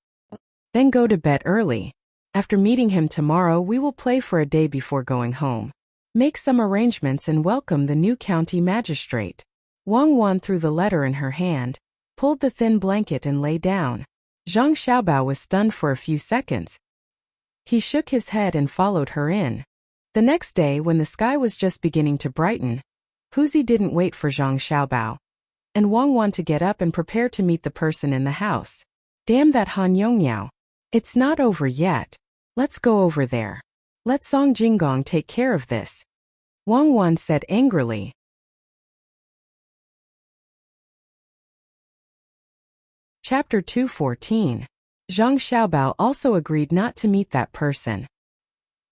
Then go to bed early. After meeting him tomorrow, we will play for a day before going home. Make some arrangements and welcome the new county magistrate." Wang Wan threw the letter in her hand, pulled the thin blanket and lay down. Zhang Xiaobao was stunned for a few seconds. He shook his head and followed her in. The next day, when the sky was just beginning to brighten, Huzi didn't wait for Zhang Xiaobao and Wang Wan to get up and prepare to meet the person in the house. Damn that Han Yongyao. It's not over yet. Let's go over there. Let Song Jinggong take care of this. Wang Wan said angrily. Chapter 214. Zhang Xiaobao also agreed not to meet that person.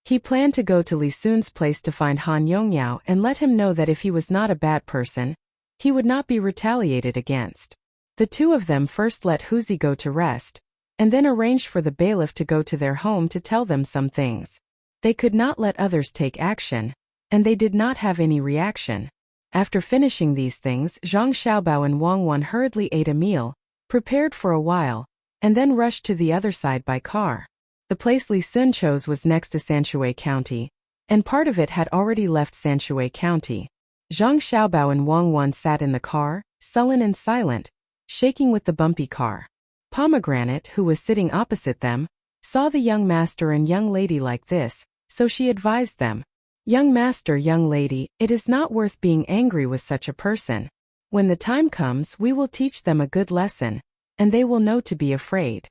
He planned to go to Li Sun's place to find Han Yongyao and let him know that if he was not a bad person, he would not be retaliated against. The two of them first let Huzi go to rest, and then arranged for the bailiff to go to their home to tell them some things. They could not let others take action, and they did not have any reaction. After finishing these things, Zhang Xiaobao and Wang Wan hurriedly ate a meal, prepared for a while, and then rushed to the other side by car. The place Li Sun chose was next to Sanshui County, and part of it had already left Sanshui County. Zhang Xiaobao and Wang Wan sat in the car, sullen and silent, shaking with the bumpy car. Pomegranate, who was sitting opposite them, saw the young master and young lady like this, so she advised them. Young master, young lady, it is not worth being angry with such a person. When the time comes, we will teach them a good lesson, and they will know to be afraid.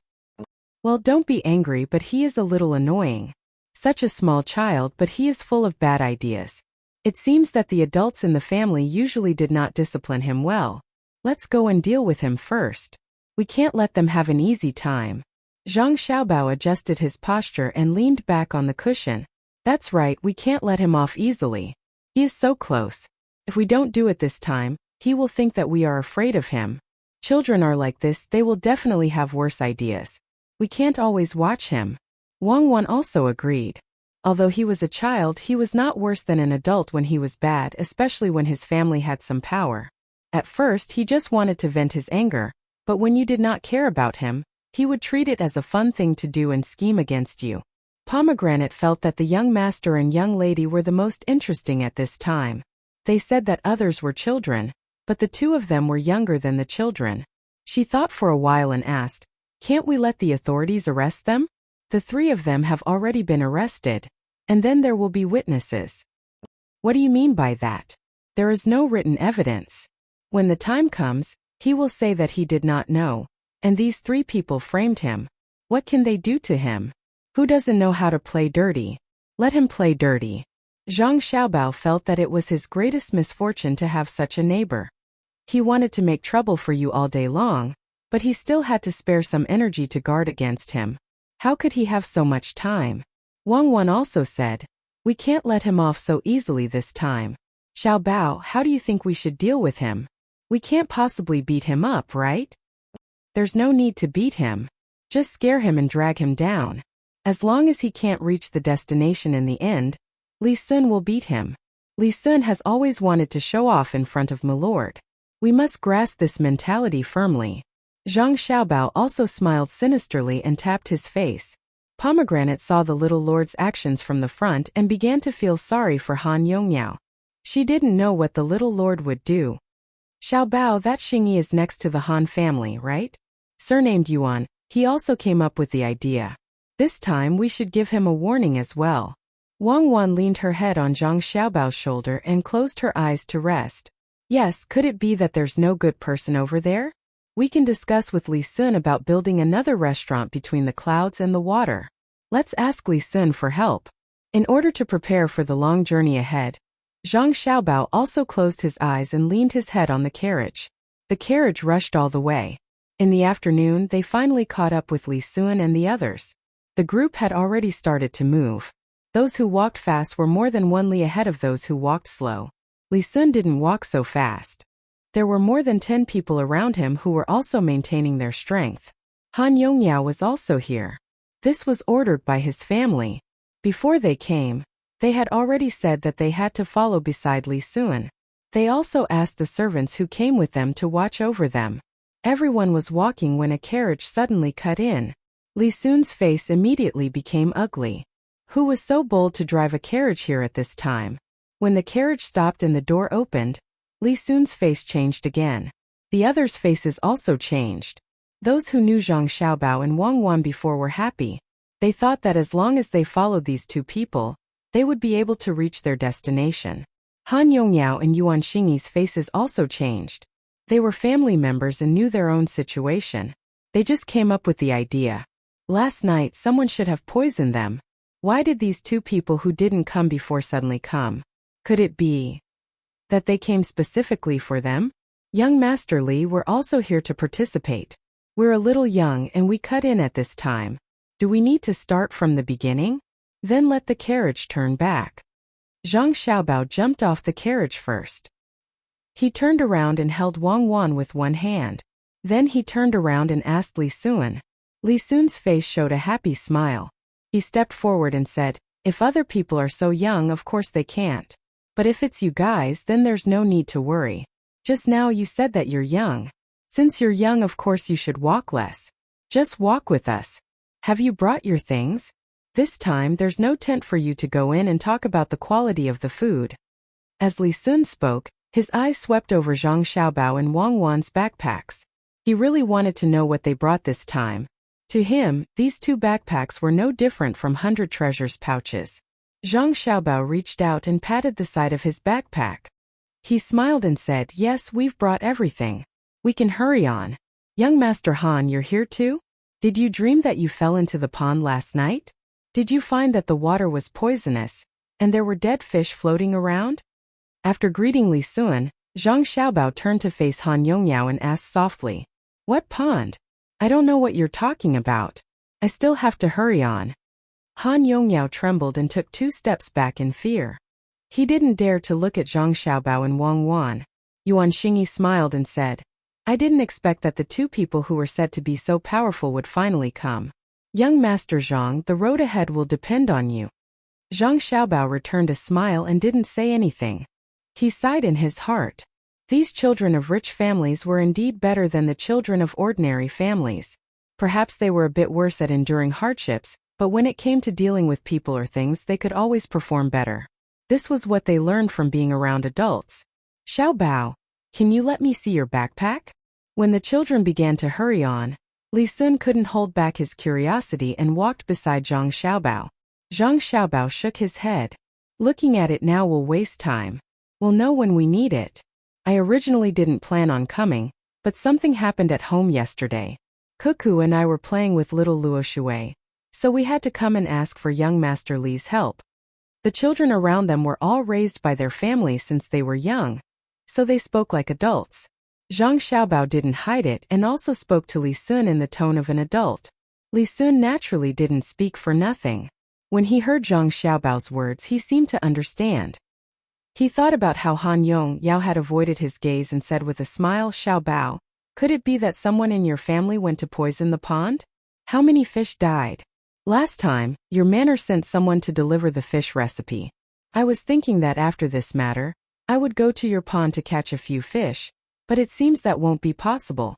Well, don't be angry, but he is a little annoying. Such a small child, but he is full of bad ideas. It seems that the adults in the family usually did not discipline him well. Let's go and deal with him first. We can't let them have an easy time. Zhang Xiaobao adjusted his posture and leaned back on the cushion. That's right, we can't let him off easily. He is so close. If we don't do it this time, he will think that we are afraid of him. Children are like this, they will definitely have worse ideas. We can't always watch him. Wang Wan also agreed. Although he was a child, he was not worse than an adult when he was bad, especially when his family had some power. At first, he just wanted to vent his anger, but when you did not care about him, he would treat it as a fun thing to do and scheme against you. Pomegranate felt that the young master and young lady were the most interesting at this time. They said that others were children, but the two of them were younger than the children. She thought for a while and asked, "Can't we let the authorities arrest them? The three of them have already been arrested, and then there will be witnesses." What do you mean by that? There is no written evidence. When the time comes, he will say that he did not know, and these three people framed him. What can they do to him? Who doesn't know how to play dirty? Let him play dirty. Zhang Xiaobao felt that it was his greatest misfortune to have such a neighbor. He wanted to make trouble for you all day long, but he still had to spare some energy to guard against him. How could he have so much time? Wang Wan also said, "We can't let him off so easily this time. Xiaobao, how do you think we should deal with him? We can't possibly beat him up, right?" There's no need to beat him. Just scare him and drag him down. As long as he can't reach the destination in the end, Li Sun will beat him. Li Sun has always wanted to show off in front of Milord. We must grasp this mentality firmly. Zhang Xiaobao also smiled sinisterly and tapped his face. Pomegranate saw the little lord's actions from the front and began to feel sorry for Han Yongyao. She didn't know what the little lord would do. Xiaobao, that Xingyi is next to the Han family, right? Surnamed Yuan, he also came up with the idea. This time we should give him a warning as well. Wang Wan leaned her head on Zhang Xiaobao's shoulder and closed her eyes to rest. Yes, could it be that there's no good person over there? We can discuss with Li Sun about building another restaurant between the clouds and the water. Let's ask Li Sun for help. In order to prepare for the long journey ahead, Zhang Xiaobao also closed his eyes and leaned his head on the carriage. The carriage rushed all the way. In the afternoon, they finally caught up with Li Sun and the others. The group had already started to move. Those who walked fast were more than 1 li ahead of those who walked slow. Li Sun didn't walk so fast. There were more than 10 people around him who were also maintaining their strength. Han Yongyao was also here. This was ordered by his family. Before they came, they had already said that they had to follow beside Li Sun. They also asked the servants who came with them to watch over them. Everyone was walking when a carriage suddenly cut in. Li Sun's face immediately became ugly. Who was so bold to drive a carriage here at this time? When the carriage stopped and the door opened, Li Sun's face changed again. The others' faces also changed. Those who knew Zhang Xiaobao and Wang Wan before were happy. They thought that as long as they followed these two people, they would be able to reach their destination. Han Yongyao and Yuan Xingyi's faces also changed. They were family members and knew their own situation. They just came up with the idea. Last night someone should have poisoned them. Why did these two people who didn't come before suddenly come? Could it be that they came specifically for them? Young Master Li, we're also here to participate. We're a little young and we cut in at this time. Do we need to start from the beginning? Then let the carriage turn back. Zhang Xiaobao jumped off the carriage first. He turned around and held Wang Wan with one hand. Then he turned around and asked Li Sun. Li Sun's face showed a happy smile. He stepped forward and said, if other people are so young, of course they can't. But if it's you guys, then there's no need to worry. Just now you said that you're young. Since you're young, of course you should walk less. Just walk with us. Have you brought your things? This time there's no tent for you to go in and talk about the quality of the food. As Li Sun spoke, his eyes swept over Zhang Xiaobao and Wang Wan's backpacks. He really wanted to know what they brought this time. To him, these two backpacks were no different from 100 treasures pouches. Zhang Xiaobao reached out and patted the side of his backpack. He smiled and said, yes, we've brought everything. We can hurry on. Young Master Han, you're here too? Did you dream that you fell into the pond last night? Did you find that the water was poisonous, and there were dead fish floating around? After greeting Li Sun, Zhang Xiaobao turned to face Han Yongyao and asked softly, what pond? I don't know what you're talking about. I still have to hurry on. Han Yongyao trembled and took 2 steps back in fear. He didn't dare to look at Zhang Xiaobao and Wang Wan. Yuan Xingyi smiled and said, I didn't expect that the two people who were said to be so powerful would finally come. Young Master Zhang, the road ahead will depend on you. Zhang Xiaobao returned a smile and didn't say anything. He sighed in his heart. These children of rich families were indeed better than the children of ordinary families. Perhaps they were a bit worse at enduring hardships, but when it came to dealing with people or things, they could always perform better. This was what they learned from being around adults. Xiaobao, can you let me see your backpack? When the children began to hurry on, Li Sun couldn't hold back his curiosity and walked beside Zhang Xiaobao. Zhang Xiaobao shook his head. Looking at it now will waste time. We'll know when we need it. I originally didn't plan on coming, but something happened at home yesterday. Cuckoo and I were playing with little Luo Shui, so we had to come and ask for young Master Li's help. The children around them were all raised by their families since they were young, so they spoke like adults. Zhang Xiaobao didn't hide it and also spoke to Li Sun in the tone of an adult. Li Sun naturally didn't speak for nothing. When he heard Zhang Xiaobao's words, he seemed to understand. He thought about how Han Yongyao had avoided his gaze and said with a smile, Xiaobao, could it be that someone in your family went to poison the pond? How many fish died? Last time, your manor sent someone to deliver the fish recipe. I was thinking that after this matter, I would go to your pond to catch a few fish, but it seems that won't be possible.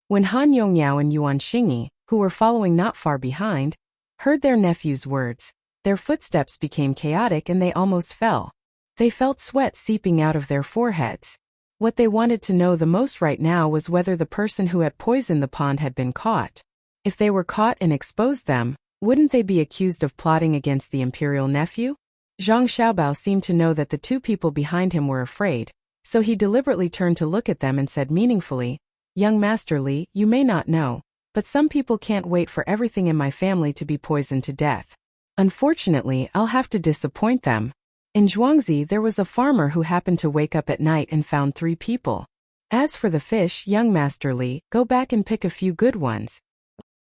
When Han Yongyao and Yuan Xingyi, who were following not far behind, heard their nephew's words, their footsteps became chaotic and they almost fell. They felt sweat seeping out of their foreheads. What they wanted to know the most right now was whether the person who had poisoned the pond had been caught. If they were caught and exposed them, wouldn't they be accused of plotting against the imperial nephew? Zhang Xiaobao seemed to know that the two people behind him were afraid, so he deliberately turned to look at them and said meaningfully, Young Master Li, you may not know, but some people can't wait for everything in my family to be poisoned to death. Unfortunately, I'll have to disappoint them. In Zhuangzi, there was a farmer who happened to wake up at night and found 3 people. As for the fish, young Master Li, go back and pick a few good ones.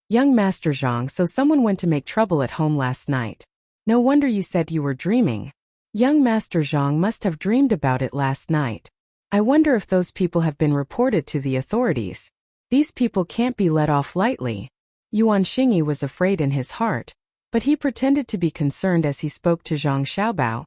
Young Master Zhang, so someone went to make trouble at home last night. No wonder you said you were dreaming. Young Master Zhang must have dreamed about it last night. I wonder if those people have been reported to the authorities. These people can't be let off lightly. Yuan Xingyi was afraid in his heart, but he pretended to be concerned as he spoke to Zhang Xiaobao.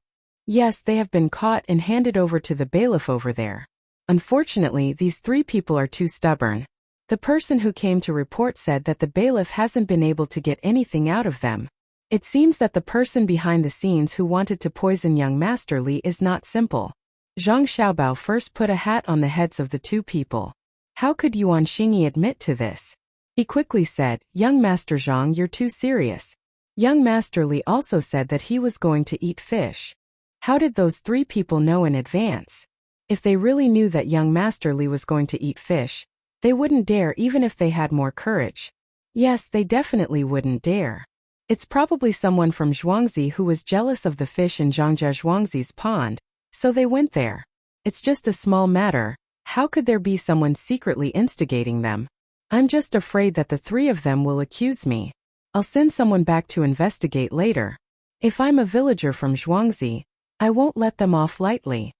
Yes, they have been caught and handed over to the bailiff over there. Unfortunately, these 3 people are too stubborn. The person who came to report said that the bailiff hasn't been able to get anything out of them. It seems that the person behind the scenes who wanted to poison young Master Li is not simple. Zhang Xiaobao first put a hat on the heads of the 2 people. How could Yuan Xingyi admit to this? He quickly said, Young Master Zhang, you're too serious. Young Master Li also said that he was going to eat fish. How did those 3 people know in advance? If they really knew that young Master Li was going to eat fish, They wouldn't dare even if they had more courage. Yes, they definitely wouldn't dare. It's probably someone from Zhuangzi who was jealous of the fish in Zhangzhe Zhuangzi's pond, so they went there. It's just a small matter. How could there be someone secretly instigating them? I'm just afraid that the three of them will accuse me. I'll send someone back to investigate later. If I'm a villager from Zhuangzi, I won't let them off lightly.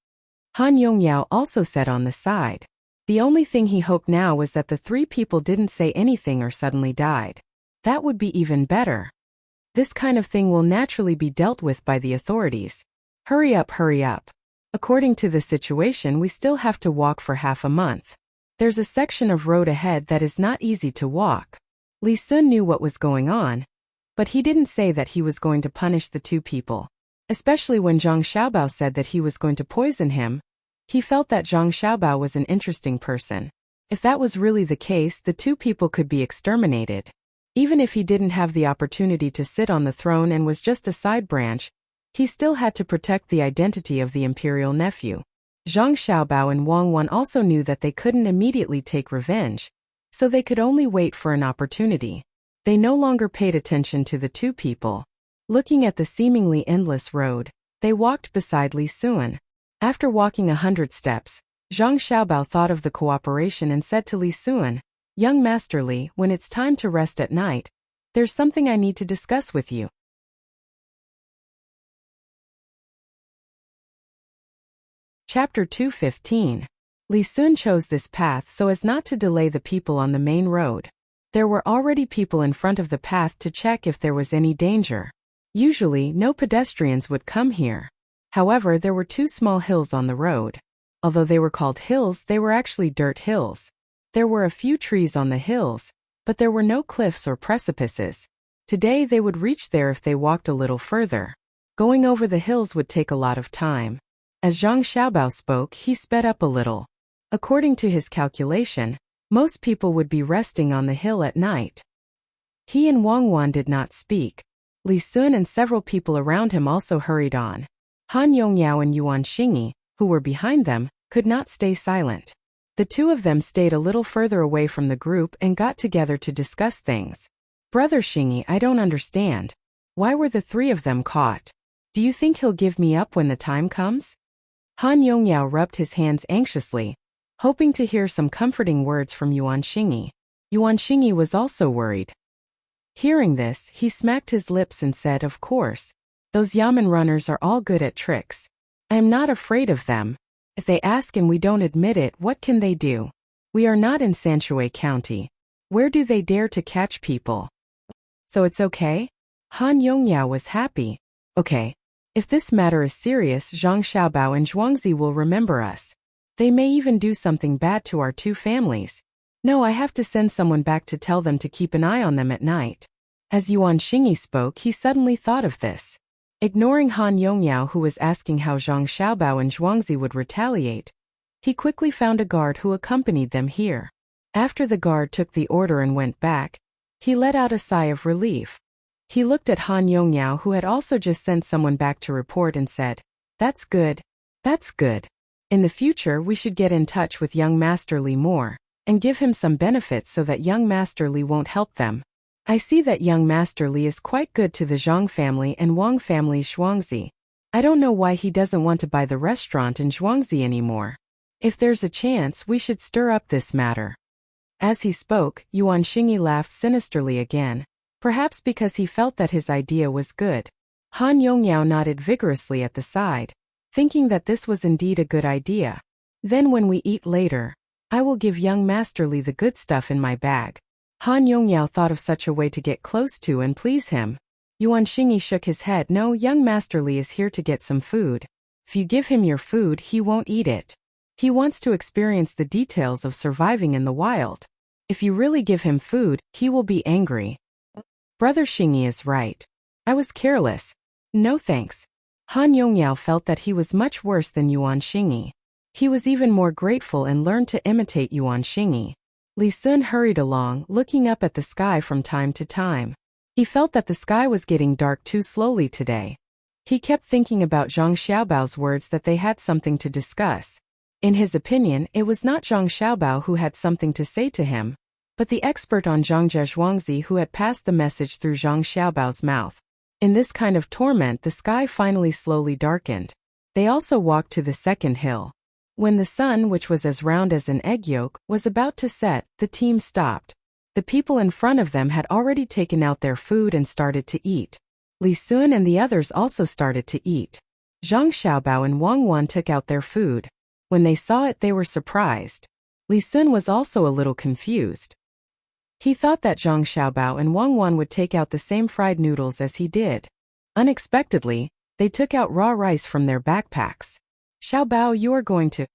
Han Yongyao also said on the side. The only thing he hoped now was that the three people didn't say anything or suddenly died. That would be even better. This kind of thing will naturally be dealt with by the authorities. Hurry up, hurry up. According to the situation, we still have to walk for half a month. There's a section of road ahead that is not easy to walk. Li Sun knew what was going on, but he didn't say that he was going to punish the two people. Especially when Zhang Xiaobao said that he was going to poison him, he felt that Zhang Xiaobao was an interesting person. If that was really the case, the two people could be exterminated. Even if he didn't have the opportunity to sit on the throne and was just a side branch, he still had to protect the identity of the imperial nephew. Zhang Xiaobao and Wang Wan also knew that they couldn't immediately take revenge, so they could only wait for an opportunity. They no longer paid attention to the two people. Looking at the seemingly endless road, they walked beside Li Sun. After walking 100 steps, Zhang Xiaobao thought of the cooperation and said to Li Sun, "Young Master Li, when it's time to rest at night, there's something I need to discuss with you." Chapter 215. Li Sun chose this path so as not to delay the people on the main road. There were already people in front of the path to check if there was any danger. Usually, no pedestrians would come here. However, there were two small hills on the road. Although they were called hills, they were actually dirt hills. There were a few trees on the hills, but there were no cliffs or precipices. Today they would reach there if they walked a little further. Going over the hills would take a lot of time. As Zhang Xiaobao spoke, he sped up a little. According to his calculation, most people would be resting on the hill at night. He and Wang Wan did not speak. Li Sun and several people around him also hurried on. Han Yongyao and Yuan Xingyi, who were behind them, could not stay silent. The two of them stayed a little further away from the group and got together to discuss things. "Brother Xingyi, I don't understand. Why were the three of them caught? Do you think he'll give me up when the time comes?" Han Yongyao rubbed his hands anxiously, hoping to hear some comforting words from Yuan Xingyi. Yuan Xingyi was also worried. Hearing this, he smacked his lips and said, "Of course. Those Yamen runners are all good at tricks. I am not afraid of them. If they ask and we don't admit it, what can they do? We are not in Sanshui County. Where do they dare to catch people? So it's okay?" Han Yongyao was happy. "Okay. If this matter is serious, Zhang Xiaobao and Zhuangzi will remember us. They may even do something bad to our two families. No, I have to send someone back to tell them to keep an eye on them at night." As Yuan Xingyi spoke, he suddenly thought of this. Ignoring Han Yongyao, who was asking how Zhang Xiaobao and Zhuangzi would retaliate, he quickly found a guard who accompanied them here. After the guard took the order and went back, he let out a sigh of relief. He looked at Han Yongyao, who had also just sent someone back to report, and said, "That's good. That's good. In the future, we should get in touch with young Master Li more, and give him some benefits so that young Master Li won't help them. I see that young Master Li is quite good to the Zhang family and Wang family's Zhuangzi. I don't know why he doesn't want to buy the restaurant in Zhuangzi anymore. If there's a chance, we should stir up this matter." As he spoke, Yuan Xingyi laughed sinisterly again, perhaps because he felt that his idea was good. Han Yongyao nodded vigorously at the side, thinking that this was indeed a good idea. "Then when we eat later, I will give young Master Li the good stuff in my bag." Han Yongyao thought of such a way to get close to and please him. Yuan Xingyi shook his head. "No, young Master Li is here to get some food. If you give him your food, he won't eat it. He wants to experience the details of surviving in the wild. If you really give him food, he will be angry." Brother Xingyi is right. I was careless. No thanks. Han Yongyao felt that he was much worse than Yuan Xingyi. He was even more grateful and learned to imitate Yuan Xingyi. Li Sun hurried along, looking up at the sky from time to time. He felt that the sky was getting dark too slowly today. He kept thinking about Zhang Xiaobao's words that they had something to discuss. In his opinion, it was not Zhang Xiaobao who had something to say to him, but the expert on Zhangzhe Zhuangzi who had passed the message through Zhang Xiaobao's mouth. In this kind of torment, the sky finally slowly darkened. They also walked to the second hill. When the sun, which was as round as an egg yolk, was about to set, the team stopped. The people in front of them had already taken out their food and started to eat. Li Sun and the others also started to eat. Zhang Xiaobao and Wang Wan took out their food. When they saw it, they were surprised. Li Sun was also a little confused. He thought that Zhang Xiaobao and Wang Wan would take out the same fried noodles as he did. Unexpectedly, they took out raw rice from their backpacks. Xiaobao, you are going to...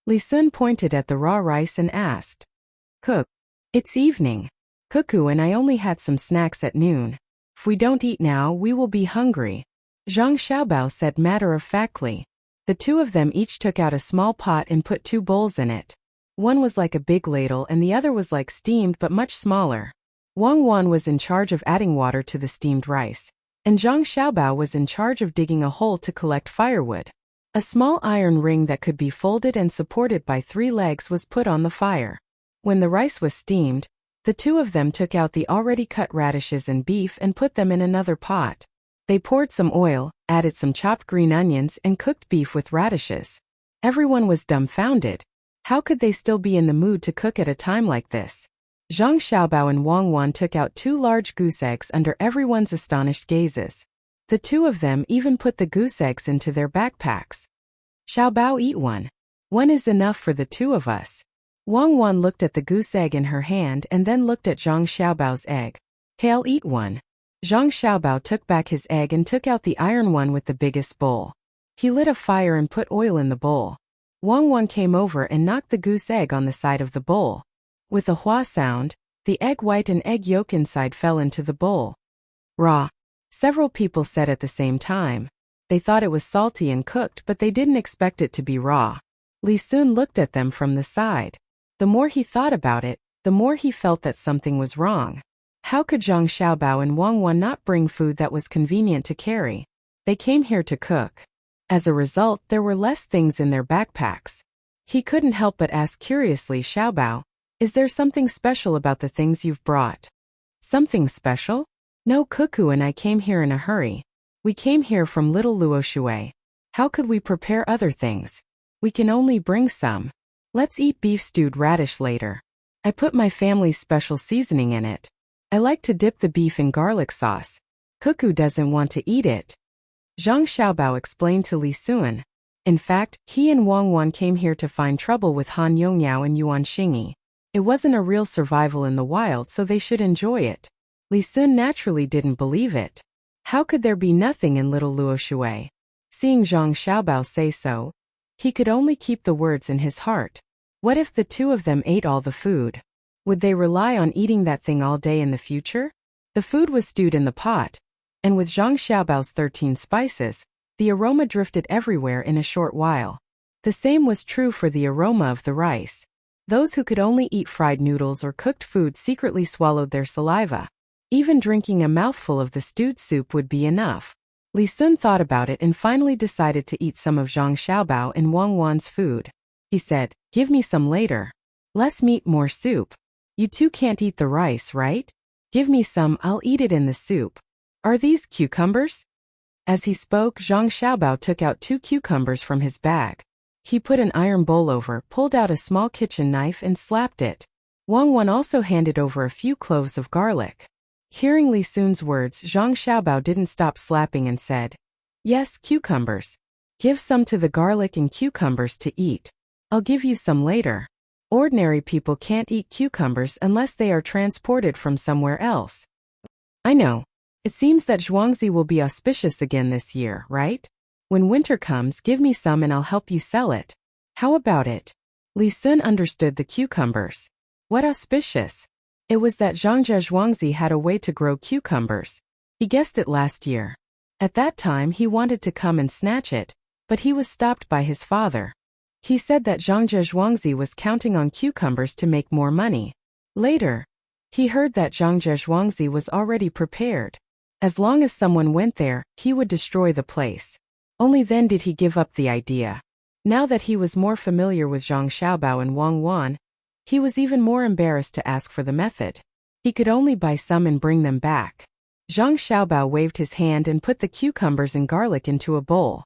Li Sun pointed at the raw rice and asked. Cook. It's evening. Cuckoo and I only had some snacks at noon. If we don't eat now, we will be hungry. Zhang Xiaobao said matter-of-factly. The two of them each took out a small pot and put 2 bowls in it. One was like a big ladle and the other was like steamed but much smaller. Wang Wan was in charge of adding water to the steamed rice, and Zhang Xiaobao was in charge of digging a hole to collect firewood. A small iron ring that could be folded and supported by 3 legs was put on the fire. When the rice was steamed, the two of them took out the already cut radishes and beef and put them in another pot. They poured some oil, added some chopped green onions and cooked beef with radishes. Everyone was dumbfounded. How could they still be in the mood to cook at a time like this? Zhang Xiaobao and Wang Wan took out 2 large goose eggs under everyone's astonished gazes. The two of them even put the goose eggs into their backpacks. Xiaobao, eat one. One is enough for the 2 of us. Wang Wan looked at the goose egg in her hand and then looked at Zhang Xiaobao's egg. I'll eat one. Zhang Xiaobao took back his egg and took out the iron one with the biggest bowl. He lit a fire and put oil in the bowl. Wang Wan came over and knocked the goose egg on the side of the bowl. With a hua sound, the egg white and egg yolk inside fell into the bowl. Raw. Several people said at the same time. They thought it was salty and cooked, but they didn't expect it to be raw. Li Sun looked at them from the side. The more he thought about it, the more he felt that something was wrong. How could Zhang Xiaobao and Wang Wan not bring food that was convenient to carry? They came here to cook. As a result, there were less things in their backpacks. He couldn't help but ask curiously, Xiaobao, is there something special about the things you've brought? Something special? No, Cuckoo and I came here in a hurry. We came here from Little Luoshui. How could we prepare other things? We can only bring some. Let's eat beef stewed radish later. I put my family's special seasoning in it. I like to dip the beef in garlic sauce. Cuckoo doesn't want to eat it. Zhang Xiaobao explained to Li Sun. In fact, he and Wang Wan came here to find trouble with Han Yongyao and Yuan Xingyi. It wasn't a real survival in the wild, so they should enjoy it. Li Sun naturally didn't believe it. How could there be nothing in Little Luoshui? Seeing Zhang Xiaobao say so, he could only keep the words in his heart. What if the two of them ate all the food? Would they rely on eating that thing all day in the future? The food was stewed in the pot, and with Zhang Xiaobao's 13 spices, the aroma drifted everywhere in a short while. The same was true for the aroma of the rice. Those who could only eat fried noodles or cooked food secretly swallowed their saliva. Even drinking a mouthful of the stewed soup would be enough. Li Sun thought about it and finally decided to eat some of Zhang Xiaobao and Wang Wan's food. He said, give me some later. Less meat, more soup. You two can't eat the rice, right? Give me some, I'll eat it in the soup. Are these cucumbers? As he spoke, Zhang Xiaobao took out 2 cucumbers from his bag. He put an iron bowl over, pulled out a small kitchen knife and slapped it. Wang Wan also handed over a few cloves of garlic. Hearing Li Sun's words, Zhang Xiaobao didn't stop slapping and said, yes, cucumbers. Give some to the garlic and cucumbers to eat. I'll give you some later. Ordinary people can't eat cucumbers unless they are transported from somewhere else. I know. It seems that Zhuangzi will be auspicious again this year, right? When winter comes, give me some and I'll help you sell it. How about it? Li Sun understood the cucumbers. What auspicious? It was that Zhangzhe Zhuangzi had a way to grow cucumbers. He guessed it last year. At that time he wanted to come and snatch it, but he was stopped by his father. He said that Zhangzhe Zhuangzi was counting on cucumbers to make more money. Later, he heard that Zhangzhe Zhuangzi was already prepared. As long as someone went there, he would destroy the place. Only then did he give up the idea. Now that he was more familiar with Zhang Xiaobao and Wang Wan, he was even more embarrassed to ask for the method. He could only buy some and bring them back. Zhang Xiaobao waved his hand and put the cucumbers and garlic into a bowl.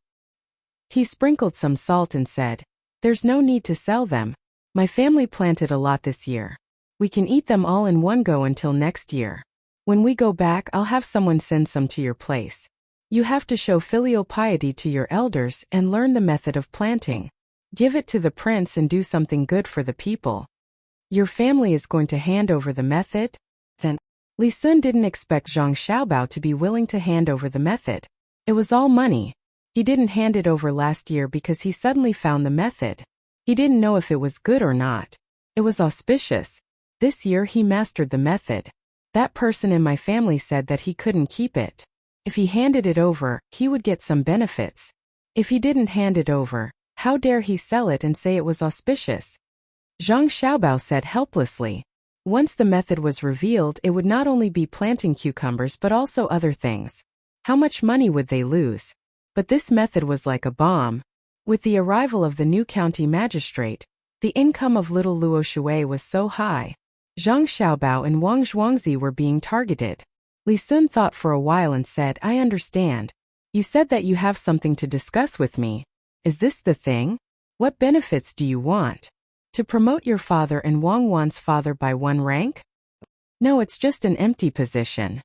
He sprinkled some salt and said, "There's no need to sell them. My family planted a lot this year. We can eat them all in one go until next year. When we go back, I'll have someone send some to your place. You have to show filial piety to your elders and learn the method of planting. Give it to the prince and do something good for the people. Your family is going to hand over the method?" Then, Li Sun didn't expect Zhang Xiaobao to be willing to hand over the method. It was all money. He didn't hand it over last year because he suddenly found the method. He didn't know if it was good or not. It was auspicious. This year he mastered the method. That person in my family said that he couldn't keep it. If he handed it over, he would get some benefits. If he didn't hand it over, how dare he sell it and say it was auspicious? Zhang Xiaobao said helplessly. Once the method was revealed, it would not only be planting cucumbers but also other things. How much money would they lose? But this method was like a bomb. With the arrival of the new county magistrate, the income of little Luo Shui was so high. Zhang Xiaobao and Wang Zhuangzi were being targeted. Li Sun thought for a while and said, "I understand. You said that you have something to discuss with me. Is this the thing? What benefits do you want? To promote your father and Wang Wan's father by 1 rank? No, it's just an empty position.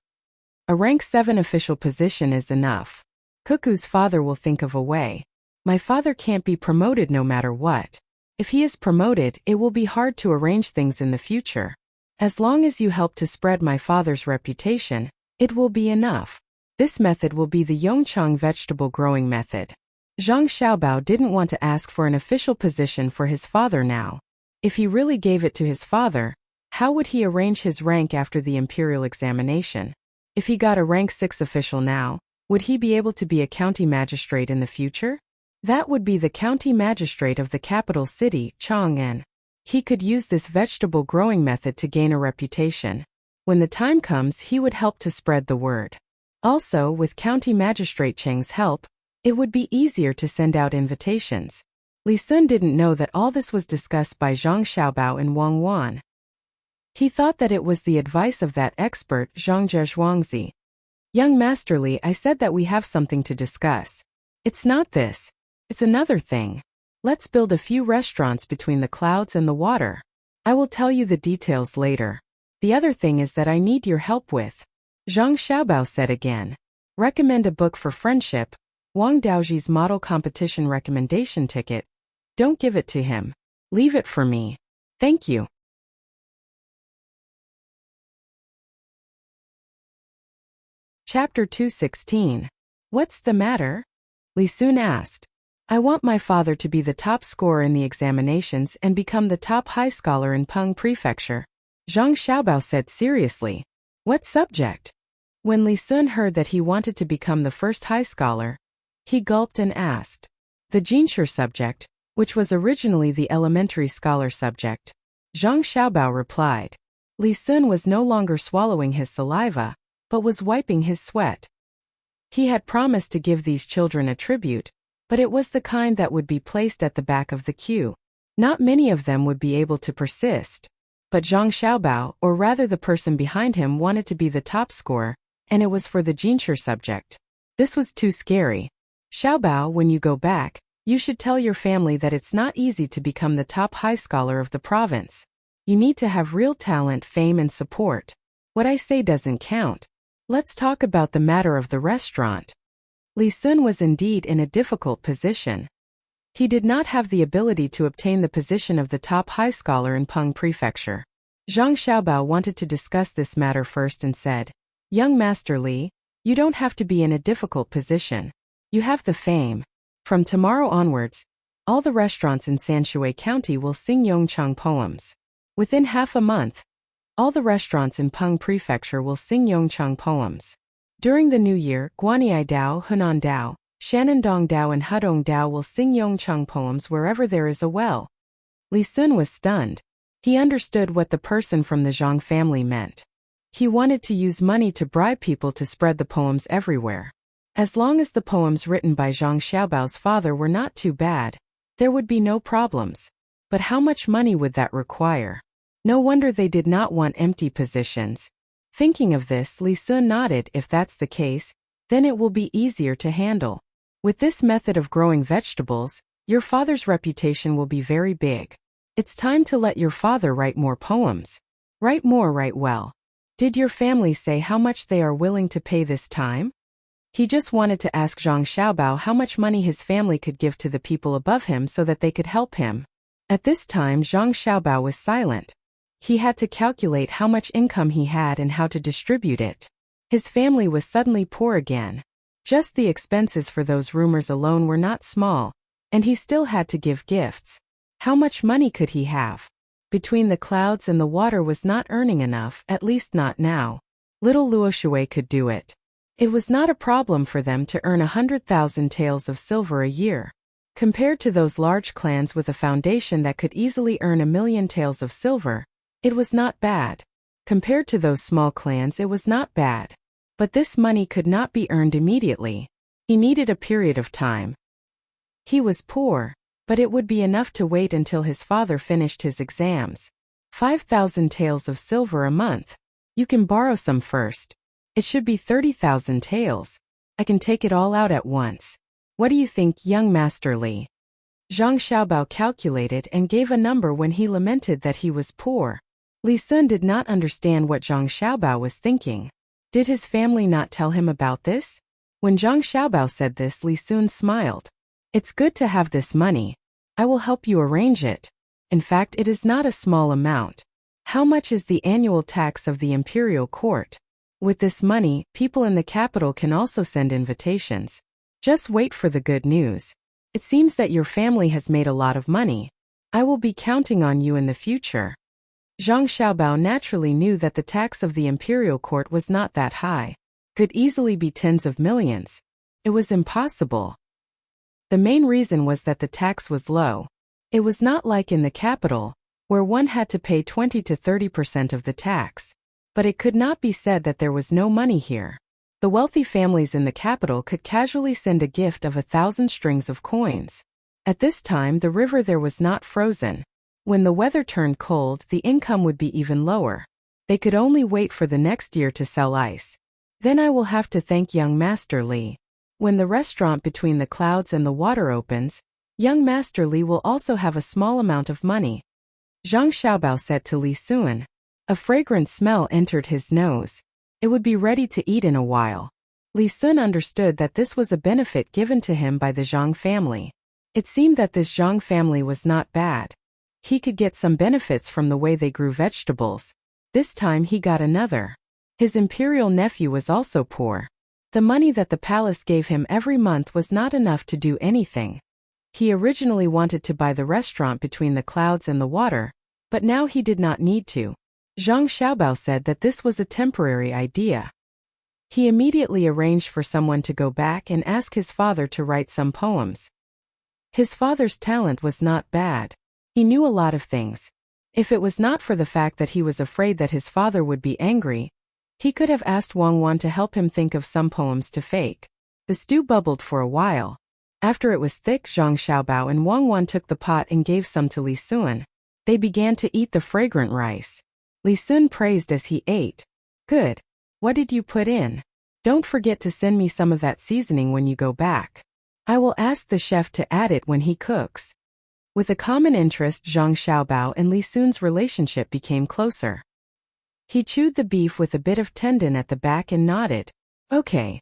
A rank 7 official position is enough. Cuckoo's father will think of a way. My father can't be promoted no matter what. If he is promoted, it will be hard to arrange things in the future. As long as you help to spread my father's reputation, it will be enough. This method will be the Yongchang vegetable growing method." Zhang Xiaobao didn't want to ask for an official position for his father now. If he really gave it to his father, how would he arrange his rank after the imperial examination? If he got a rank 6 official now, would he be able to be a county magistrate in the future? That would be the county magistrate of the capital city, Chang'an. He could use this vegetable growing method to gain a reputation. When the time comes, he would help to spread the word. Also, with County Magistrate Cheng's help, it would be easier to send out invitations. Li Sun didn't know that all this was discussed by Zhang Xiaobao and Wang Wan. He thought that it was the advice of that expert, Zhang Zhuangzi. "Young Master Li, I said that we have something to discuss. It's not this. It's another thing. Let's build a few restaurants between the clouds and the water. I will tell you the details later. The other thing is that I need your help with." Zhang Xiaobao said again. "Recommend a book for friendship. Wang Daoji's model competition recommendation ticket. Don't give it to him. Leave it for me. Thank you." Chapter 216. What's the matter? Li Sun asked. "I want my father to be the top scorer in the examinations and become the top high scholar in Peng Prefecture." Zhang Xiaobao said seriously. "What subject?" When Li Sun heard that he wanted to become the first high scholar, he gulped and asked. "The Jinshi subject, which was originally the elementary scholar subject." Zhang Xiaobao replied. Li Sun was no longer swallowing his saliva, but was wiping his sweat. He had promised to give these children a tribute, but it was the kind that would be placed at the back of the queue. Not many of them would be able to persist. But Zhang Xiaobao, or rather the person behind him, wanted to be the top scorer, and it was for the Jinshi subject. This was too scary. "Xiaobao, when you go back, you should tell your family that it's not easy to become the top high scholar of the province. You need to have real talent, fame, and support. What I say doesn't count. Let's talk about the matter of the restaurant." Li Sun was indeed in a difficult position. He did not have the ability to obtain the position of the top high scholar in Peng Prefecture. Zhang Xiaobao wanted to discuss this matter first and said, "Young Master Li, you don't have to be in a difficult position. You have the fame. From tomorrow onwards, all the restaurants in Sanshui County will sing Yongchang poems. Within half a month, all the restaurants in Peng Prefecture will sing Yongchang poems. During the new year, Guanyi Dao, Hunan Dao, Shanandong Dao and Hudong Dao will sing Yongchang poems wherever there is a well." Li Sun was stunned. He understood what the person from the Zhang family meant. He wanted to use money to bribe people to spread the poems everywhere. As long as the poems written by Zhang Xiaobao's father were not too bad, There would be no problems. But how much money would that require? No wonder they did not want empty positions. Thinking of this, Li Sun nodded. If that's the case, then it will be easier to handle. With this method of growing vegetables, your father's reputation will be very big. It's time to let your father write more poems. Write more, write well. Did your family say how much they are willing to pay this time? He just wanted to ask Zhang Xiaobao how much money his family could give to the people above him so that they could help him. At this time, Zhang Xiaobao was silent. He had to calculate how much income he had and how to distribute it. His family was suddenly poor again. Just the expenses for those rumors alone were not small, and he still had to give gifts. How much money could he have? Between the clouds and the water was not earning enough, at least not now. Little Luo Shui could do it. It was not a problem for them to earn 100,000 taels of silver a year. Compared to those large clans with a foundation that could easily earn 1,000,000 taels of silver, it was not bad. Compared to those small clans, it was not bad. But this money could not be earned immediately. He needed a period of time. He was poor, but it would be enough to wait until his father finished his exams. 5,000 taels of silver a month. You can borrow some first. It should be 30,000 taels. I can take it all out at once. What do you think, young Master Li? Zhang Xiaobao calculated and gave a number when he lamented that he was poor. Li Sun did not understand what Zhang Xiaobao was thinking. Did his family not tell him about this? When Zhang Xiaobao said this, Li Sun smiled. It's good to have this money. I will help you arrange it. In fact, it is not a small amount. How much is the annual tax of the imperial court? With this money, people in the capital can also send invitations. Just wait for the good news. It seems that your family has made a lot of money. I will be counting on you in the future. Zhang Xiaobao naturally knew that the tax of the imperial court was not that high. Could easily be tens of millions. It was impossible. The main reason was that the tax was low. It was not like in the capital, where one had to pay 20 to 30% of the tax. But it could not be said that there was no money here. The wealthy families in the capital could casually send a gift of 1,000 strings of coins. At this time, the river there was not frozen. When the weather turned cold, the income would be even lower. They could only wait for the next year to sell ice. Then I will have to thank young Master Li. When the restaurant between the clouds and the water opens, young Master Li will also have a small amount of money. Zhang Xiaobao said to Li Sun. A fragrant smell entered his nose. It would be ready to eat in a while. Li Sun understood that this was a benefit given to him by the Zhang family. It seemed that this Zhang family was not bad. He could get some benefits from the way they grew vegetables. This time he got another. His imperial nephew was also poor. The money that the palace gave him every month was not enough to do anything. He originally wanted to buy the restaurant between the clouds and the water, but now he did not need to. Zhang Xiaobao said that this was a temporary idea. He immediately arranged for someone to go back and ask his father to write some poems. His father's talent was not bad. He knew a lot of things. If it was not for the fact that he was afraid that his father would be angry, he could have asked Wang Wan to help him think of some poems to fake. The stew bubbled for a while. After it was thick, Zhang Xiaobao and Wang Wan took the pot and gave some to Li Sun. They began to eat the fragrant rice. Li Sun praised as he ate. Good. What did you put in? Don't forget to send me some of that seasoning when you go back. I will ask the chef to add it when he cooks. With a common interest, Zhang Xiaobao and Li Sun's relationship became closer. He chewed the beef with a bit of tendon at the back and nodded. Okay.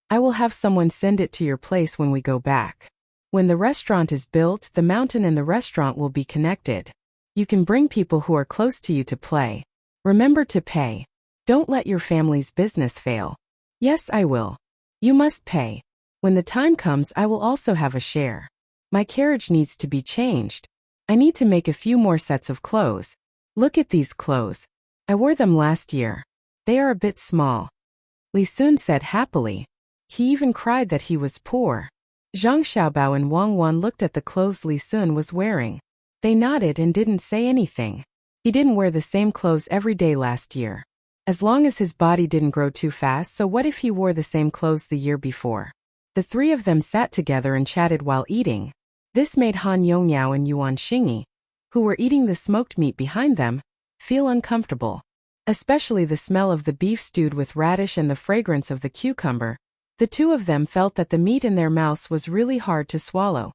I will have someone send it to your place when we go back. When the restaurant is built, the mountain and the restaurant will be connected. You can bring people who are close to you to play. Remember to pay. Don't let your family's business fail. Yes, I will. You must pay. When the time comes, I will also have a share. My carriage needs to be changed. I need to make a few more sets of clothes. Look at these clothes. I wore them last year. They are a bit small. Li Sun said happily. He even cried that he was poor. Zhang Xiaobao and Wang Wan looked at the clothes Li Sun was wearing. They nodded and didn't say anything. He didn't wear the same clothes every day last year. As long as his body didn't grow too fast, so what if he wore the same clothes the year before? The three of them sat together and chatted while eating. This made Han Yongyao and Yuan Xingyi, who were eating the smoked meat behind them, feel uncomfortable. Especially the smell of the beef stewed with radish and the fragrance of the cucumber. The two of them felt that the meat in their mouths was really hard to swallow.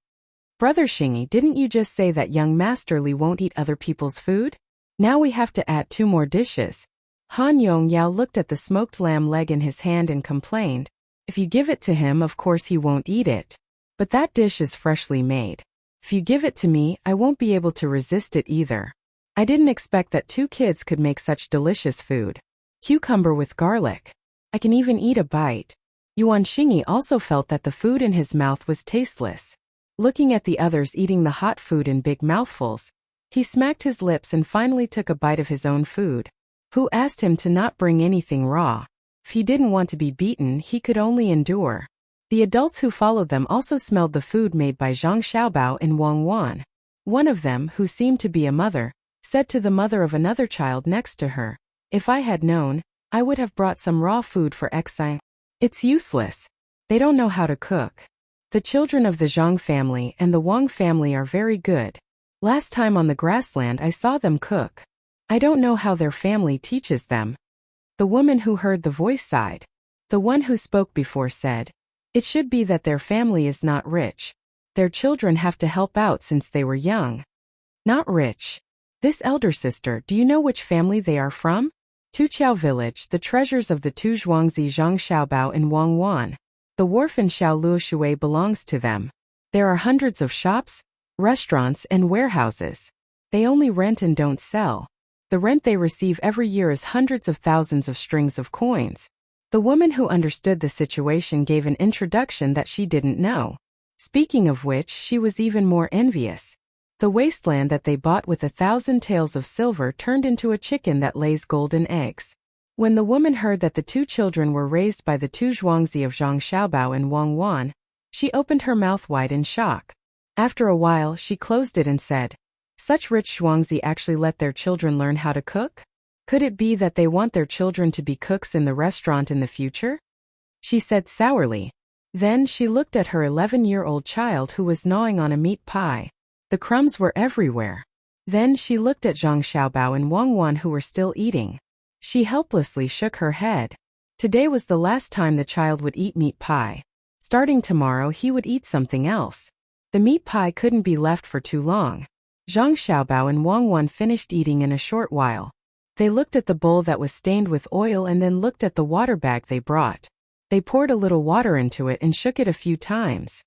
Brother Xingyi, didn't you just say that young Master Li won't eat other people's food? Now we have to add 2 more dishes. Han Yongyao looked at the smoked lamb leg in his hand and complained, if you give it to him, of course he won't eat it. But that dish is freshly made. If you give it to me, I won't be able to resist it either. I didn't expect that 2 kids could make such delicious food. Cucumber with garlic. I can even eat a bite. Yuan Xingyi also felt that the food in his mouth was tasteless. Looking at the others eating the hot food in big mouthfuls, he smacked his lips and finally took a bite of his own food. Hu asked him to not bring anything raw. If he didn't want to be beaten, he could only endure. The adults who followed them also smelled the food made by Zhang Xiaobao and Wang Wan. One of them, who seemed to be a mother, said to the mother of another child next to her, if I had known, I would have brought some raw food for Xi. It's useless. They don't know how to cook. The children of the Zhang family and the Wang family are very good. Last time on the grassland I saw them cook. I don't know how their family teaches them. The woman who heard the voice sighed. The one who spoke before said, it should be that their family is not rich. Their children have to help out since they were young. Not rich. This elder sister, do you know which family they are from? Tuqiao village, the treasures of the Tu Zhuangzi Zhang Xiaobao and Wang Wan. The wharf in Xiaoluoshui belongs to them. There are hundreds of shops, restaurants and warehouses. They only rent and don't sell. The rent they receive every year is hundreds of thousands of strings of coins. The woman who understood the situation gave an introduction that she didn't know. Speaking of which, she was even more envious. The wasteland that they bought with 1,000 taels of silver turned into a chicken that lays golden eggs. When the woman heard that the 2 children were raised by the Tu Zhuangzi of Zhang Xiaobao and Wang Wan, she opened her mouth wide in shock. After a while, she closed it and said, such rich Zhuangzi actually let their children learn how to cook? Could it be that they want their children to be cooks in the restaurant in the future? She said sourly. Then she looked at her 11-year-old child who was gnawing on a meat pie. The crumbs were everywhere. Then she looked at Zhang Xiaobao and Wang Wan who were still eating. She helplessly shook her head. Today was the last time the child would eat meat pie. Starting tomorrow he would eat something else. The meat pie couldn't be left for too long. Zhang Xiaobao and Wang Wan finished eating in a short while. They looked at the bowl that was stained with oil and then looked at the water bag they brought. They poured a little water into it and shook it a few times.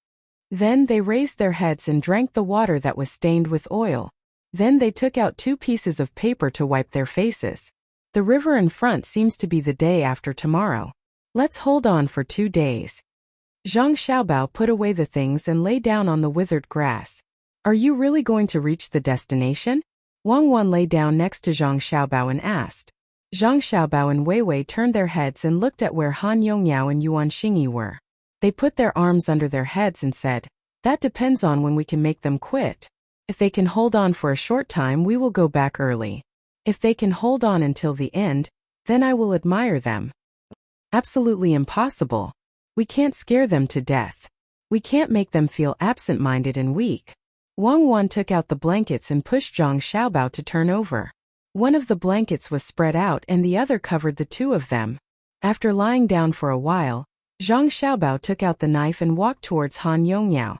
Then they raised their heads and drank the water that was stained with oil. Then they took out 2 pieces of paper to wipe their faces. The river in front seems to be the day after tomorrow. Let's hold on for 2 days. Zhang Xiaobao put away the things and lay down on the withered grass. Are you really going to reach the destination? Wang Wan lay down next to Zhang Xiaobao and asked. Zhang Xiaobao and Wei Wei turned their heads and looked at where Han Yongyao and Yuan Xingyi were. They put their arms under their heads and said, that depends on when we can make them quit. If they can hold on for a short time, we will go back early. If they can hold on until the end, then I will admire them. Absolutely impossible. We can't scare them to death. We can't make them feel absent-minded and weak. Wang Wan took out the blankets and pushed Zhang Xiaobao to turn over. One of the blankets was spread out and the other covered the 2 of them. After lying down for a while, Zhang Xiaobao took out the knife and walked towards Han Yongyao.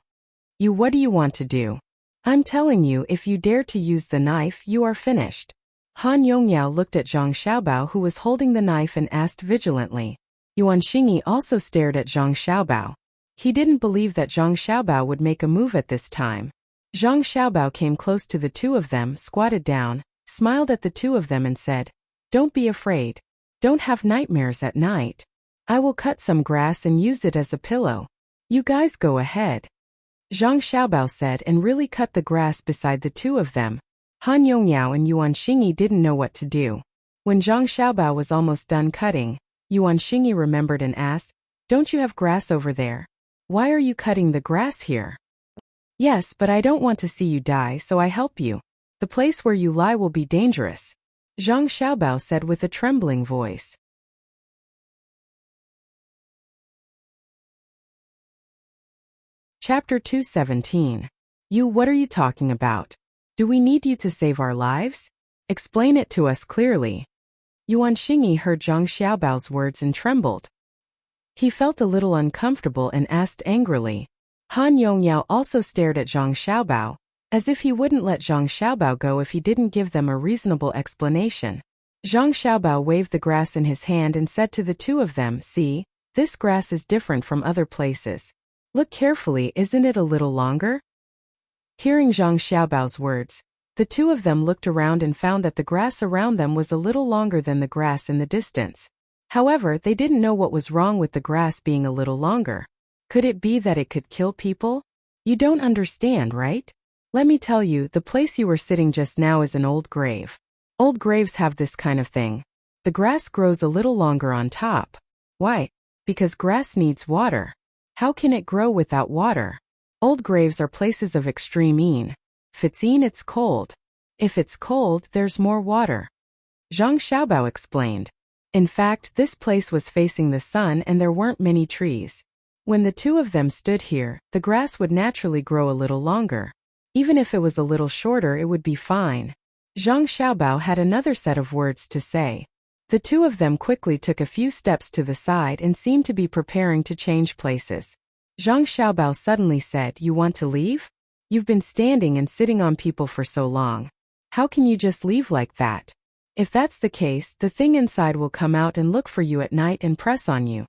What do you want to do? I'm telling you, if you dare to use the knife, you are finished. Han Yongyao looked at Zhang Xiaobao who was holding the knife and asked vigilantly. Yuan Xingyi also stared at Zhang Xiaobao. He didn't believe that Zhang Xiaobao would make a move at this time. Zhang Xiaobao came close to the 2 of them, squatted down, smiled at the 2 of them and said, don't be afraid. Don't have nightmares at night. I will cut some grass and use it as a pillow. You guys go ahead. Zhang Xiaobao said and really cut the grass beside the 2 of them. Han Yongyao and Yuan Xingyi didn't know what to do. When Zhang Xiaobao was almost done cutting, Yuan Xingyi remembered and asked, don't you have grass over there? Why are you cutting the grass here? Yes, but I don't want to see you die, so I help you. The place where you lie will be dangerous. Zhang Xiaobao said with a trembling voice. Chapter 217. What are you talking about? Do we need you to save our lives? Explain it to us clearly. Yuan Xingyi heard Zhang Xiaobao's words and trembled. He felt a little uncomfortable and asked angrily. Han Yongyao also stared at Zhang Xiaobao, as if he wouldn't let Zhang Xiaobao go if he didn't give them a reasonable explanation. Zhang Xiaobao waved the grass in his hand and said to the two of them, "See, this grass is different from other places. Look carefully, isn't it a little longer?" Hearing Zhang Xiaobao's words, the two of them looked around and found that the grass around them was a little longer than the grass in the distance. However, they didn't know what was wrong with the grass being a little longer. Could it be that it could kill people? You don't understand, right? Let me tell you, the place you were sitting just now is an old grave. Old graves have this kind of thing. The grass grows a little longer on top. Why? Because grass needs water. How can it grow without water? Old graves are places of extreme heat. If it's heat, it's cold. If it's cold, there's more water. Zhang Xiaobao explained. In fact, this place was facing the sun and there weren't many trees. When the two of them stood here, the grass would naturally grow a little longer. Even if it was a little shorter, it would be fine. Zhang Xiaobao had another set of words to say. The two of them quickly took a few steps to the side and seemed to be preparing to change places. Zhang Xiaobao suddenly said, "You want to leave? You've been standing and sitting on people for so long. How can you just leave like that? If that's the case, the thing inside will come out and look for you at night and press on you.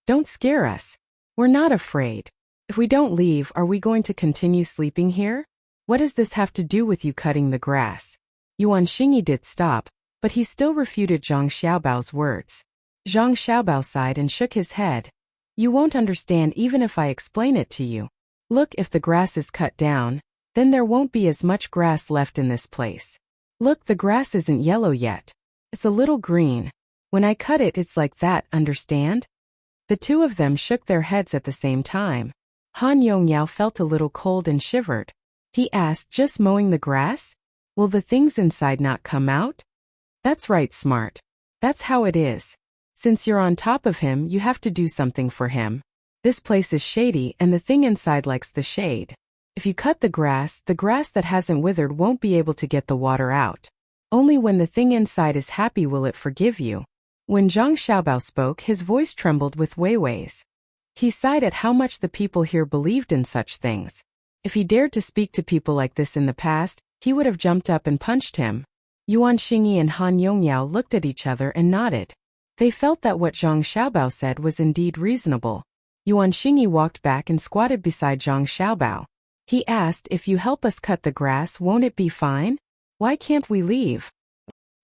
Don't scare us. We're not afraid. If we don't leave, are we going to continue sleeping here? What does this have to do with you cutting the grass?" Yuan Xingyi did stop, but he still refuted Zhang Xiaobao's words. Zhang Xiaobao sighed and shook his head. "You won't understand even if I explain it to you. Look, if the grass is cut down, then there won't be as much grass left in this place. Look, the grass isn't yellow yet. It's a little green. When I cut it, it's like that, understand?" The two of them shook their heads at the same time. Han Yongyao felt a little cold and shivered. He asked, "Just mowing the grass? Will the things inside not come out?" "That's right, smart. That's how it is. Since you're on top of him, you have to do something for him. This place is shady and the thing inside likes the shade. If you cut the grass that hasn't withered won't be able to get the water out. Only when the thing inside is happy will it forgive you." When Zhang Xiaobao spoke, his voice trembled with weiways. He sighed at how much the people here believed in such things. If he dared to speak to people like this in the past, he would have jumped up and punched him. Yuan Xingyi and Han Yongyao looked at each other and nodded. They felt that what Zhang Xiaobao said was indeed reasonable. Yuan Xingyi walked back and squatted beside Zhang Xiaobao. He asked, "If you help us cut the grass, won't it be fine? Why can't we leave?"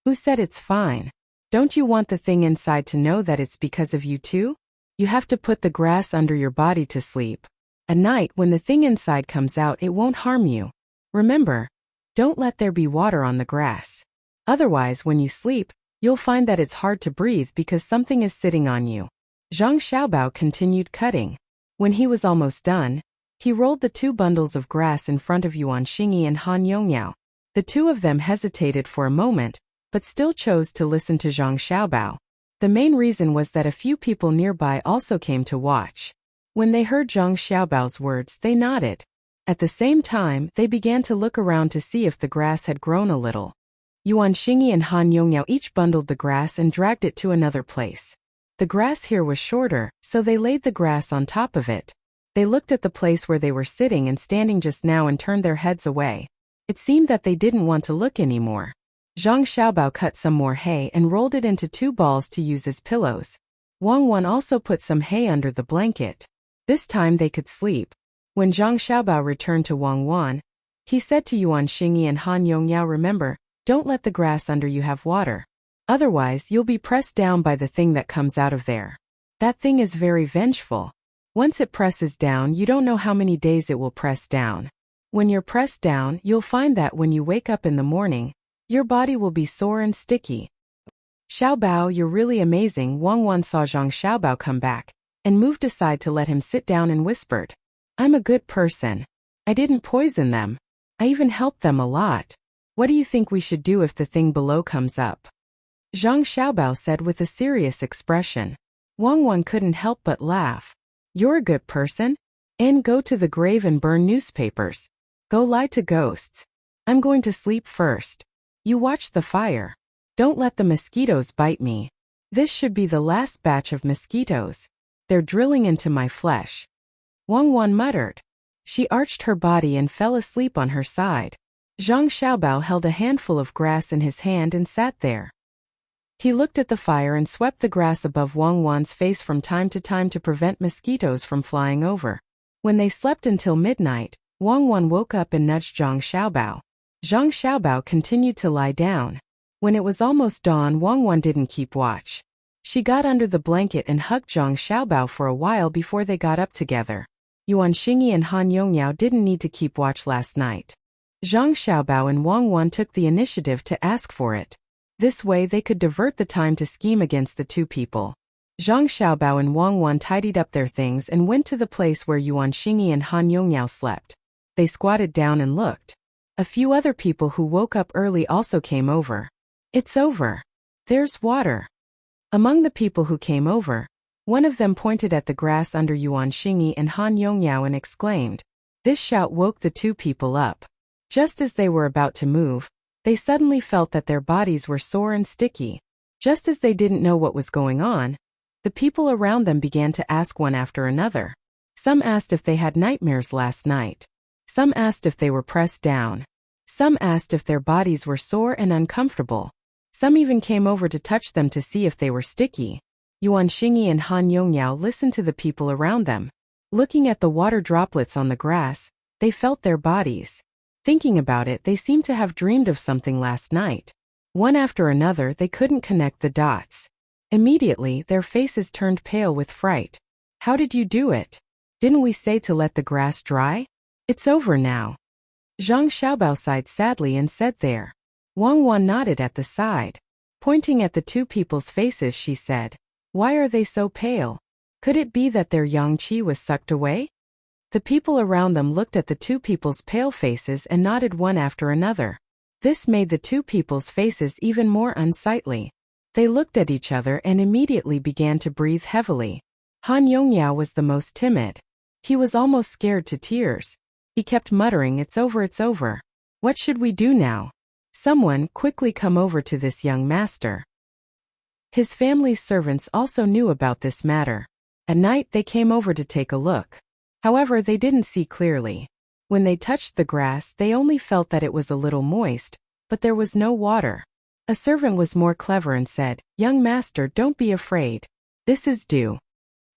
"Who said it's fine? Don't you want the thing inside to know that it's because of you too? You have to put the grass under your body to sleep. At night, when the thing inside comes out, it won't harm you. Remember, don't let there be water on the grass. Otherwise, when you sleep, you'll find that it's hard to breathe because something is sitting on you." Zhang Xiaobao continued cutting. When he was almost done, he rolled the two bundles of grass in front of Yuan Xingyi and Han Yongyao. The two of them hesitated for a moment, but still chose to listen to Zhang Xiaobao. The main reason was that a few people nearby also came to watch. When they heard Zhang Xiaobao's words, they nodded. At the same time, they began to look around to see if the grass had grown a little. Yuan Xingyi and Han Yongyao each bundled the grass and dragged it to another place. The grass here was shorter, so they laid the grass on top of it. They looked at the place where they were sitting and standing just now and turned their heads away. It seemed that they didn't want to look anymore. Zhang Xiaobao cut some more hay and rolled it into two balls to use as pillows. Wang Wan also put some hay under the blanket. This time they could sleep. When Zhang Xiaobao returned to Wang Wan, he said to Yuan Xingyi and Han Yongyao, "Remember, don't let the grass under you have water. Otherwise, you'll be pressed down by the thing that comes out of there. That thing is very vengeful. Once it presses down, you don't know how many days it will press down. When you're pressed down, you'll find that when you wake up in the morning, your body will be sore and sticky." "Xiaobao, you're really amazing." Wang Wan saw Zhang Xiaobao come back and moved aside to let him sit down and whispered, "I'm a good person. I didn't poison them. I even helped them a lot. What do you think we should do if the thing below comes up?" Zhang Xiaobao said with a serious expression. Wang Wan couldn't help but laugh. "You're a good person? And go to the grave and burn newspapers. Go lie to ghosts. I'm going to sleep first. You watch the fire. Don't let the mosquitoes bite me. This should be the last batch of mosquitoes. They're drilling into my flesh. Wang Wan muttered. She arched her body and fell asleep on her side. Zhang Xiaobao held a handful of grass in his hand and sat there. He looked at the fire and swept the grass above Wang Wan's face from time to prevent mosquitoes from flying over. When they slept until midnight, Wang Wan woke up and nudged Zhang Xiaobao. Zhang Xiaobao continued to lie down. When it was almost dawn, Wang Wan didn't keep watch. She got under the blanket and hugged Zhang Xiaobao for a while before they got up together. Yuan Xingyi and Han Yongyao didn't need to keep watch last night. Zhang Xiaobao and Wang Wan took the initiative to ask for it. This way they could divert the time to scheme against the two people. Zhang Xiaobao and Wang Wan tidied up their things and went to the place where Yuan Xingyi and Han Yongyao slept. They squatted down and looked. A few other people who woke up early also came over. It's over. There's water. Among the people who came over, one of them pointed at the grass under Yuan Xingyi and Han Yongyao and exclaimed. This shout woke the two people up. Just as they were about to move, they suddenly felt that their bodies were sore and sticky. Just as they didn't know what was going on, the people around them began to ask one after another. Some asked if they had nightmares last night. Some asked if they were pressed down. Some asked if their bodies were sore and uncomfortable. Some even came over to touch them to see if they were sticky. Yuan Xingyi and Han Yongyao listened to the people around them. Looking at the water droplets on the grass, they felt their bodies. Thinking about it, they seemed to have dreamed of something last night. One after another, they couldn't connect the dots. Immediately, their faces turned pale with fright. How did you do it? Didn't we say to let the grass dry? It's over now. Zhang Xiaobao sighed sadly and said there. Wang Wan nodded at the side. Pointing at the two people's faces, she said, Why are they so pale? Could it be that their yang qi was sucked away? The people around them looked at the two people's pale faces and nodded one after another. This made the two people's faces even more unsightly. They looked at each other and immediately began to breathe heavily. Han Yongyao was the most timid. He was almost scared to tears. He kept muttering, It's over, it's over. What should we do now? Someone, quickly come over to this young master. His family's servants also knew about this matter. At night they came over to take a look. However, they didn't see clearly. When they touched the grass, they only felt that it was a little moist, but there was no water. A servant was more clever and said, Young master, don't be afraid. This is dew.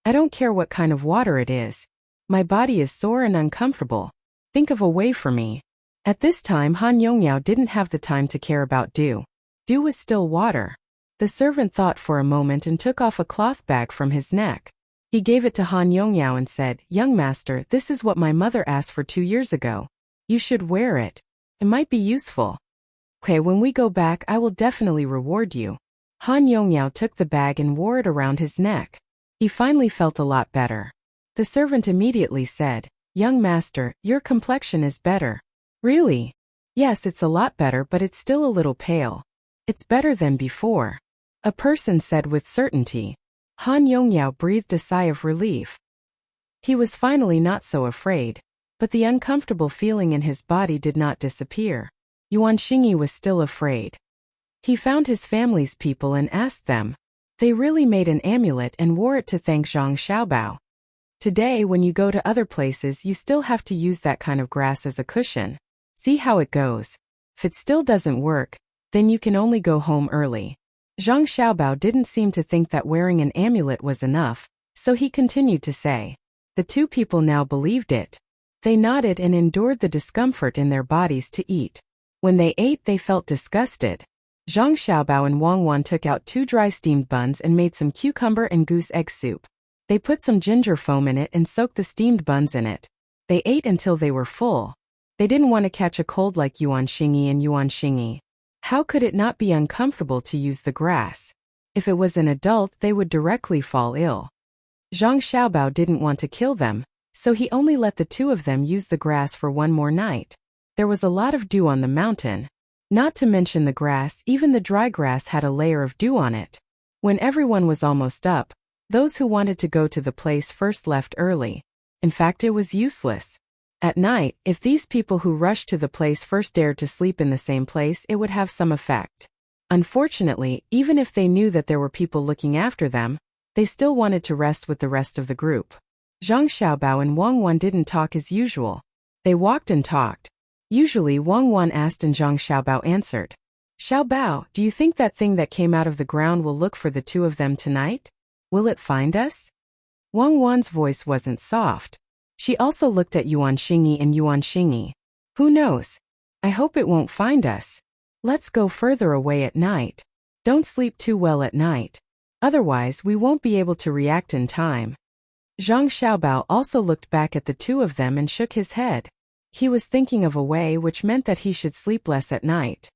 I don't care what kind of water it is. My body is sore and uncomfortable. Think of a way for me. At this time, Han Yongyao didn't have the time to care about dew. Dew was still water. The servant thought for a moment and took off a cloth bag from his neck. He gave it to Han Yongyao and said, Young master, this is what my mother asked for 2 years ago. You should wear it. It might be useful. Okay, when we go back, I will definitely reward you. Han Yongyao took the bag and wore it around his neck. He finally felt a lot better. The servant immediately said, Young master, your complexion is better. Really? Yes, it's a lot better, but it's still a little pale. It's better than before. A person said with certainty. Han Yongyao breathed a sigh of relief. He was finally not so afraid, but the uncomfortable feeling in his body did not disappear. Yuan Xingyi was still afraid. He found his family's people and asked them. They really made an amulet and wore it to thank Zhang Xiaobao. Today, when you go to other places, you still have to use that kind of grass as a cushion. See how it goes. If it still doesn't work, then you can only go home early. Zhang Xiaobao didn't seem to think that wearing an amulet was enough, so he continued to say. The two people now believed it. They nodded and endured the discomfort in their bodies to eat. When they ate, they felt disgusted. Zhang Xiaobao and Wang Wan took out 2 dry steamed buns and made some cucumber and goose egg soup. They put some ginger foam in it and soaked the steamed buns in it. They ate until they were full. They didn't want to catch a cold like Yuan Xingyi and Yuan Xingyi. How could it not be uncomfortable to use the grass? If it was an adult, they would directly fall ill. Zhang Xiaobao didn't want to kill them, so he only let the two of them use the grass for one more night. There was a lot of dew on the mountain. Not to mention the grass, even the dry grass had a layer of dew on it. When everyone was almost up, those who wanted to go to the place first left early. In fact, it was useless. At night, if these people who rushed to the place first dared to sleep in the same place, it would have some effect. Unfortunately, even if they knew that there were people looking after them, they still wanted to rest with the rest of the group. Zhang Xiaobao and Wang Wan didn't talk as usual. They walked and talked. Usually Wang Wan asked and Zhang Xiaobao answered. Xiaobao, do you think that thing that came out of the ground will look for the two of them tonight? Will it find us? Wang Wan's voice wasn't soft. She also looked at Yuan Xingyi and Yuan Xingyi. Who knows? I hope it won't find us. Let's go further away at night. Don't sleep too well at night. Otherwise we won't be able to react in time. Zhang Xiaobao also looked back at the two of them and shook his head. He was thinking of a way which meant that he should sleep less at night.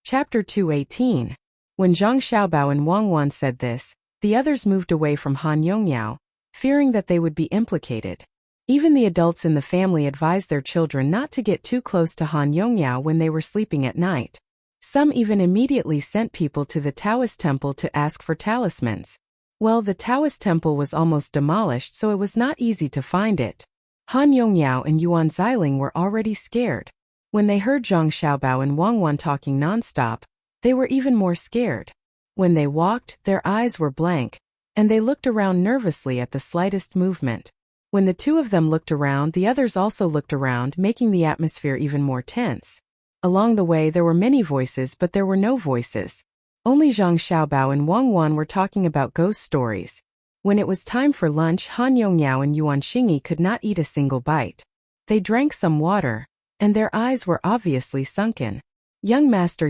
Chapter 218. When Zhang Xiaobao and Wang Wan said this, the others moved away from Han Yongyao, fearing that they would be implicated. Even the adults in the family advised their children not to get too close to Han Yongyao when they were sleeping at night. Some even immediately sent people to the Taoist temple to ask for talismans. Well, the Taoist temple was almost demolished, so it was not easy to find it. Han Yongyao and Yuan Xiling were already scared. When they heard Zhang Xiaobao and Wang Wan talking nonstop, they were even more scared. When they walked, their eyes were blank, and they looked around nervously at the slightest movement. When the two of them looked around, the others also looked around, making the atmosphere even more tense. Along the way there were many voices, but there were no voices. Only Zhang Xiaobao and Wang Wan were talking about ghost stories. When it was time for lunch, Han Yongyao and Yuan Xingyi could not eat a single bite. They drank some water, and their eyes were obviously sunken. Young master,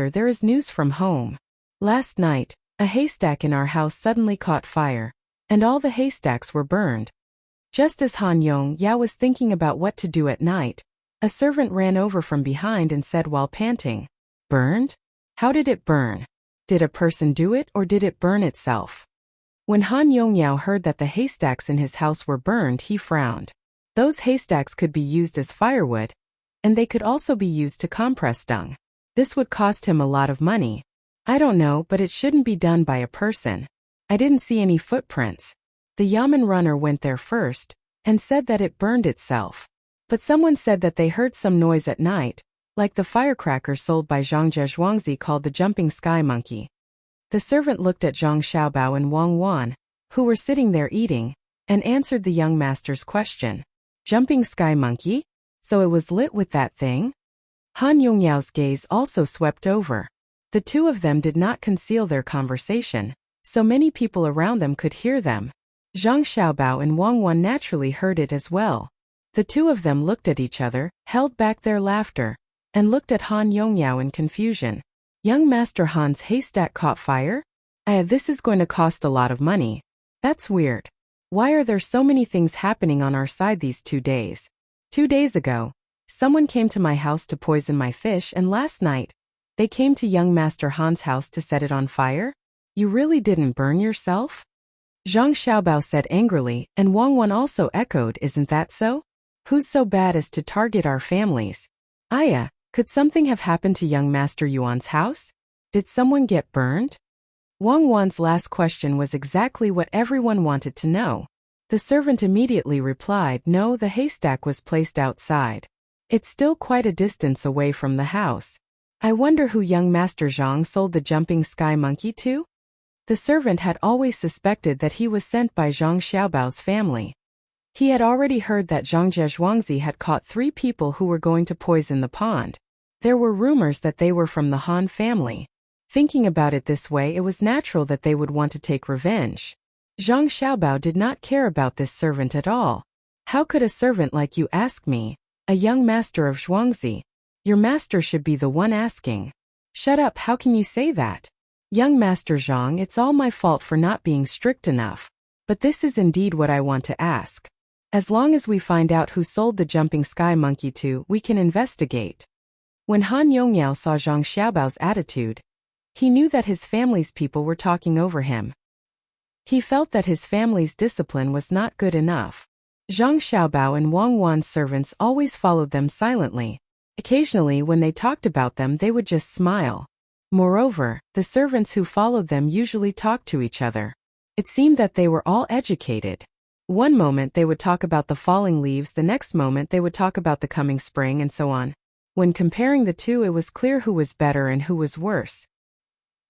there is news from home. Last night, a haystack in our house suddenly caught fire, and all the haystacks were burned. Just as Han Yongyao was thinking about what to do at night, a servant ran over from behind and said while panting, "Burned? How did it burn? Did a person do it or did it burn itself?" When Han Yongyao heard that the haystacks in his house were burned, he frowned. Those haystacks could be used as firewood, and they could also be used to compress dung. This would cost him a lot of money. I don't know, but it shouldn't be done by a person. I didn't see any footprints. The Yamen runner went there first, and said that it burned itself. But someone said that they heard some noise at night, like the firecracker sold by Zhangzhe Zhuangzi called the jumping sky monkey. The servant looked at Zhang Xiaobao and Wang Wan, who were sitting there eating, and answered the young master's question. Jumping sky monkey? So it was lit with that thing? Han Yongyao's gaze also swept over. The two of them did not conceal their conversation, so many people around them could hear them. Zhang Xiaobao and Wang Wan naturally heard it as well. The two of them looked at each other, held back their laughter, and looked at Han Yongyao in confusion. Young Master Han's haystack caught fire? This is going to cost a lot of money. That's weird. Why are there so many things happening on our side these 2 days? 2 days ago, someone came to my house to poison my fish, and last night, they came to young Master Han's house to set it on fire? You really didn't burn yourself? Zhang Xiaobao said angrily, and Wang Wan also echoed, isn't that so? Who's so bad as to target our families? Aya, could something have happened to young Master Yuan's house? Did someone get burned? Wang Wan's last question was exactly what everyone wanted to know. The servant immediately replied, no, the haystack was placed outside. It's still quite a distance away from the house. I wonder who young Master Zhang sold the jumping sky monkey to? The servant had always suspected that he was sent by Zhang Xiaobao's family. He had already heard that Zhangzhe Zhuangzi had caught 3 people who were going to poison the pond. There were rumors that they were from the Han family. Thinking about it this way, it was natural that they would want to take revenge. Zhang Xiaobao did not care about this servant at all. How could a servant like you ask me, a young master of Zhuangzi? Your master should be the one asking. Shut up, how can you say that? Young Master Zhang, it's all my fault for not being strict enough. But this is indeed what I want to ask. As long as we find out who sold the jumping sky monkey to, we can investigate. When Han Yongyao saw Zhang Xiaobao's attitude, he knew that his family's people were talking over him. He felt that his family's discipline was not good enough. Zhang Xiaobao and Wang Wan's servants always followed them silently. Occasionally, when they talked about them, they would just smile. Moreover, the servants who followed them usually talked to each other. It seemed that they were all educated. One moment they would talk about the falling leaves, the next moment they would talk about the coming spring, and so on. When comparing the two, it was clear who was better and who was worse.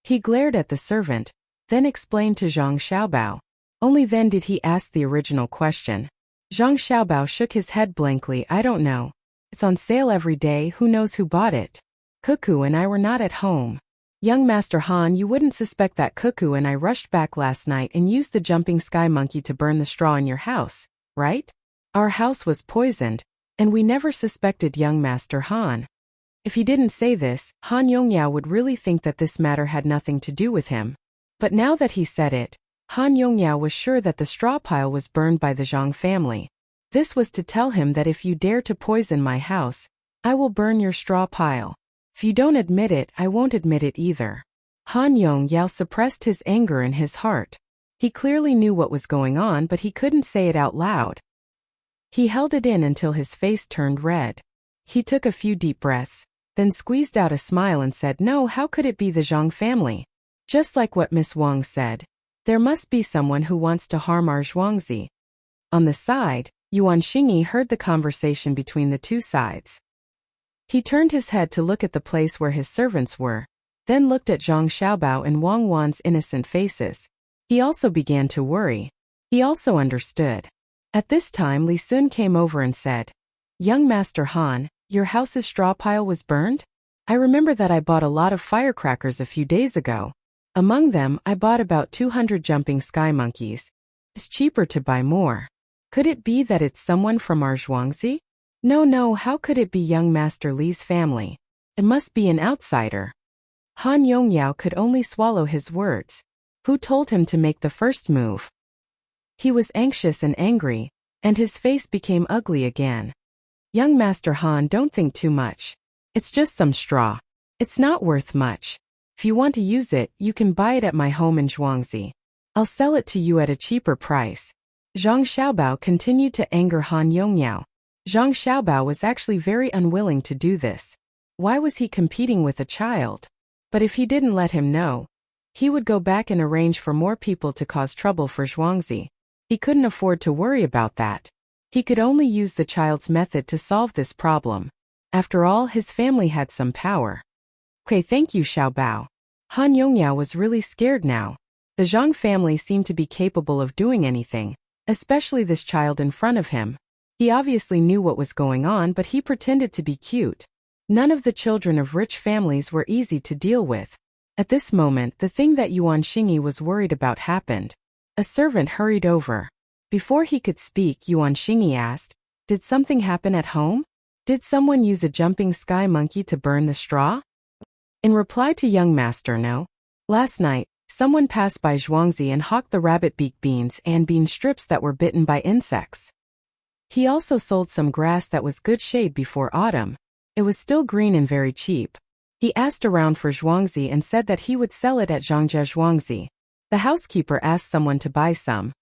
He glared at the servant, then explained to Zhang Xiaobao. Only then did he ask the original question. Zhang Xiaobao shook his head blankly. I don't know. It's on sale every day, who knows who bought it? Cuckoo and I were not at home. Young Master Han, you wouldn't suspect that Cuckoo and I rushed back last night and used the jumping sky monkey to burn the straw in your house, right? Our house was poisoned, and we never suspected young Master Han. If he didn't say this, Han Yongyao would really think that this matter had nothing to do with him. But now that he said it, Han Yongyao was sure that the straw pile was burned by the Zhang family. This was to tell him that if you dare to poison my house, I will burn your straw pile. If you don't admit it, I won't admit it either. Han Yongyao suppressed his anger in his heart. He clearly knew what was going on, but he couldn't say it out loud. He held it in until his face turned red. He took a few deep breaths, then squeezed out a smile and said, no, how could it be the Zhang family? Just like what Miss Wang said. There must be someone who wants to harm our Zhuangzi. On the side, Yuan Xingyi heard the conversation between the two sides. He turned his head to look at the place where his servants were, then looked at Zhang Xiaobao and Wang Wan's innocent faces. He also began to worry. He also understood. At this time Li Sun came over and said, Young Master Han, your house's straw pile was burned? I remember that I bought a lot of firecrackers a few days ago. Among them, I bought about 200 jumping sky monkeys. It's cheaper to buy more. Could it be that it's someone from our Zhuangzi? No, how could it be young Master Li's family? It must be an outsider. Han Yongyao could only swallow his words. Who told him to make the first move? He was anxious and angry, and his face became ugly again. Young Master Han, don't think too much. It's just some straw. It's not worth much. If you want to use it, you can buy it at my home in Zhuangzi. I'll sell it to you at a cheaper price. Zhang Xiaobao continued to anger Han Yongyao. Zhang Xiaobao was actually very unwilling to do this. Why was he competing with a child? But if he didn't let him know, he would go back and arrange for more people to cause trouble for Zhuangzi. He couldn't afford to worry about that. He could only use the child's method to solve this problem. After all, his family had some power. Okay, thank you, Xiaobao. Han Yongyao was really scared now. The Zhang family seemed to be capable of doing anything, especially this child in front of him. He obviously knew what was going on, but he pretended to be cute. None of the children of rich families were easy to deal with. At this moment, the thing that Yuan Xingyi was worried about happened. A servant hurried over. Before he could speak, Yuan Xingyi asked, Did something happen at home? Did someone use a jumping sky monkey to burn the straw? In reply to young master, no. Last night, someone passed by Zhuangzi and hawked the rabbit beak beans and bean strips that were bitten by insects. He also sold some grass that was good shade before autumn. It was still green and very cheap. He asked around for Zhuangzi and said that he would sell it at Zhangjia Zhuangzi. The housekeeper asked someone to buy some.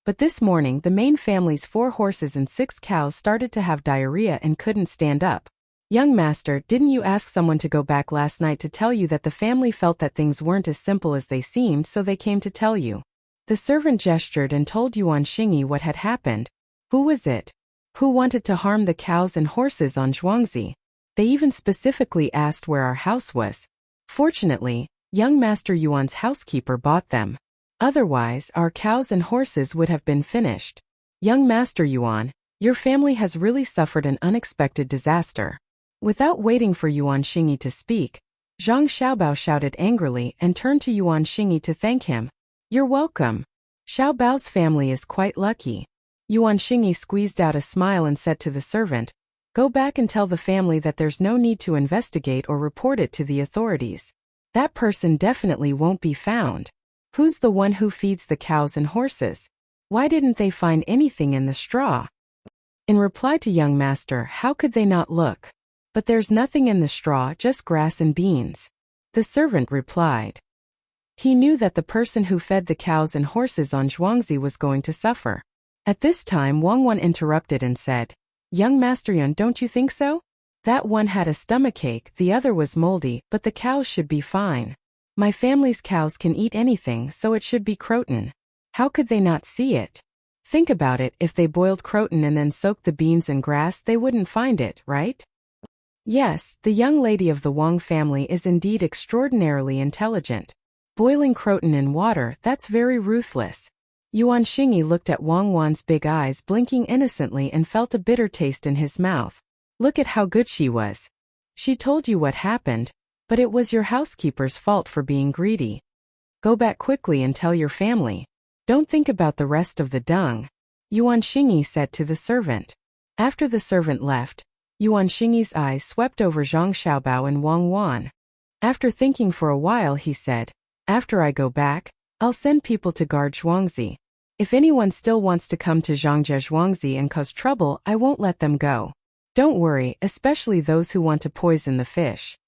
But this morning the main family's 4 horses and 6 cows started to have diarrhea and couldn't stand up. Young master, didn't you ask someone to go back last night to tell you that the family felt that things weren't as simple as they seemed, so they came to tell you? The servant gestured and told Yuan Xingyi what had happened. Who was it? Who wanted to harm the cows and horses on Zhuangzi? They even specifically asked where our house was. Fortunately, young Master Yuan's housekeeper bought them. Otherwise, our cows and horses would have been finished. Young Master Yuan, your family has really suffered an unexpected disaster. Without waiting for Yuan Xingyi to speak, Zhang Xiaobao shouted angrily and turned to Yuan Xingyi to thank him. You're welcome. Xiaobao's family is quite lucky. Yuan Xingyi squeezed out a smile and said to the servant, Go back and tell the family that there's no need to investigate or report it to the authorities. That person definitely won't be found. Who's the one who feeds the cows and horses? Why didn't they find anything in the straw? In reply to young master, how could they not look? But there's nothing in the straw, just grass and beans. The servant replied. He knew that the person who fed the cows and horses on Zhuangzi was going to suffer. At this time Wang Wan interrupted and said, Young Master Yun, don't you think so? That one had a stomachache, the other was moldy, but the cows should be fine. My family's cows can eat anything, so it should be Croton. How could they not see it? Think about it, if they boiled croton and then soaked the beans in grass, they wouldn't find it, right? Yes, the young lady of the Wang family is indeed extraordinarily intelligent. Boiling croton in water, that's very ruthless. Yuan Xingyi looked at Wang Wan's big eyes blinking innocently and felt a bitter taste in his mouth. Look at how good she was. She told you what happened, but it was your housekeeper's fault for being greedy. Go back quickly and tell your family. Don't think about the rest of the dung, Yuan Xingyi said to the servant. After the servant left, Yuan Xingyi's eyes swept over Zhang Xiaobao and Wang Wan. After thinking for a while, he said, after I go back, I'll send people to guard Zhuangzi. If anyone still wants to come to Zhangzhe Zhuangzi and cause trouble, I won't let them go. Don't worry, especially those who want to poison the fish.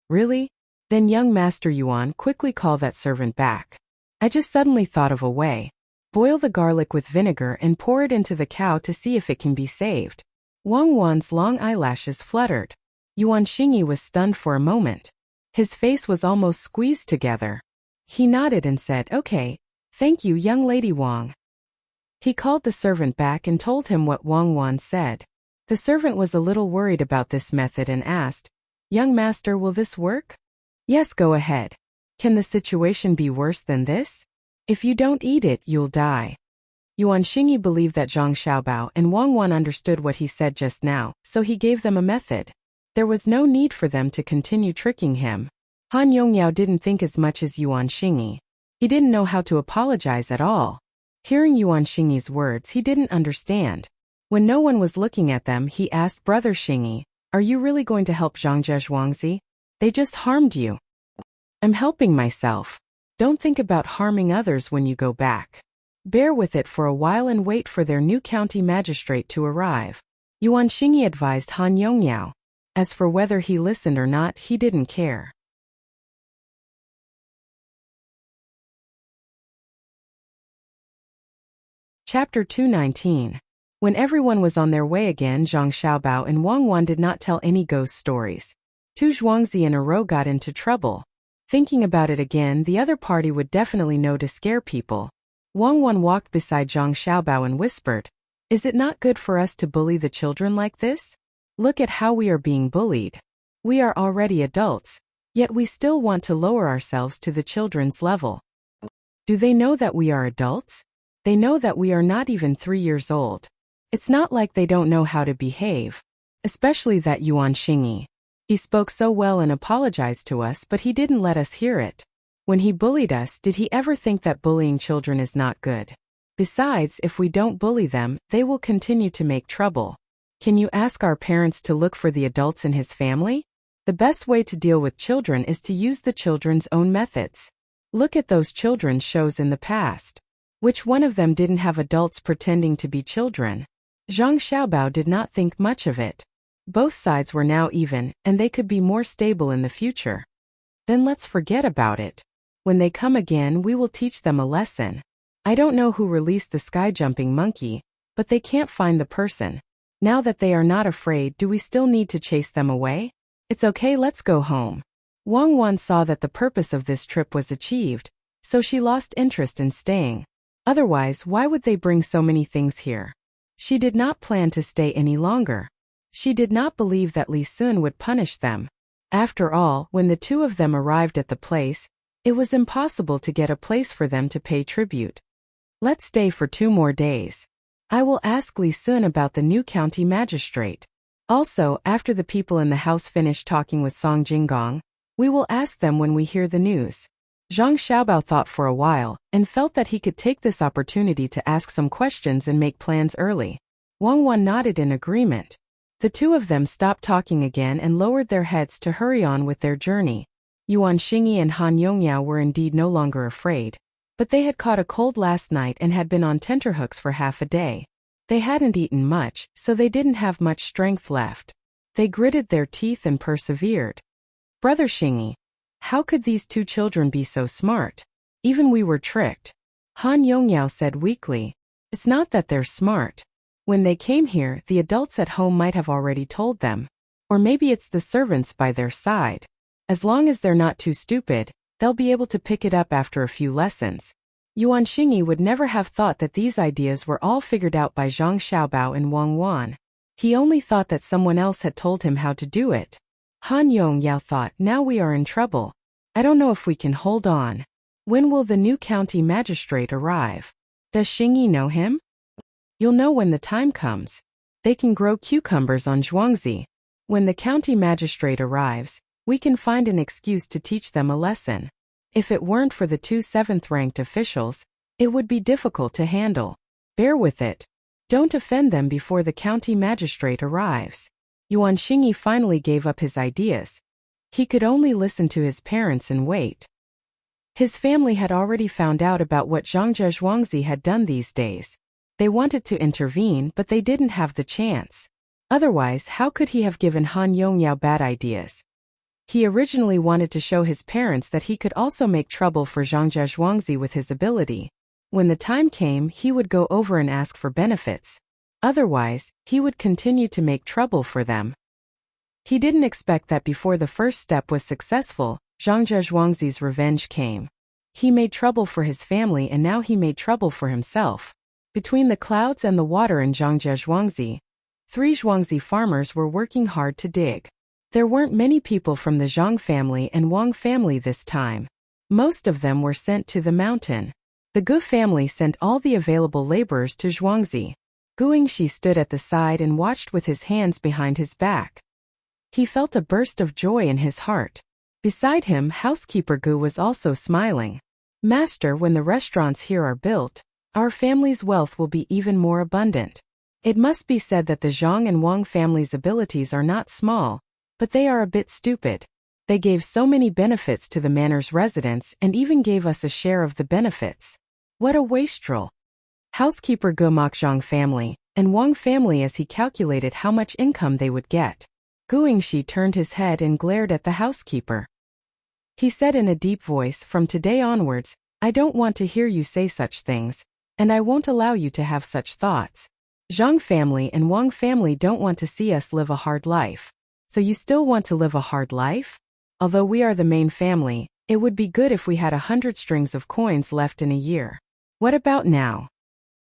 Really? Then young Master Yuan, quickly call that servant back. I just suddenly thought of a way. Boil the garlic with vinegar and pour it into the cow to see if it can be saved. Wang Wan's long eyelashes fluttered. Yuan Xingyi was stunned for a moment. His face was almost squeezed together. He nodded and said, okay, thank you, young lady Wang. He called the servant back and told him what Wang Wan said. The servant was a little worried about this method and asked, young master, will this work? Yes, go ahead. Can the situation be worse than this? If you don't eat it, you'll die. Yuan Xingyi believed that Zhang Xiaobao and Wang Wan understood what he said just now, so he gave them a method. There was no need for them to continue tricking him. Han Yongyao didn't think as much as Yuan Xingyi. He didn't know how to apologize at all. Hearing Yuan Xingyi's words, he didn't understand. When no one was looking at them, he asked Brother Xingyi, are you really going to help Zhangzhe Zhuangzi? They just harmed you. I'm helping myself. Don't think about harming others when you go back. Bear with it for a while and wait for their new county magistrate to arrive. Yuan Xingyi advised Han Yongyao. As for whether he listened or not, he didn't care. Chapter 219. When everyone was on their way again, Zhang Xiaobao and Wang Wan did not tell any ghost stories. Two Zhuangzi in a row got into trouble. Thinking about it again, the other party would definitely know to scare people. Wang Wan walked beside Zhang Xiaobao and whispered, is it not good for us to bully the children like this? Look at how we are being bullied. We are already adults, yet we still want to lower ourselves to the children's level. Do they know that we are adults? They know that we are not even 3 years old. It's not like they don't know how to behave. Especially that Yuan Xingyi. He spoke so well and apologized to us, but he didn't let us hear it. When he bullied us, did he ever think that bullying children is not good? Besides, if we don't bully them, they will continue to make trouble. Can you ask our parents to look for the adults in his family? The best way to deal with children is to use the children's own methods. Look at those children's shows in the past. Which one of them didn't have adults pretending to be children? Zhang Xiaobao did not think much of it. Both sides were now even, and they could be more stable in the future. Then let's forget about it. When they come again, we will teach them a lesson. I don't know who released the sky-jumping monkey, but they can't find the person. Now that they are not afraid, do we still need to chase them away? It's okay, let's go home. Wang Wan saw that the purpose of this trip was achieved, so she lost interest in staying. Otherwise, why would they bring so many things here? She did not plan to stay any longer. She did not believe that Li Sun would punish them. After all, when the two of them arrived at the place, it was impossible to get a place for them to pay tribute. Let's stay for 2 more days. I will ask Li Sun about the new county magistrate. Also, after the people in the house finish talking with Song Jinggong, we will ask them when we hear the news. Zhang Xiaobao thought for a while, and felt that he could take this opportunity to ask some questions and make plans early. Wang Wan nodded in agreement. The two of them stopped talking again and lowered their heads to hurry on with their journey. Yuan Xingyi and Han Yongyao were indeed no longer afraid. But they had caught a cold last night and had been on tenterhooks for half a day. They hadn't eaten much, so they didn't have much strength left. They gritted their teeth and persevered. Brother Xingyi, how could these 2 children be so smart? Even we were tricked. Han Yongyao said weakly. It's not that they're smart. When they came here, the adults at home might have already told them. Or maybe it's the servants by their side. As long as they're not too stupid, they'll be able to pick it up after a few lessons. Yuan Xingyi would never have thought that these ideas were all figured out by Zhang Xiaobao and Wang Wan. He only thought that someone else had told him how to do it. Han Yongyao thought, now we are in trouble. I don't know if we can hold on. When will the new county magistrate arrive? Does Xingyi know him? You'll know when the time comes. They can grow cucumbers on Zhuangzi. When the county magistrate arrives, we can find an excuse to teach them a lesson. If it weren't for the two 7th-ranked officials, it would be difficult to handle. Bear with it. Don't offend them before the county magistrate arrives. Yuan Xingyi finally gave up his ideas. He could only listen to his parents and wait. His family had already found out about what Zhangzhe Zhuangzi had done these days. They wanted to intervene, but they didn't have the chance. Otherwise, how could he have given Han Yongyao bad ideas? He originally wanted to show his parents that he could also make trouble for Zhangzhe Zhuangzi with his ability. When the time came, he would go over and ask for benefits. Otherwise, he would continue to make trouble for them. He didn't expect that before the first step was successful, Zhangzhe Zhuangzi's revenge came. He made trouble for his family and now he made trouble for himself. Between the clouds and the water in Zhangzhe Zhuangzi, 3 Zhuangzi farmers were working hard to dig. There weren't many people from the Zhang family and Wang family this time. Most of them were sent to the mountain. The Gu family sent all the available laborers to Zhuangzi. Guingxi stood at the side and watched with his hands behind his back. He felt a burst of joy in his heart. Beside him, housekeeper Gu was also smiling. Master, when the restaurants here are built, our family's wealth will be even more abundant. It must be said that the Zhang and Wang family's abilities are not small, but they are a bit stupid. They gave so many benefits to the manor's residents and even gave us a share of the benefits. What a wastrel! Housekeeper Gu mocked Zhang family and Wang family as he calculated how much income they would get. Guingxi turned his head and glared at the housekeeper. He said in a deep voice, from today onwards, I don't want to hear you say such things, and I won't allow you to have such thoughts. Zhang family and Wang family don't want to see us live a hard life. So you still want to live a hard life? Although we are the main family, it would be good if we had 100 strings of coins left in a year. What about now?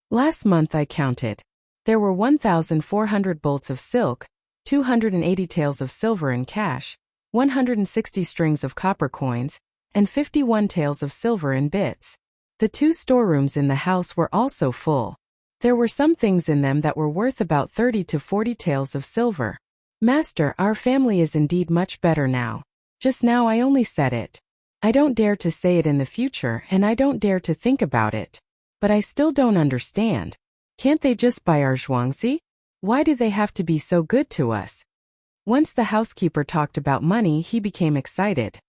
Last month I counted. There were 1,400 bolts of silk, 280 taels of silver in cash, 160 strings of copper coins, and 51 taels of silver in bits. The 2 storerooms in the house were also full. There were some things in them that were worth about 30 to 40 taels of silver. Master, our family is indeed much better now. Just now I only said it. I don't dare to say it in the future and I don't dare to think about it. But I still don't understand. Can't they just buy our Zhuangzi? Why do they have to be so good to us? Once the housekeeper talked about money, he became excited.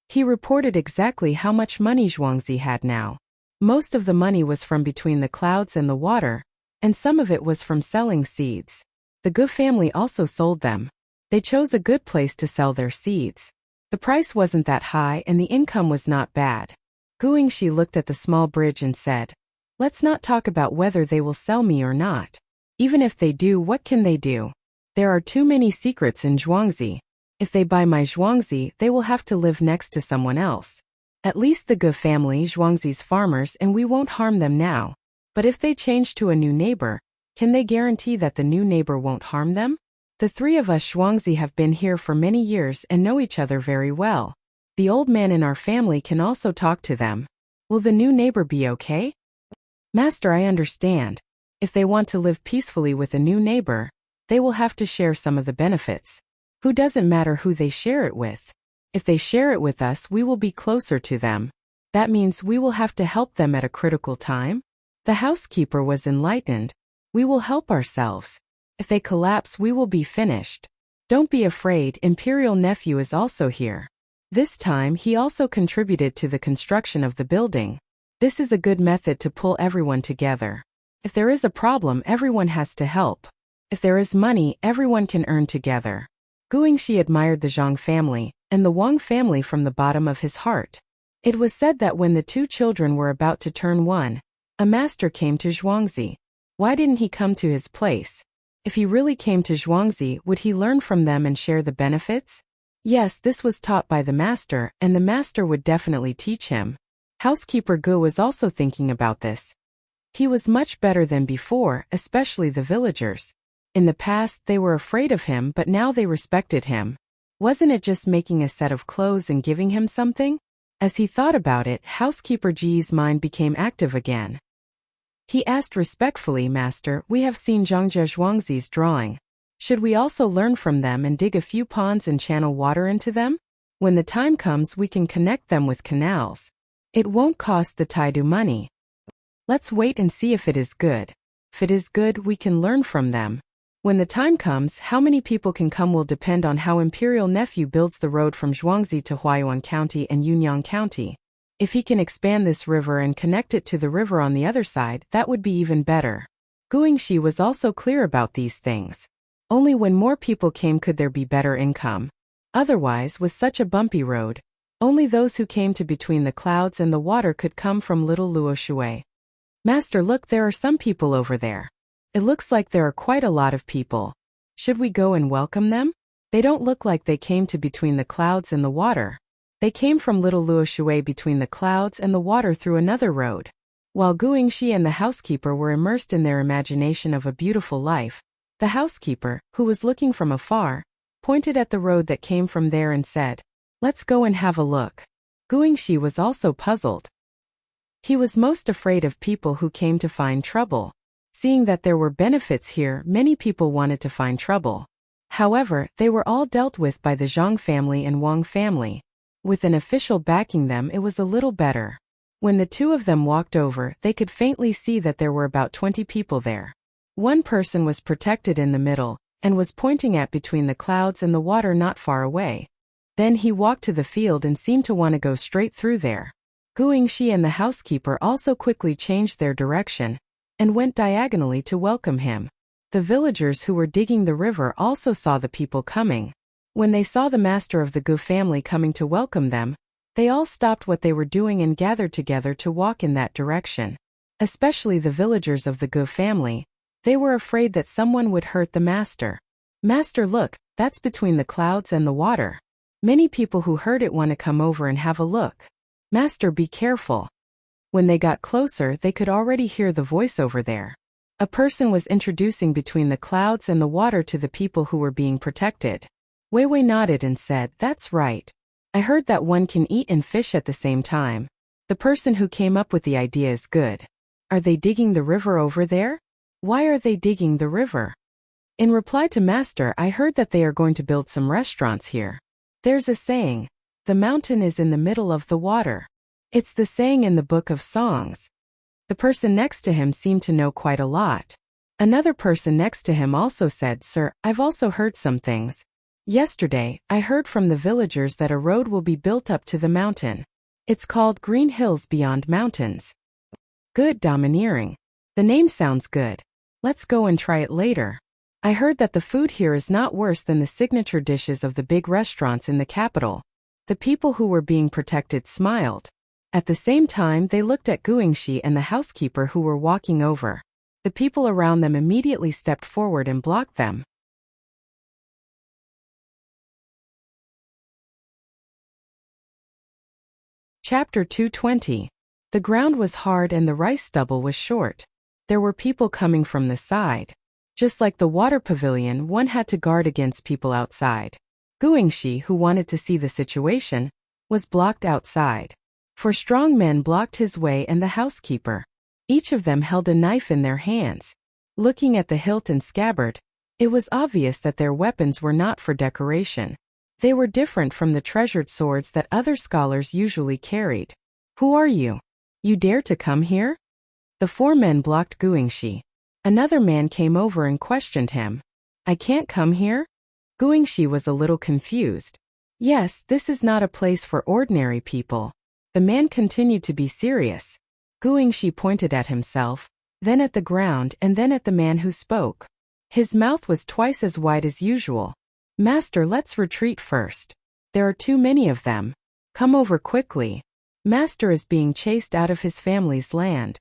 He reported exactly how much money Zhuangzi had now. Most of the money was from between the clouds and the water, and some of it was from selling seeds. The Gu family also sold them. They chose a good place to sell their seeds. The price wasn't that high and the income was not bad. Guingxi looked at the small bridge and said, let's not talk about whether they will sell me or not. Even if they do, what can they do? There are too many secrets in Zhuangzi. If they buy my Zhuangzi, they will have to live next to someone else. At least the Gu family, Zhuangzi's farmers, and we won't harm them now. But if they change to a new neighbor, can they guarantee that the new neighbor won't harm them? The 3 of us Zhuangzi have been here for many years and know each other very well. The old man in our family can also talk to them. Will the new neighbor be okay? Master, I understand. If they want to live peacefully with a new neighbor, they will have to share some of the benefits. Who doesn't matter who they share it with? If they share it with us, we will be closer to them. That means we will have to help them at a critical time. The housekeeper was enlightened. We will help ourselves. If they collapse, we will be finished. Don't be afraid, Imperial Nephew is also here. This time, he also contributed to the construction of the building. This is a good method to pull everyone together. If there is a problem, everyone has to help. If there is money, everyone can earn together. Guingxi admired the Zhang family and the Wang family from the bottom of his heart. It was said that when the 2 children were about to turn 1, a master came to Zhuangzi. Why didn't he come to his place? If he really came to Zhuangzi, would he learn from them and share the benefits? Yes, this was taught by the master, and the master would definitely teach him. Housekeeper Gu was also thinking about this. He was much better than before, especially the villagers. In the past they were afraid of him, but now they respected him. Wasn't it just making a set of clothes and giving him something? As he thought about it, Housekeeper Ji's mind became active again. He asked respectfully, "Master, we have seen Zhangzhe Zhuangzi's drawing. Should we also learn from them and dig a few ponds and channel water into them? When the time comes we can connect them with canals. It won't cost the Taidu money. Let's wait and see if it is good. If it is good, we can learn from them. When the time comes, how many people can come will depend on how Imperial Nephew builds the road from Zhuangzi to Huayuan County and Yunyang County. If he can expand this river and connect it to the river on the other side, that would be even better." Guingxi was also clear about these things. Only when more people came could there be better income. Otherwise, with such a bumpy road, only those who came to between the clouds and the water could come from Little Luoshui. "Master, look, there are some people over there. It looks like there are quite a lot of people. Should we go and welcome them? They don't look like they came to between the clouds and the water. They came from Little Luoshui between the clouds and the water through another road." While Guingxi and the housekeeper were immersed in their imagination of a beautiful life, the housekeeper, who was looking from afar, pointed at the road that came from there and said, "Let's go and have a look." Guingxi was also puzzled. He was most afraid of people who came to find trouble. Seeing that there were benefits here, many people wanted to find trouble. However, they were all dealt with by the Zhang family and Wang family. With an official backing them, it was a little better. When the two of them walked over, they could faintly see that there were about 20 people there. One person was protected in the middle, and was pointing at between the clouds and the water not far away. Then he walked to the field and seemed to want to go straight through there. Guingxi and the housekeeper also quickly changed their direction, and went diagonally to welcome him. The villagers who were digging the river also saw the people coming. When they saw the master of the Gu family coming to welcome them, they all stopped what they were doing and gathered together to walk in that direction. Especially the villagers of the Gu family. They were afraid that someone would hurt the master. "Master, look, that's between the clouds and the water. Many people who heard it want to come over and have a look. Master, be careful." When they got closer, they could already hear the voice over there. A person was introducing between the clouds and the water to the people who were being protected. Wei Wei nodded and said, "That's right. I heard that one can eat and fish at the same time. The person who came up with the idea is good. Are they digging the river over there? Why are they digging the river?" In reply to Master, "I heard that they are going to build some restaurants here. There's a saying, the mountain is in the middle of the water. It's the saying in the Book of Songs." The person next to him seemed to know quite a lot. Another person next to him also said, "Sir, I've also heard some things. Yesterday, I heard from the villagers that a road will be built up to the mountain. It's called Green Hills Beyond Mountains." "Good, domineering. The name sounds good. Let's go and try it later. I heard that the food here is not worse than the signature dishes of the big restaurants in the capital." The people who were being protected smiled. At the same time, they looked at Guingxi and the housekeeper who were walking over. The people around them immediately stepped forward and blocked them. Chapter 220. The ground was hard and the rice stubble was short. There were people coming from the side. Just like the water pavilion, one had to guard against people outside. Guingxi, who wanted to see the situation, was blocked outside. 4 strong men blocked his way and the housekeeper. Each of them held a knife in their hands. Looking at the hilt and scabbard, it was obvious that their weapons were not for decoration. They were different from the treasured swords that other scholars usually carried. "Who are you? You dare to come here?" The 4 men blocked Guingxi. Another man came over and questioned him. "I can't come here?" Guingxi was a little confused. "Yes, this is not a place for ordinary people." The man continued to be serious. Guingxi pointed at himself, then at the ground and then at the man who spoke. His mouth was twice as wide as usual. "Master, let's retreat first. There are too many of them. Come over quickly. Master is being chased out of his family's land."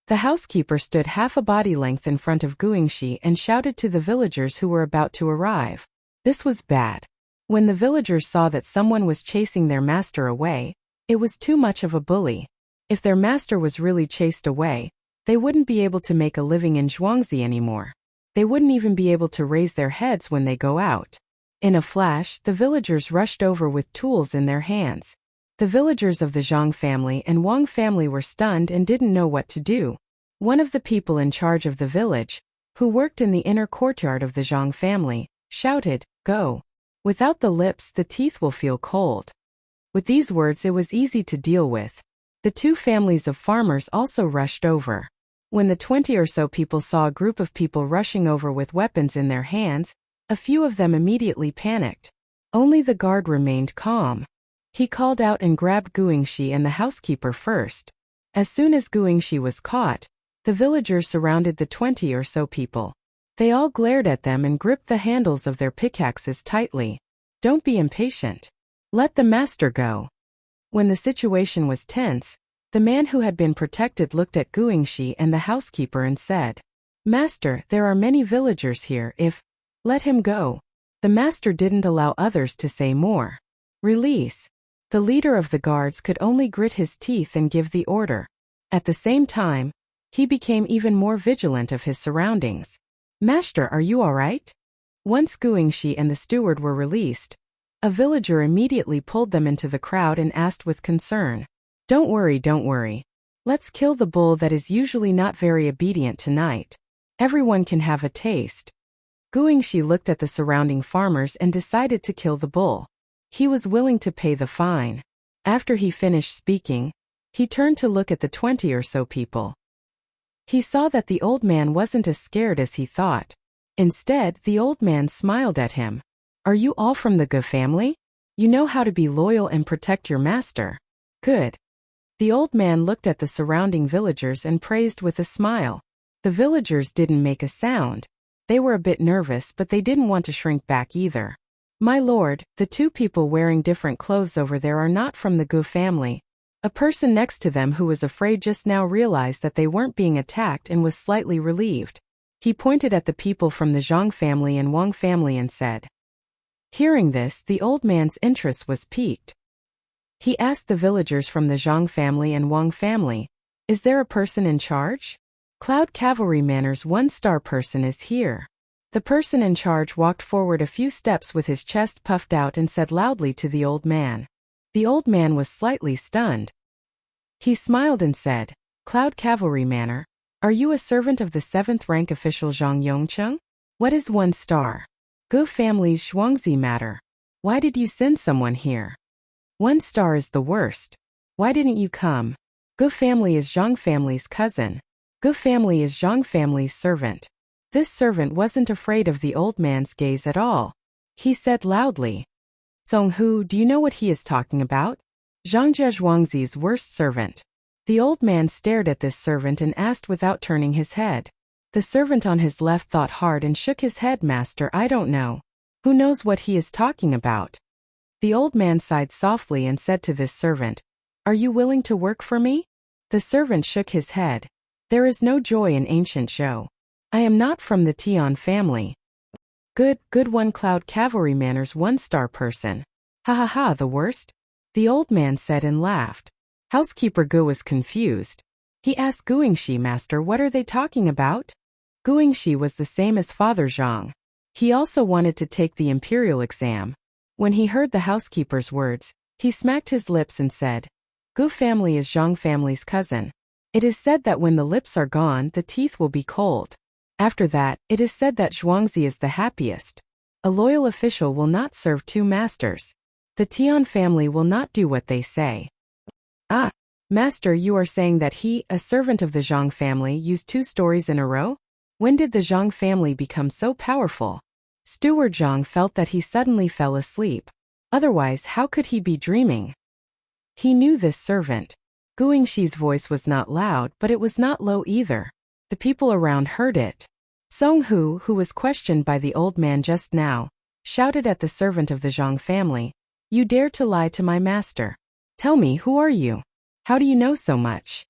The housekeeper stood half a body length in front of Guingxi and shouted to the villagers who were about to arrive. This was bad. When the villagers saw that someone was chasing their master away, it was too much of a bully. If their master was really chased away, they wouldn't be able to make a living in Zhuangzi anymore. They wouldn't even be able to raise their heads when they go out. In a flash, the villagers rushed over with tools in their hands. The villagers of the Zhang family and Wang family were stunned and didn't know what to do. One of the people in charge of the village, who worked in the inner courtyard of the Zhang family, shouted, "Go. Without the lips, the teeth will feel cold." With these words, it was easy to deal with. The two families of farmers also rushed over. When the 20 or so people saw a group of people rushing over with weapons in their hands, a few of them immediately panicked. Only the guard remained calm. He called out and grabbed Guingxi and the housekeeper first. As soon as Guingxi was caught, the villagers surrounded the 20 or so people. They all glared at them and gripped the handles of their pickaxes tightly. "Don't be impatient. Let the master go." When the situation was tense, the man who had been protected looked at Guingxi and the housekeeper and said, "Master, there are many villagers here. Let him go." The master didn't allow others to say more. "Release." The leader of the guards could only grit his teeth and give the order. At the same time, he became even more vigilant of his surroundings. "Master, are you all right?" Once Guingxi and the steward were released, a villager immediately pulled them into the crowd and asked with concern, don't worry. Let's kill the bull that is usually not very obedient tonight. Everyone can have a taste." Guingxi looked at the surrounding farmers and decided to kill the bull. He was willing to pay the fine. After he finished speaking, he turned to look at the 20 or so people. He saw that the old man wasn't as scared as he thought. Instead, the old man smiled at him. "Are you all from the Ge family? You know how to be loyal and protect your master. Good." The old man looked at the surrounding villagers and praised with a smile. The villagers didn't make a sound. They were a bit nervous, but they didn't want to shrink back either. "My lord, the two people wearing different clothes over there are not from the Ge family." A person next to them who was afraid just now realized that they weren't being attacked and was slightly relieved. He pointed at the people from the Zhang family and Wang family and said. Hearing this, the old man's interest was piqued. He asked the villagers from the Zhang family and Wang family, "Is there a person in charge? Cloud Cavalry Manor's 1-star person is here." The person in charge walked forward a few steps with his chest puffed out and said loudly to the old man. The old man was slightly stunned. He smiled and said, "Cloud Cavalry Manor, are you a servant of the 7th rank official Zhang Yongcheng? What is 1 star? Ge family's Zhuangzi matter. Why did you send someone here? 1 star is the worst. Why didn't you come? Ge family is Zhang family's cousin. Ge family is Zhang family's servant." This servant wasn't afraid of the old man's gaze at all. He said loudly, "Songhu, do you know what he is talking about? Zhangjie Zhuangzi's worst servant." The old man stared at this servant and asked without turning his head. The servant on his left thought hard and shook his head. "Master, I don't know. Who knows what he is talking about?" The old man sighed softly and said to this servant, "Are you willing to work for me?" The servant shook his head. "There is no joy in ancient Zhou. I am not from the Tian family." Good one. Cloud Cavalry Manor's 1-star person. "Ha ha ha, the worst?" the old man said and laughed. Housekeeper Gu was confused. He asked Guingxi, "Master, what are they talking about?" Guingxi was the same as Father Zhang. He also wanted to take the imperial exam. When he heard the housekeeper's words, he smacked his lips and said, "Gu family is Zhang family's cousin. It is said that when the lips are gone, the teeth will be cold. After that, it is said that Zhuangzi is the happiest. A loyal official will not serve 2 masters. The Tian family will not do what they say." "Ah, master, you are saying that he, a servant of the Zhang family, used 2 stories in a row? When did the Zhang family become so powerful?" Steward Zhang felt that he suddenly fell asleep. Otherwise, how could he be dreaming? He knew this servant. Guingxi's voice was not loud, but it was not low either. The people around heard it. Songhu, who was questioned by the old man just now, shouted at the servant of the Zhang family, "You dare to lie to my master. Tell me, who are you? How do you know so much?"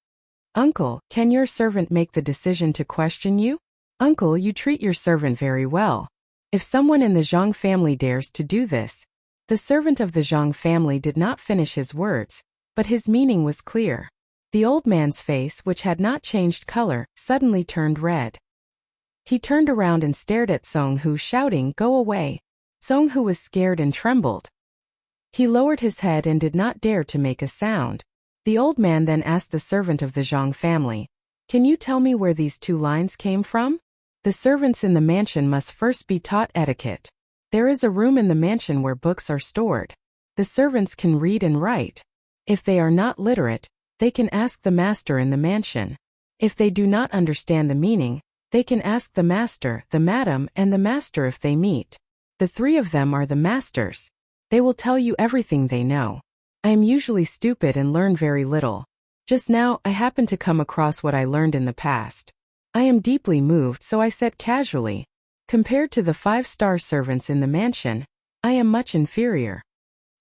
"Uncle, can your servant make the decision to question you?" "Uncle, you treat your servant very well. If someone in the Zhang family dares to do this..." The servant of the Zhang family did not finish his words, but his meaning was clear. The old man's face, which had not changed color, suddenly turned red. He turned around and stared at Song-hu, shouting, "Go away!" Song-hu was scared and trembled. He lowered his head and did not dare to make a sound. The old man then asked the servant of the Zhang family, "Can you tell me where these 2 lines came from?" The servants in the mansion must first be taught etiquette. There is a room in the mansion where books are stored. The servants can read and write. If they are not literate, they can ask the master in the mansion. If they do not understand the meaning, they can ask the master, the madam, and the master if they meet. The 3 of them are the masters. They will tell you everything they know. I am usually stupid and learn very little. Just now, I happened to come across what I learned in the past. I am deeply moved, so I said casually, "Compared to the 5-star servants in the mansion, I am much inferior."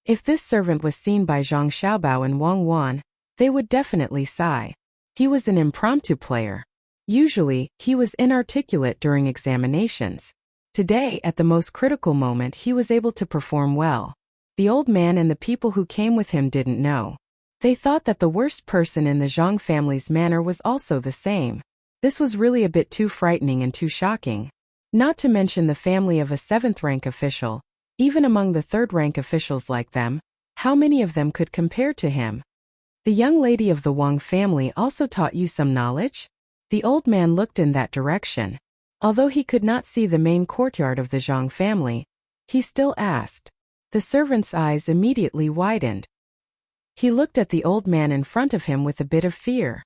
If this servant was seen by Zhang Xiaobao and Wang Wan, they would definitely sigh. He was an impromptu player. Usually, he was inarticulate during examinations. Today, at the most critical moment, he was able to perform well. The old man and the people who came with him didn't know. They thought that the worst person in the Zhang family's manner was also the same. This was really a bit too frightening and too shocking. Not to mention the family of a 7th-rank official. Even among the 3rd-rank officials like them, how many of them could compare to him? The young lady of the Wang family also taught you some knowledge? The old man looked in that direction. Although he could not see the main courtyard of the Zhang family, he still asked. The servant's eyes immediately widened. He looked at the old man in front of him with a bit of fear.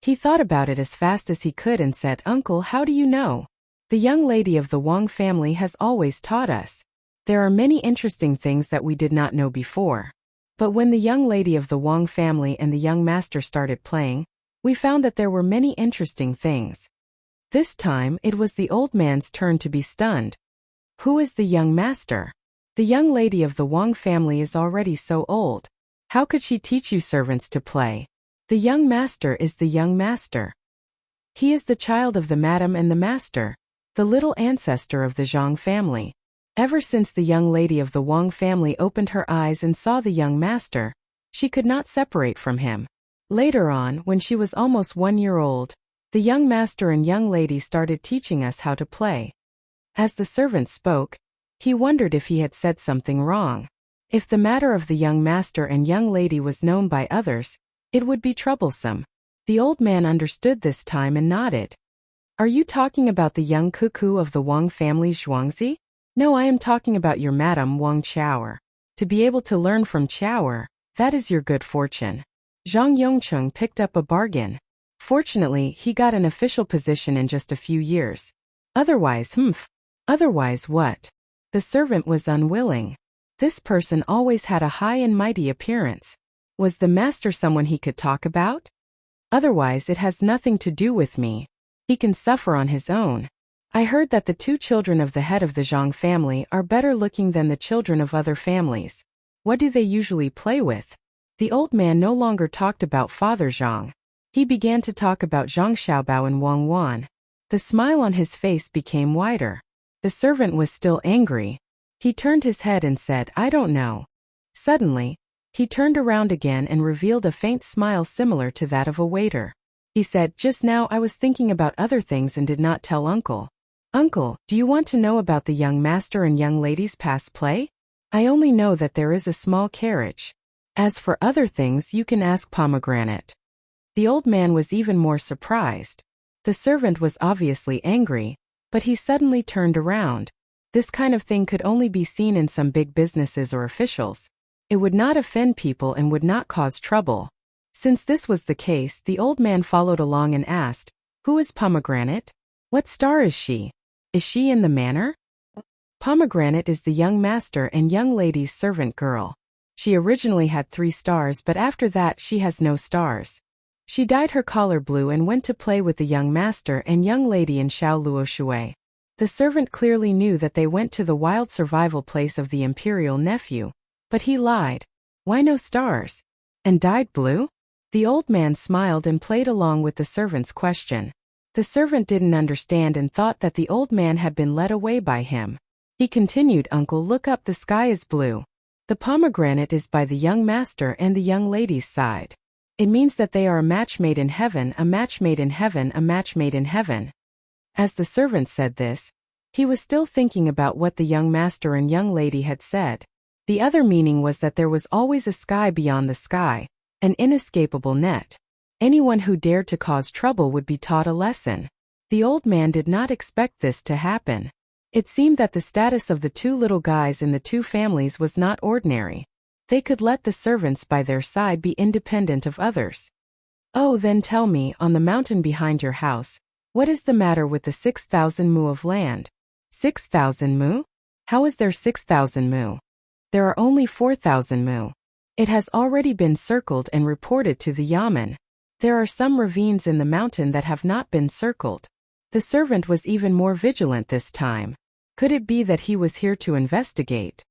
He thought about it as fast as he could and said, "Uncle, how do you know? The young lady of the Wang family has always taught us. There are many interesting things that we did not know before. But when the young lady of the Wang family and the young master started playing, we found that there were many interesting things." This time, it was the old man's turn to be stunned. Who is the young master? The young lady of the Wang family is already so old. How could she teach you servants to play? The young master is the young master. He is the child of the madam and the master, the little ancestor of the Zhang family. Ever since the young lady of the Wang family opened her eyes and saw the young master, she could not separate from him. Later on, when she was almost 1 year old, the young master and young lady started teaching us how to play. As the servant spoke, he wondered if he had said something wrong. If the matter of the young master and young lady was known by others, it would be troublesome. The old man understood this time and nodded. "Are you talking about the young cuckoo of the Wang family, Zhuangzi?" "No, I am talking about your madam, Wang Chaoer. To be able to learn from Chaoer, that is your good fortune." Zhang Yongcheng picked up a bargain. Fortunately, he got an official position in just a few years. Otherwise, Otherwise what? The servant was unwilling. This person always had a high and mighty appearance. Was the master someone he could talk about? Otherwise, it has nothing to do with me. He can suffer on his own. I heard that the 2 children of the head of the Zhang family are better looking than the children of other families. What do they usually play with? The old man no longer talked about Father Zhang. He began to talk about Zhang Xiaobao and Wang Wan. The smile on his face became wider. The servant was still angry. He turned his head and said, "I don't know." Suddenly, he turned around again and revealed a faint smile similar to that of a waiter. He said, "Just now I was thinking about other things and did not tell Uncle." "Uncle, do you want to know about the young master and young lady's past play?" "I only know that there is a small carriage. As for other things, you can ask Pomegranate." The old man was even more surprised. The servant was obviously angry, but he suddenly turned around. This kind of thing could only be seen in some big businesses or officials. It would not offend people and would not cause trouble. Since this was the case, the old man followed along and asked, "Who is Pomegranate? What star is she? Is she in the manor?" Pomegranate is the young master and young lady's servant girl. She originally had 3 stars, but after that she has no stars. She dyed her collar blue and went to play with the young master and young lady in Shaoluoshui. The servant clearly knew that they went to the wild survival place of the imperial nephew, but he lied. Why no stars? And dyed blue? The old man smiled and played along with the servant's question. The servant didn't understand and thought that the old man had been led away by him. He continued, "Uncle, look up, the sky is blue. The pomegranate is by the young master and the young lady's side." It means that they are a match made in heaven, a match made in heaven, a match made in heaven. As the servant said this, he was still thinking about what the young master and young lady had said. The other meaning was that there was always a sky beyond the sky, an inescapable net. Anyone who dared to cause trouble would be taught a lesson. The old man did not expect this to happen. It seemed that the status of the two little guys in the two families was not ordinary. They could let the servants by their side be independent of others. Oh, then tell me, on the mountain behind your house, what is the matter with the 6,000 mu of land? 6,000 mu? How is there 6,000 mu? There are only 4,000 mu. It has already been circled and reported to the yamen. There are some ravines in the mountain that have not been circled. The servant was even more vigilant this time. Could it be that he was here to investigate?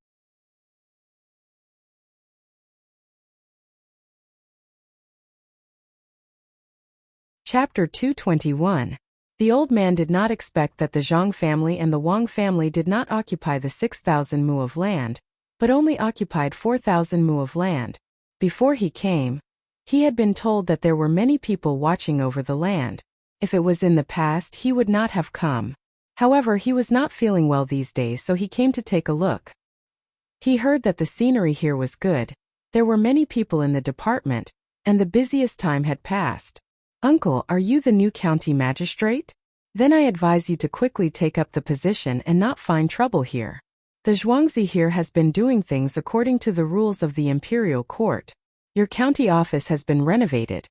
Chapter 221. The old man did not expect that the Zhang family and the Wang family did not occupy the 6,000 mu of land, but only occupied 4,000 mu of land. Before he came, he had been told that there were many people watching over the land. If it was in the past, he would not have come. However, he was not feeling well these days, so he came to take a look. He heard that the scenery here was good. There were many people in the department, and the busiest time had passed. Uncle, are you the new county magistrate? Then I advise you to quickly take up the position and not find trouble here. The Zhuangzi here has been doing things according to the rules of the imperial court. Your county office has been renovated,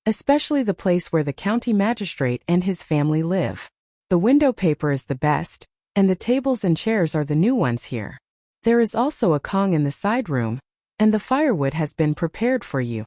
especially the place where the county magistrate and his family live. The window paper is the best, and the tables and chairs are the new ones here. There is also a Kong in the side room, and the firewood has been prepared for you.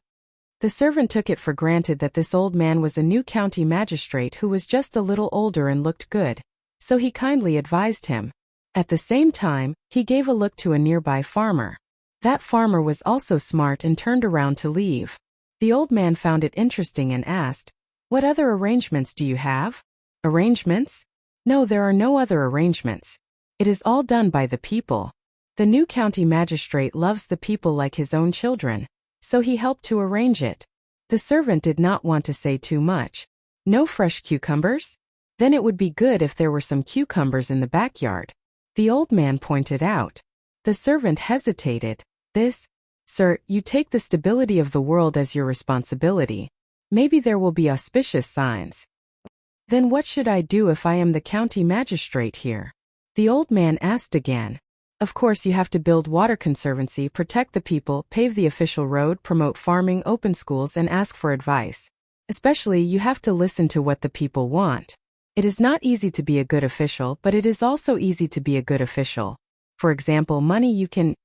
The servant took it for granted that this old man was a new county magistrate who was just a little older and looked good, so he kindly advised him. At the same time, he gave a look to a nearby farmer. That farmer was also smart and turned around to leave. The old man found it interesting and asked, "What other arrangements do you have?" Arrangements? No, there are no other arrangements. It is all done by the people. The new county magistrate loves the people like his own children, so he helped to arrange it. The servant did not want to say too much. No fresh cucumbers? Then it would be good if there were some cucumbers in the backyard. The old man pointed out. The servant hesitated. Sir, you take the stability of the world as your responsibility. Maybe there will be auspicious signs. Then what should I do if I am the county magistrate here? The old man asked again. Of course, you have to build water conservancy, protect the people, pave the official road, promote farming, open schools, and ask for advice. Especially, you have to listen to what the people want. It is not easy to be a good official, but it is also easy to be a good official. For example, money, you can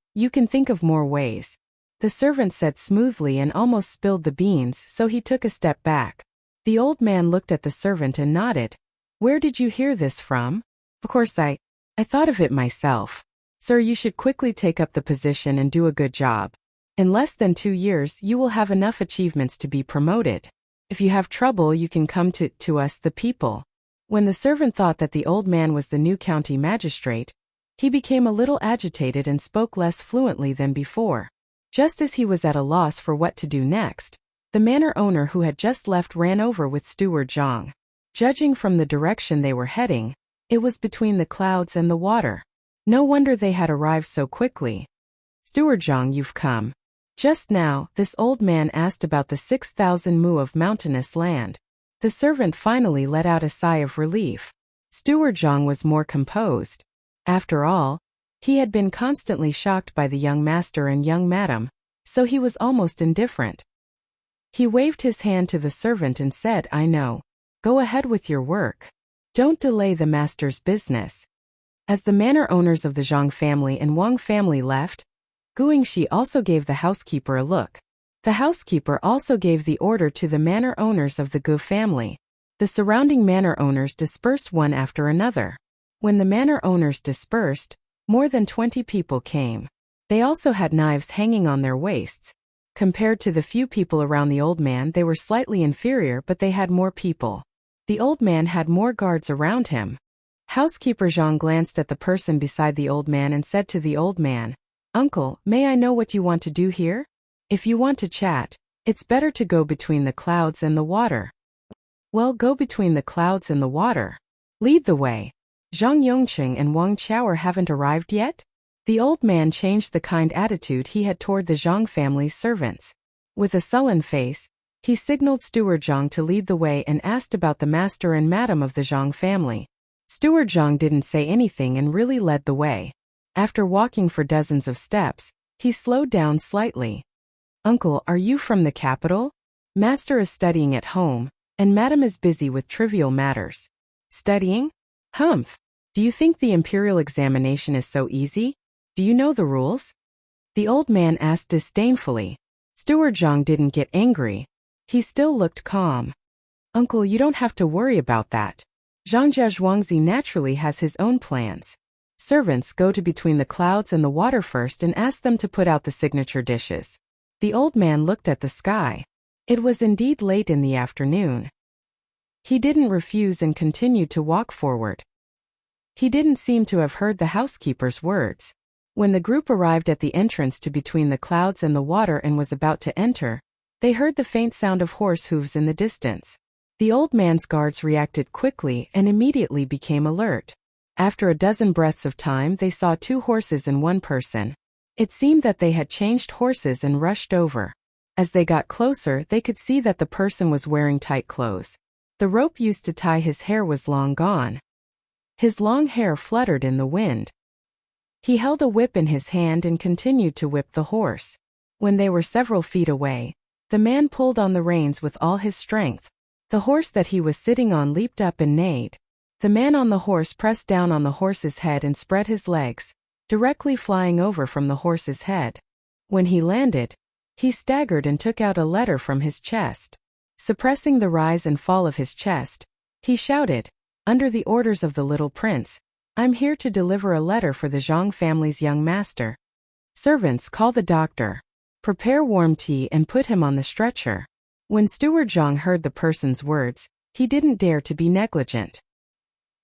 think of more ways. The servant said smoothly and almost spilled the beans, so he took a step back. The old man looked at the servant and nodded. Where did you hear this from? Of course, I thought of it myself. Sir, you should quickly take up the position and do a good job. In less than 2 years, you will have enough achievements to be promoted. If you have trouble, you can come to us, the people. When the servant thought that the old man was the new county magistrate, he became a little agitated and spoke less fluently than before. Just as he was at a loss for what to do next, the manor owner who had just left ran over with Steward Zhang. Judging from the direction they were heading, it was between the clouds and the water. No wonder they had arrived so quickly. Steward Zhang, you've come. Just now, this old man asked about the 6,000 mu of mountainous land. The servant finally let out a sigh of relief. Steward Zhang was more composed. After all, he had been constantly shocked by the young master and young madam, so he was almost indifferent. He waved his hand to the servant and said, I know. Go ahead with your work. Don't delay the master's business. As the manor owners of the Zhang family and Wang family left, Guingxi also gave the housekeeper a look. The housekeeper also gave the order to the manor owners of the Gu family. The surrounding manor owners dispersed one after another. When the manor owners dispersed, more than 20 people came. They also had knives hanging on their waists. Compared to the few people around the old man, they were slightly inferior, but they had more people. The old man had more guards around him. Housekeeper Zhang glanced at the person beside the old man and said to the old man, Uncle, may I know what you want to do here? If you want to chat, It's better to go between the clouds and the water. Well, go between the clouds and the water. Lead the way. Zhang Yongqing and Wang Qiao haven't arrived yet? The old man changed the kind attitude he had toward the Zhang family's servants. With a sullen face, he signaled Steward Zhang to lead the way and asked about the master and madam of the Zhang family. Steward Zhang didn't say anything and really led the way. After walking for dozens of steps, he slowed down slightly. Uncle, are you from the capital? Master is studying at home, and madam is busy with trivial matters. Studying? Humph. Do you think the imperial examination is so easy? Do you know the rules? The old man asked disdainfully. Steward Zhang didn't get angry. He still looked calm. Uncle, you don't have to worry about that. Zhang Zhuangzi naturally has his own plans. Servants go to between the clouds and the water first and ask them to put out the signature dishes. The old man looked at the sky. It was indeed late in the afternoon. He didn't refuse and continued to walk forward. He didn't seem to have heard the housekeeper's words. When the group arrived at the entrance to between the clouds and the water and was about to enter, they heard the faint sound of horse hooves in the distance. The old man's guards reacted quickly and immediately became alert. After a dozen breaths of time, they saw 2 horses and 1 person. It seemed that they had changed horses and rushed over. As they got closer, they could see that the person was wearing tight clothes. The rope used to tie his hair was long gone. His long hair fluttered in the wind. He held a whip in his hand and continued to whip the horse. When they were several feet away, the man pulled on the reins with all his strength. The horse that he was sitting on leaped up and neighed. The man on the horse pressed down on the horse's head and spread his legs, directly flying over from the horse's head. When he landed, he staggered and took out a letter from his chest. Suppressing the rise and fall of his chest, he shouted, "Under the orders of the little prince, I'm here to deliver a letter for the Zhang family's young master. Servants, call the doctor. Prepare warm tea and put him on the stretcher." When Steward Zhang heard the person's words, he didn't dare to be negligent.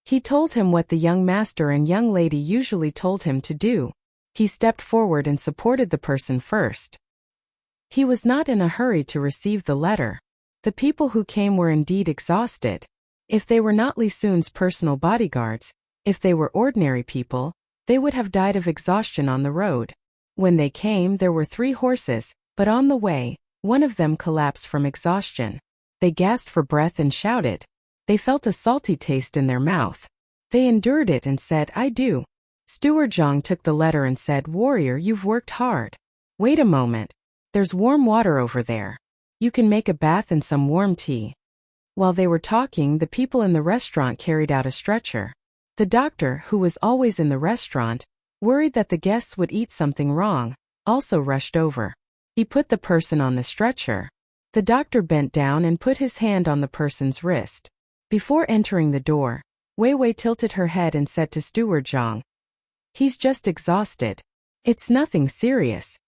He told him what the young master and young lady usually told him to do. He stepped forward and supported the person first. He was not in a hurry to receive the letter. The people who came were indeed exhausted. If they were not Li Sun's personal bodyguards, if they were ordinary people, they would have died of exhaustion on the road. When they came, there were 3 horses, but on the way, one of them collapsed from exhaustion. They gasped for breath and shouted. They felt a salty taste in their mouth. They endured it and said, "I do." Steward Zhang took the letter and said, "Warrior, you've worked hard. Wait a moment. There's warm water over there. You can make a bath and some warm tea." While they were talking, the people in the restaurant carried out a stretcher. The doctor, who was always in the restaurant, worried that the guests would eat something wrong, also rushed over. He put the person on the stretcher. The doctor bent down and put his hand on the person's wrist. Before entering the door, Wei Wei tilted her head and said to Steward Zhang, "He's just exhausted. It's nothing serious."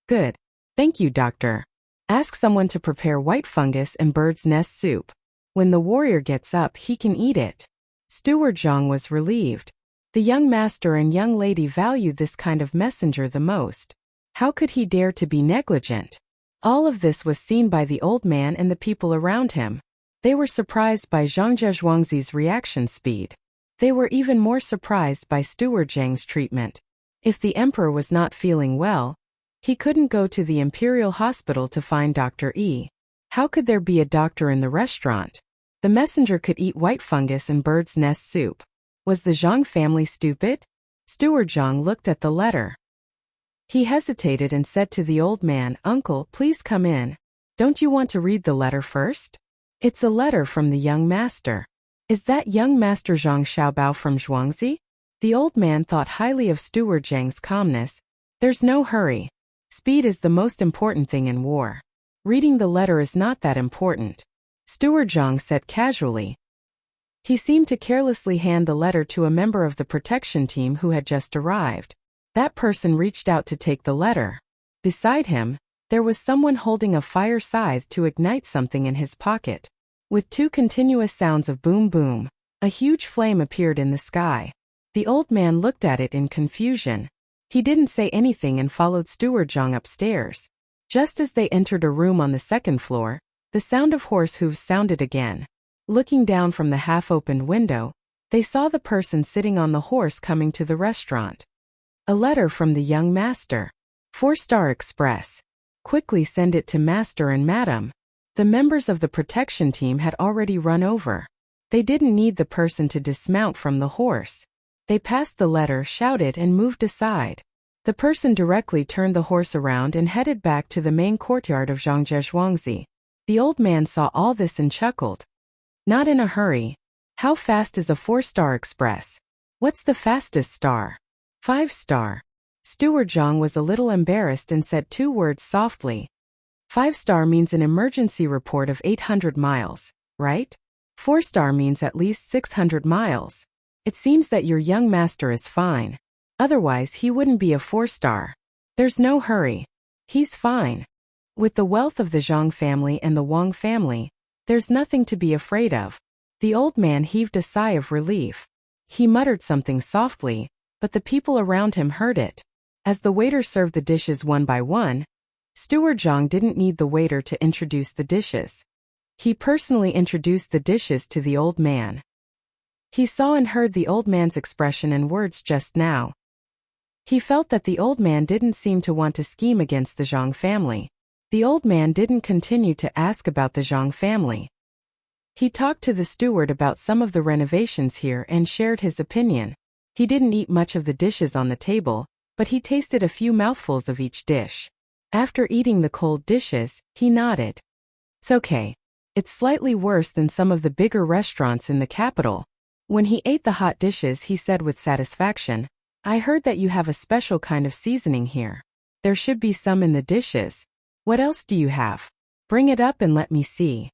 "Good. Thank you, doctor. Ask someone to prepare white fungus and bird's nest soup. When the warrior gets up, he can eat it." Steward Zhang was relieved. The young master and young lady valued this kind of messenger the most. How could he dare to be negligent? All of this was seen by the old man and the people around him. They were surprised by Zhang Zhuangzi's reaction speed. They were even more surprised by Steward Zhang's treatment. If the emperor was not feeling well, he couldn't go to the imperial hospital to find Dr. E. How could there be a doctor in the restaurant? The messenger could eat white fungus and bird's nest soup. Was the Zhang family stupid? Steward Zhang looked at the letter. He hesitated and said to the old man, "Uncle, please come in. Don't you want to read the letter first? It's a letter from the young master." "Is that young master Zhang Xiaobao from Zhuangzi?" The old man thought highly of Steward Zhang's calmness. "There's no hurry. Speed is the most important thing in war. Reading the letter is not that important," Steward Zhang said casually. He seemed to carelessly hand the letter to a member of the protection team who had just arrived. That person reached out to take the letter. Beside him, there was someone holding a fire scythe to ignite something in his pocket. With 2 continuous sounds of boom boom, a huge flame appeared in the sky. The old man looked at it in confusion. He didn't say anything and followed Steward Zhang upstairs. Just as they entered a room on the second floor, the sound of horse hooves sounded again. Looking down from the half-opened window, they saw the person sitting on the horse coming to the restaurant. A letter from the young master. 4-star express. Quickly send it to master and madam. The members of the protection team had already run over. They didn't need the person to dismount from the horse. They passed the letter, shouted, and moved aside. The person directly turned the horse around and headed back to the main courtyard of Zhangzhuangzi. The old man saw all this and chuckled. Not in a hurry. How fast is a 4-star express? What's the fastest star? 5-star. Steward Zhang was a little embarrassed and said 2 words softly. 5-star means an emergency report of 800 miles, right? 4-star means at least 600 miles. It seems that your young master is fine. Otherwise he wouldn't be a 4-star. There's no hurry. He's fine. With the wealth of the Zhang family and the Wang family, there's nothing to be afraid of. The old man heaved a sigh of relief. He muttered something softly, but the people around him heard it. As the waiter served the dishes one by one, Steward Zhang didn't need the waiter to introduce the dishes. He personally introduced the dishes to the old man. He saw and heard the old man's expression and words just now. He felt that the old man didn't seem to want to scheme against the Zhang family. The old man didn't continue to ask about the Zhang family. He talked to the steward about some of the renovations here and shared his opinion. He didn't eat much of the dishes on the table, but he tasted a few mouthfuls of each dish. After eating the cold dishes, he nodded. It's okay. It's slightly worse than some of the bigger restaurants in the capital. When he ate the hot dishes, he said with satisfaction, I heard that you have a special kind of seasoning here. There should be some in the dishes. What else do you have? Bring it up and let me see.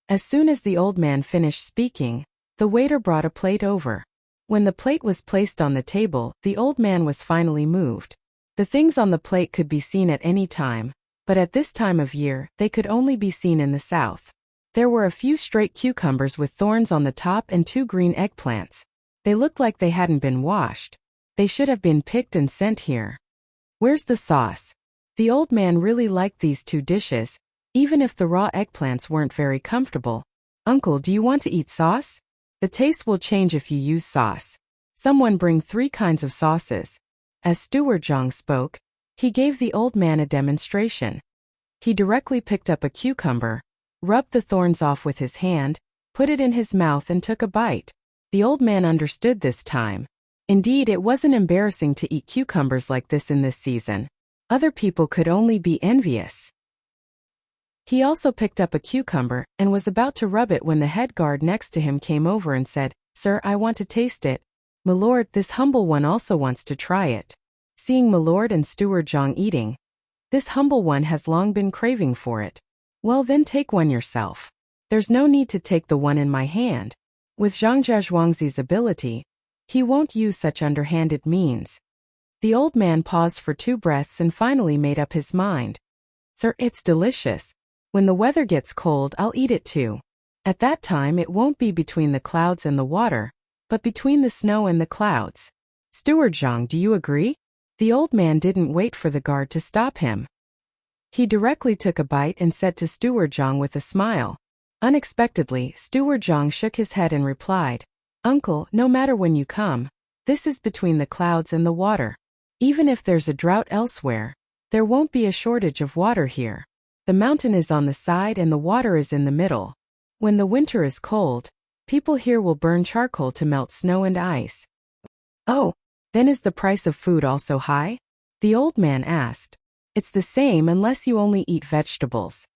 As soon as the old man finished speaking, the waiter brought a plate over. When the plate was placed on the table, the old man was finally moved. The things on the plate could be seen at any time, but at this time of year, they could only be seen in the south. There were a few straight cucumbers with thorns on the top and 2 green eggplants. They looked like they hadn't been washed. They should have been picked and sent here. Where's the sauce? The old man really liked these 2 dishes, even if the raw eggplants weren't very comfortable. Uncle, do you want to eat sauce? The taste will change if you use sauce. Someone bring 3 kinds of sauces. As Steward Zhang spoke, he gave the old man a demonstration. He directly picked up a cucumber, rubbed the thorns off with his hand, put it in his mouth and took a bite. The old man understood this time. Indeed, it wasn't embarrassing to eat cucumbers like this in this season. Other people could only be envious. He also picked up a cucumber and was about to rub it when the head guard next to him came over and said, Sir, I want to taste it. Milord, this humble one also wants to try it. Seeing Milord and Steward Zhang eating, this humble one has long been craving for it. Well then take one yourself. There's no need to take the one in my hand. With Zhang Zhuangzi's ability, he won't use such underhanded means. The old man paused for 2 breaths and finally made up his mind. Sir, it's delicious. When the weather gets cold, I'll eat it too. At that time it won't be between the clouds and the water, but between the snow and the clouds. Steward Zhang, do you agree? The old man didn't wait for the guard to stop him. He directly took a bite and said to Steward Zhang with a smile. Unexpectedly, Steward Zhang shook his head and replied, Uncle, no matter when you come, this is between the clouds and the water. Even if there's a drought elsewhere, there won't be a shortage of water here. The mountain is on the side and the water is in the middle. When the winter is cold, people here will burn charcoal to melt snow and ice. Oh, then is the price of food also high? The old man asked. It's the same unless you only eat vegetables.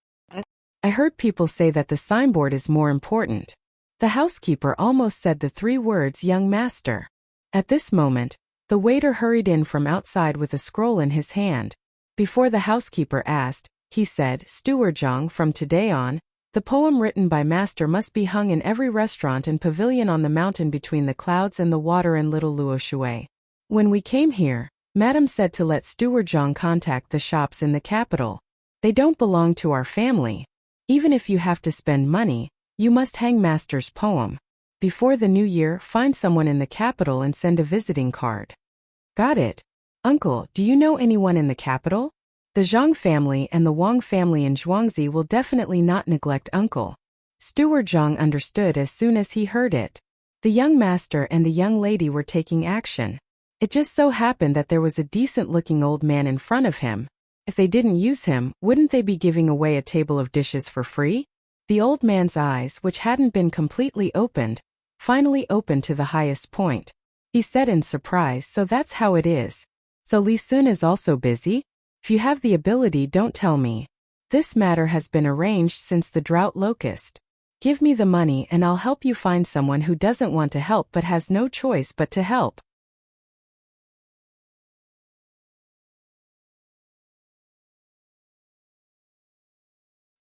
I heard people say that the signboard is more important. The housekeeper almost said the 3 words young master. At this moment, the waiter hurried in from outside with a scroll in his hand. Before the housekeeper asked, he said, Steward Zhang, from today on, the poem written by master must be hung in every restaurant and pavilion on the mountain between the clouds and the water in Little Luoshui. When we came here, Madam said to let Steward Zhang contact the shops in the capital. They don't belong to our family. Even if you have to spend money, you must hang master's poem. Before the new year, find someone in the capital and send a visiting card. Got it. Uncle, do you know anyone in the capital? The Zhang family and the Wang family in Zhuangzi will definitely not neglect uncle. Steward Zhang understood as soon as he heard it. The young master and the young lady were taking action. It just so happened that there was a decent-looking old man in front of him. If they didn't use him, wouldn't they be giving away a table of dishes for free? The old man's eyes, which hadn't been completely opened, finally opened to the highest point. He said in surprise, "So that's how it is. So Li Sun is also busy? If you have the ability, don't tell me. This matter has been arranged since the drought locust. Give me the money and I'll help you find someone who doesn't want to help but has no choice but to help."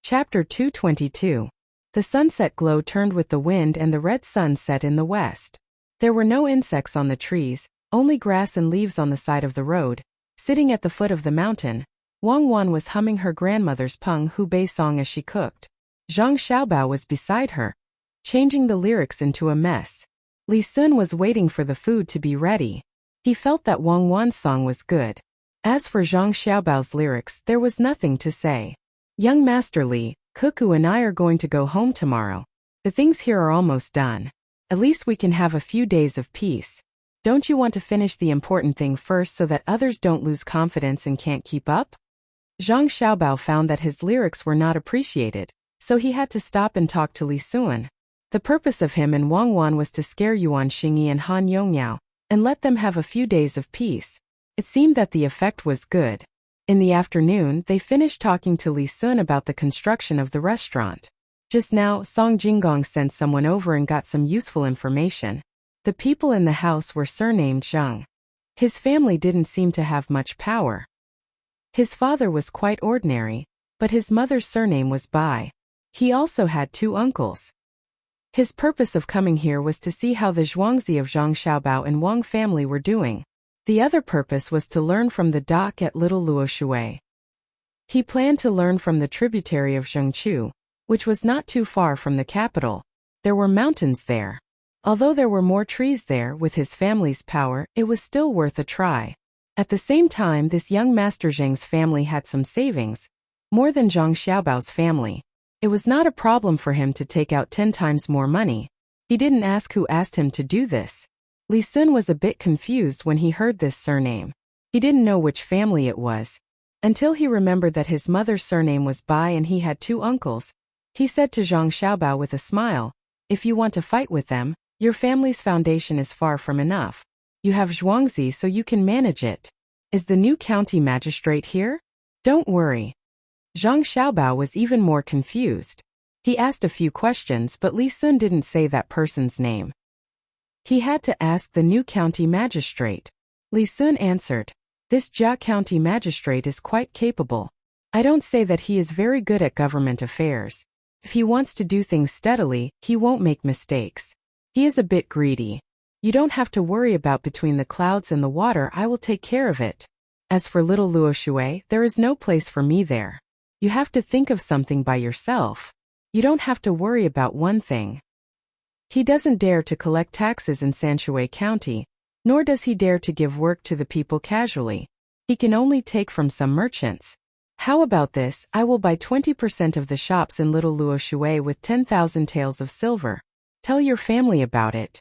Chapter 222. The sunset glow turned with the wind and the red sun set in the west. There were no insects on the trees, only grass and leaves on the side of the road. Sitting at the foot of the mountain, Wang Wan was humming her grandmother's Peng Hu Bei song as she cooked. Zhang Xiaobao was beside her, changing the lyrics into a mess. Li Sun was waiting for the food to be ready. He felt that Wang Wan's song was good. As for Zhang Xiaobao's lyrics, there was nothing to say. "Young Master Li, Cuckoo and I are going to go home tomorrow. The things here are almost done. At least we can have a few days of peace. Don't you want to finish the important thing first so that others don't lose confidence and can't keep up?" Zhang Xiaobao found that his lyrics were not appreciated, so he had to stop and talk to Li Sun. The purpose of him and Wang Wan was to scare Yuan Xingyi and Han Yongyao, and let them have a few days of peace. It seemed that the effect was good. In the afternoon, they finished talking to Li Sun about the construction of the restaurant. Just now, Song Jinggong sent someone over and got some useful information. The people in the house were surnamed Zheng. His family didn't seem to have much power. His father was quite ordinary, but his mother's surname was Bai. He also had 2 uncles. His purpose of coming here was to see how the Zhuangzi of Zhang Xiaobao and Wang family were doing. The other purpose was to learn from the dock at Little Luoshui. He planned to learn from the tributary of Zhengqiu, which was not too far from the capital. There were mountains there. Although there were more trees there, with his family's power, it was still worth a try. At the same time, this young Master Zheng's family had some savings, more than Zhang Xiaobao's family. It was not a problem for him to take out 10 times more money. He didn't ask who asked him to do this. Li Sun was a bit confused when he heard this surname. He didn't know which family it was. Until he remembered that his mother's surname was Bai and he had 2 uncles. He said to Zhang Xiaobao with a smile, "If you want to fight with them, your family's foundation is far from enough. You have Zhuangzi, so you can manage it. Is the new county magistrate here?" "Don't worry." Zhang Xiaobao was even more confused. He asked a few questions, but Li Sun didn't say that person's name. He had to ask the new county magistrate. Li Sun answered, "This Jia county magistrate is quite capable. I don't say that he is very good at government affairs. If he wants to do things steadily, he won't make mistakes. He is a bit greedy. You don't have to worry about between the clouds and the water, I will take care of it. As for Little Luoshui, there is no place for me there. You have to think of something by yourself. You don't have to worry about one thing." He doesn't dare to collect taxes in Sanshui County, nor does he dare to give work to the people casually. He can only take from some merchants. "How about this? I will buy 20% of the shops in Little Luoshui with 10,000 taels of silver. Tell your family about it."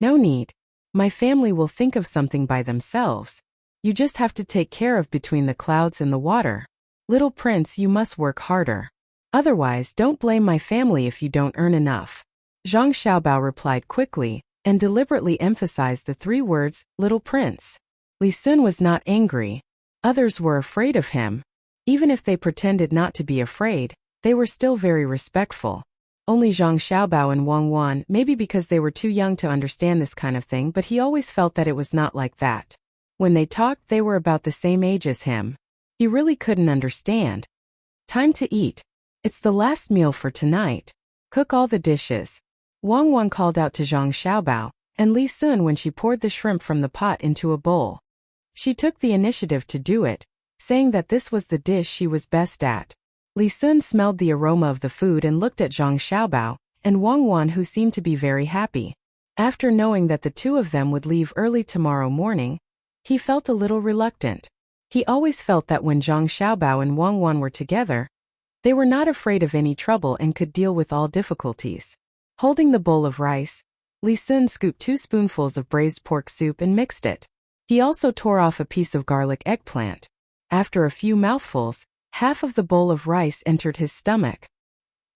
"No need. My family will think of something by themselves. You just have to take care of between the clouds and the water. Little prince, you must work harder. Otherwise, don't blame my family if you don't earn enough." Zhang Xiaobao replied quickly, and deliberately emphasized the 3 words, "little prince." Li Sun was not angry. Others were afraid of him. Even if they pretended not to be afraid, they were still very respectful. Only Zhang Xiaobao and Wang Wan, maybe because they were too young to understand this kind of thing, but he always felt that it was not like that. When they talked, they were about the same age as him. He really couldn't understand. "Time to eat. It's the last meal for tonight. Cook all the dishes." Wang Wan called out to Zhang Xiaobao, and Li Sun when she poured the shrimp from the pot into a bowl. She took the initiative to do it, saying that this was the dish she was best at. Li Sun smelled the aroma of the food and looked at Zhang Xiaobao and Wang Wan, who seemed to be very happy. After knowing that the 2 of them would leave early tomorrow morning, he felt a little reluctant. He always felt that when Zhang Xiaobao and Wang Wan were together, they were not afraid of any trouble and could deal with all difficulties. Holding the bowl of rice, Li Sun scooped 2 spoonfuls of braised pork soup and mixed it. He also tore off a piece of garlic eggplant. After a few mouthfuls, half of the bowl of rice entered his stomach.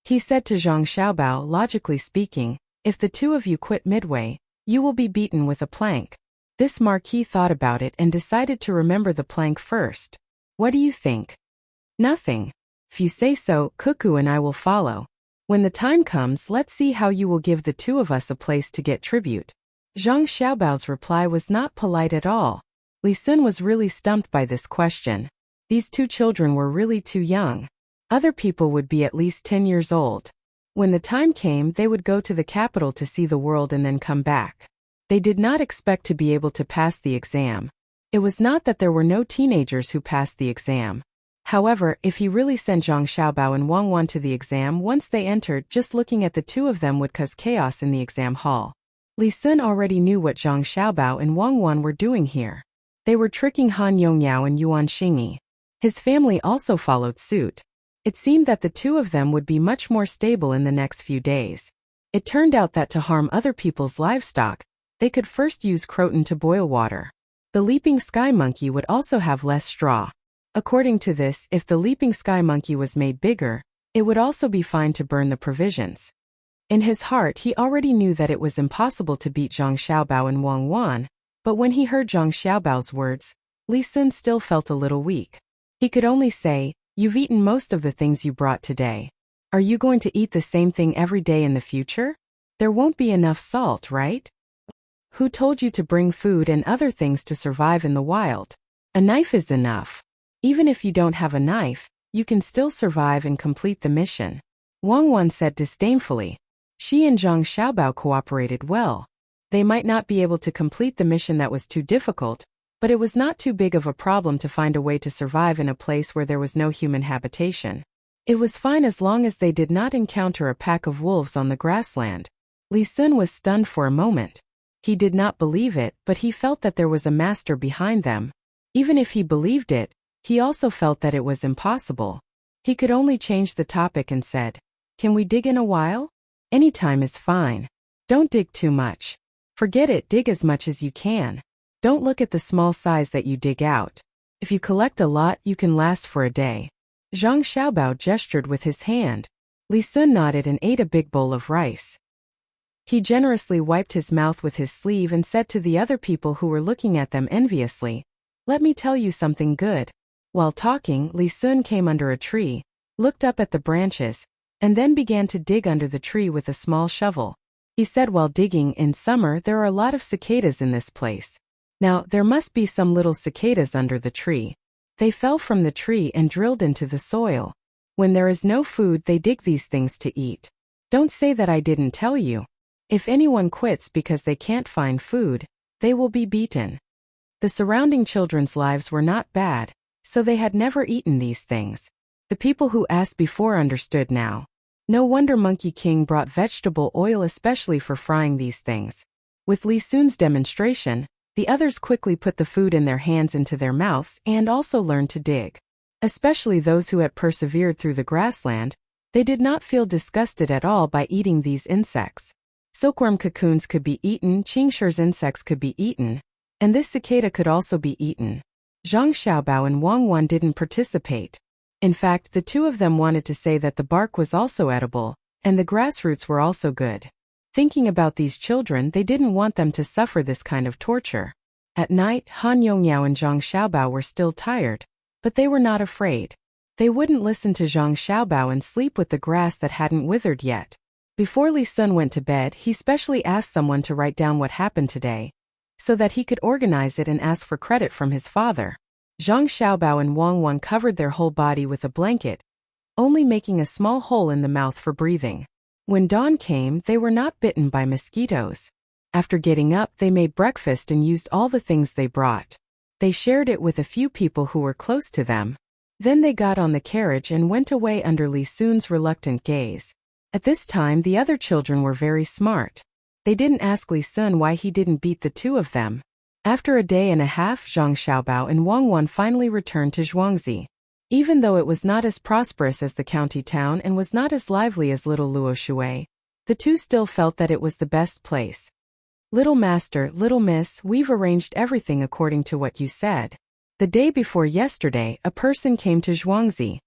He said to Zhang Xiaobao, logically speaking, if the 2 of you quit midway, you will be beaten with a plank. This Marquis thought about it and decided to remember the plank first. What do you think? Nothing. If you say so, Cuckoo and I will follow. When the time comes, let's see how you will give the 2 of us a place to get tribute. Zhang Xiaobao's reply was not polite at all. Li Sun was really stumped by this question. These 2 children were really too young. Other people would be at least 10 years old. When the time came, they would go to the capital to see the world and then come back. They did not expect to be able to pass the exam. It was not that there were no teenagers who passed the exam. However, if he really sent Zhang Xiaobao and Wang Wan to the exam once they entered, just looking at the 2 of them would cause chaos in the exam hall. Li Sun already knew what Zhang Xiaobao and Wang Wan were doing here. They were tricking Han Yongyao and Yuan Xingyi. His family also followed suit. It seemed that the 2 of them would be much more stable in the next few days. It turned out that to harm other people's livestock, they could first use croton to boil water. The leaping sky monkey would also have less straw. According to this, if the leaping sky monkey was made bigger, it would also be fine to burn the provisions. In his heart, he already knew that it was impossible to beat Zhang Xiaobao and Wang Wan, but when he heard Zhang Xiaobao's words, Li Sun still felt a little weak. He could only say, "You've eaten most of the things you brought today. Are you going to eat the same thing every day in the future? There won't be enough salt, right? Who told you to bring food and other things to survive in the wild? A knife is enough. Even if you don't have a knife, you can still survive and complete the mission." Wang Wan said disdainfully. She and Zhang Xiaobao cooperated well. They might not be able to complete the mission that was too difficult, but it was not too big of a problem to find a way to survive in a place where there was no human habitation. It was fine as long as they did not encounter a pack of wolves on the grassland. Li Sun was stunned for a moment. He did not believe it, but he felt that there was a master behind them. Even if he believed it, he also felt that it was impossible. He could only change the topic and said, "Can we dig in a while? Any time is fine. Don't dig too much. Forget it, dig as much as you can. Don't look at the small size that you dig out. If you collect a lot, you can last for a day." Zhang Xiaobao gestured with his hand. Li Sun nodded and ate a big bowl of rice. He generously wiped his mouth with his sleeve and said to the other people who were looking at them enviously, "Let me tell you something good." While talking, Li Sun came under a tree, looked up at the branches, and then began to dig under the tree with a small shovel. He said while digging, "In summer there are a lot of cicadas in this place. Now, there must be some little cicadas under the tree. They fell from the tree and drilled into the soil. When there is no food, they dig these things to eat. Don't say that I didn't tell you. If anyone quits because they can't find food, they will be beaten." The surrounding children's lives were not bad, so they had never eaten these things. The people who asked before understood now. No wonder Monkey King brought vegetable oil especially for frying these things. With Li Sun's demonstration, the others quickly put the food in their hands into their mouths and also learned to dig. Especially those who had persevered through the grassland, they did not feel disgusted at all by eating these insects. Silkworm cocoons could be eaten, Qingshir's insects could be eaten, and this cicada could also be eaten. Zhang Xiaobao and Wang Wan didn't participate. In fact, the 2 of them wanted to say that the bark was also edible, and the grass roots were also good. Thinking about these children, they didn't want them to suffer this kind of torture. At night, Han Yongyao and Zhang Xiaobao were still tired, but they were not afraid. They wouldn't listen to Zhang Xiaobao and sleep with the grass that hadn't withered yet. Before Li Sun went to bed, he specially asked someone to write down what happened today, so that he could organize it and ask for credit from his father. Zhang Xiaobao and Wang Wan covered their whole body with a blanket, only making a small hole in the mouth for breathing. When dawn came, they were not bitten by mosquitoes. After getting up, they made breakfast and used all the things they brought. They shared it with a few people who were close to them. Then they got on the carriage and went away under Li Sun's reluctant gaze. At this time, the other children were very smart. They didn't ask Li Sun why he didn't beat the 2 of them. After a day and a half, Zhang Xiaobao and Wang Wan finally returned to Zhuangzi. Even though it was not as prosperous as the county town and was not as lively as Little Luoshui, the two still felt that it was the best place. Little Master, Little Miss, we've arranged everything according to what you said. The day before yesterday, a person came to Zhuangzi.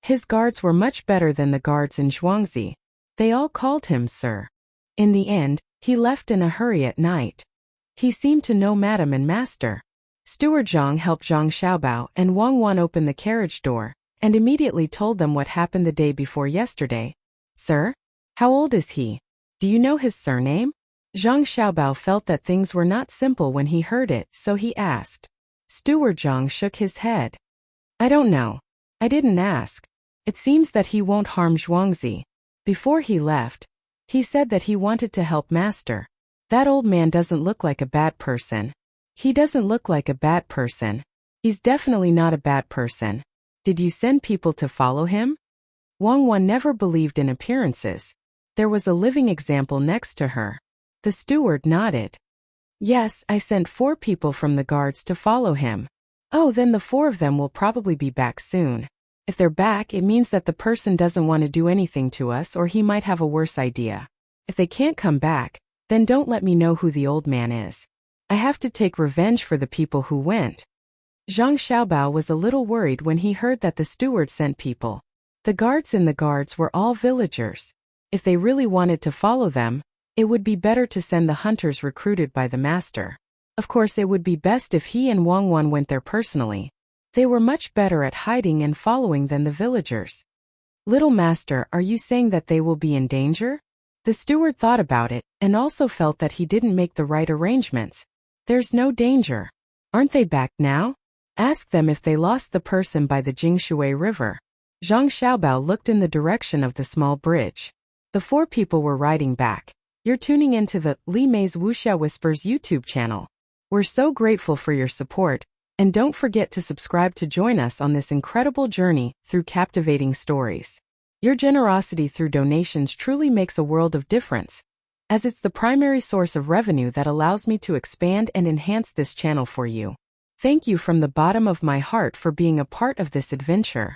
His guards were much better than the guards in Zhuangzi. They all called him Sir. In the end, he left in a hurry at night. He seemed to know Madam and Master. Steward Zhang helped Zhang Xiaobao and Wang Wan open the carriage door, and immediately told them what happened the day before yesterday. Sir? How old is he? Do you know his surname? Zhang Xiaobao felt that things were not simple when he heard it, so he asked. Steward Zhang shook his head. I don't know. I didn't ask. It seems that he won't harm Zhuangzi. Before he left, he said that he wanted to help Master. That old man doesn't look like a bad person. He doesn't look like a bad person. He's definitely not a bad person. Did you send people to follow him? Wang Wan never believed in appearances. There was a living example next to her. The steward nodded. Yes, I sent 4 people from the guards to follow him. Oh, then the 4 of them will probably be back soon. If they're back, it means that the person doesn't want to do anything to us, or he might have a worse idea. If they can't come back, then don't let me know who the old man is. I have to take revenge for the people who went. Zhang Xiaobao was a little worried when he heard that the steward sent people. The guards in the guards were all villagers. If they really wanted to follow them, it would be better to send the hunters recruited by the master. Of course, it would be best if he and Wang Wan went there personally. They were much better at hiding and following than the villagers. Little Master, are you saying that they will be in danger? The steward thought about it, and also felt that he didn't make the right arrangements. There's no danger. Aren't they back now? Ask them if they lost the person by the Jingshui River. Zhang Xiaobao looked in the direction of the small bridge. The 4 people were riding back. You're tuning into the Li Mei's Wuxia Whispers YouTube channel. We're so grateful for your support, and don't forget to subscribe to join us on this incredible journey through captivating stories. Your generosity through donations truly makes a world of difference, as it's the primary source of revenue that allows me to expand and enhance this channel for you. Thank you from the bottom of my heart for being a part of this adventure.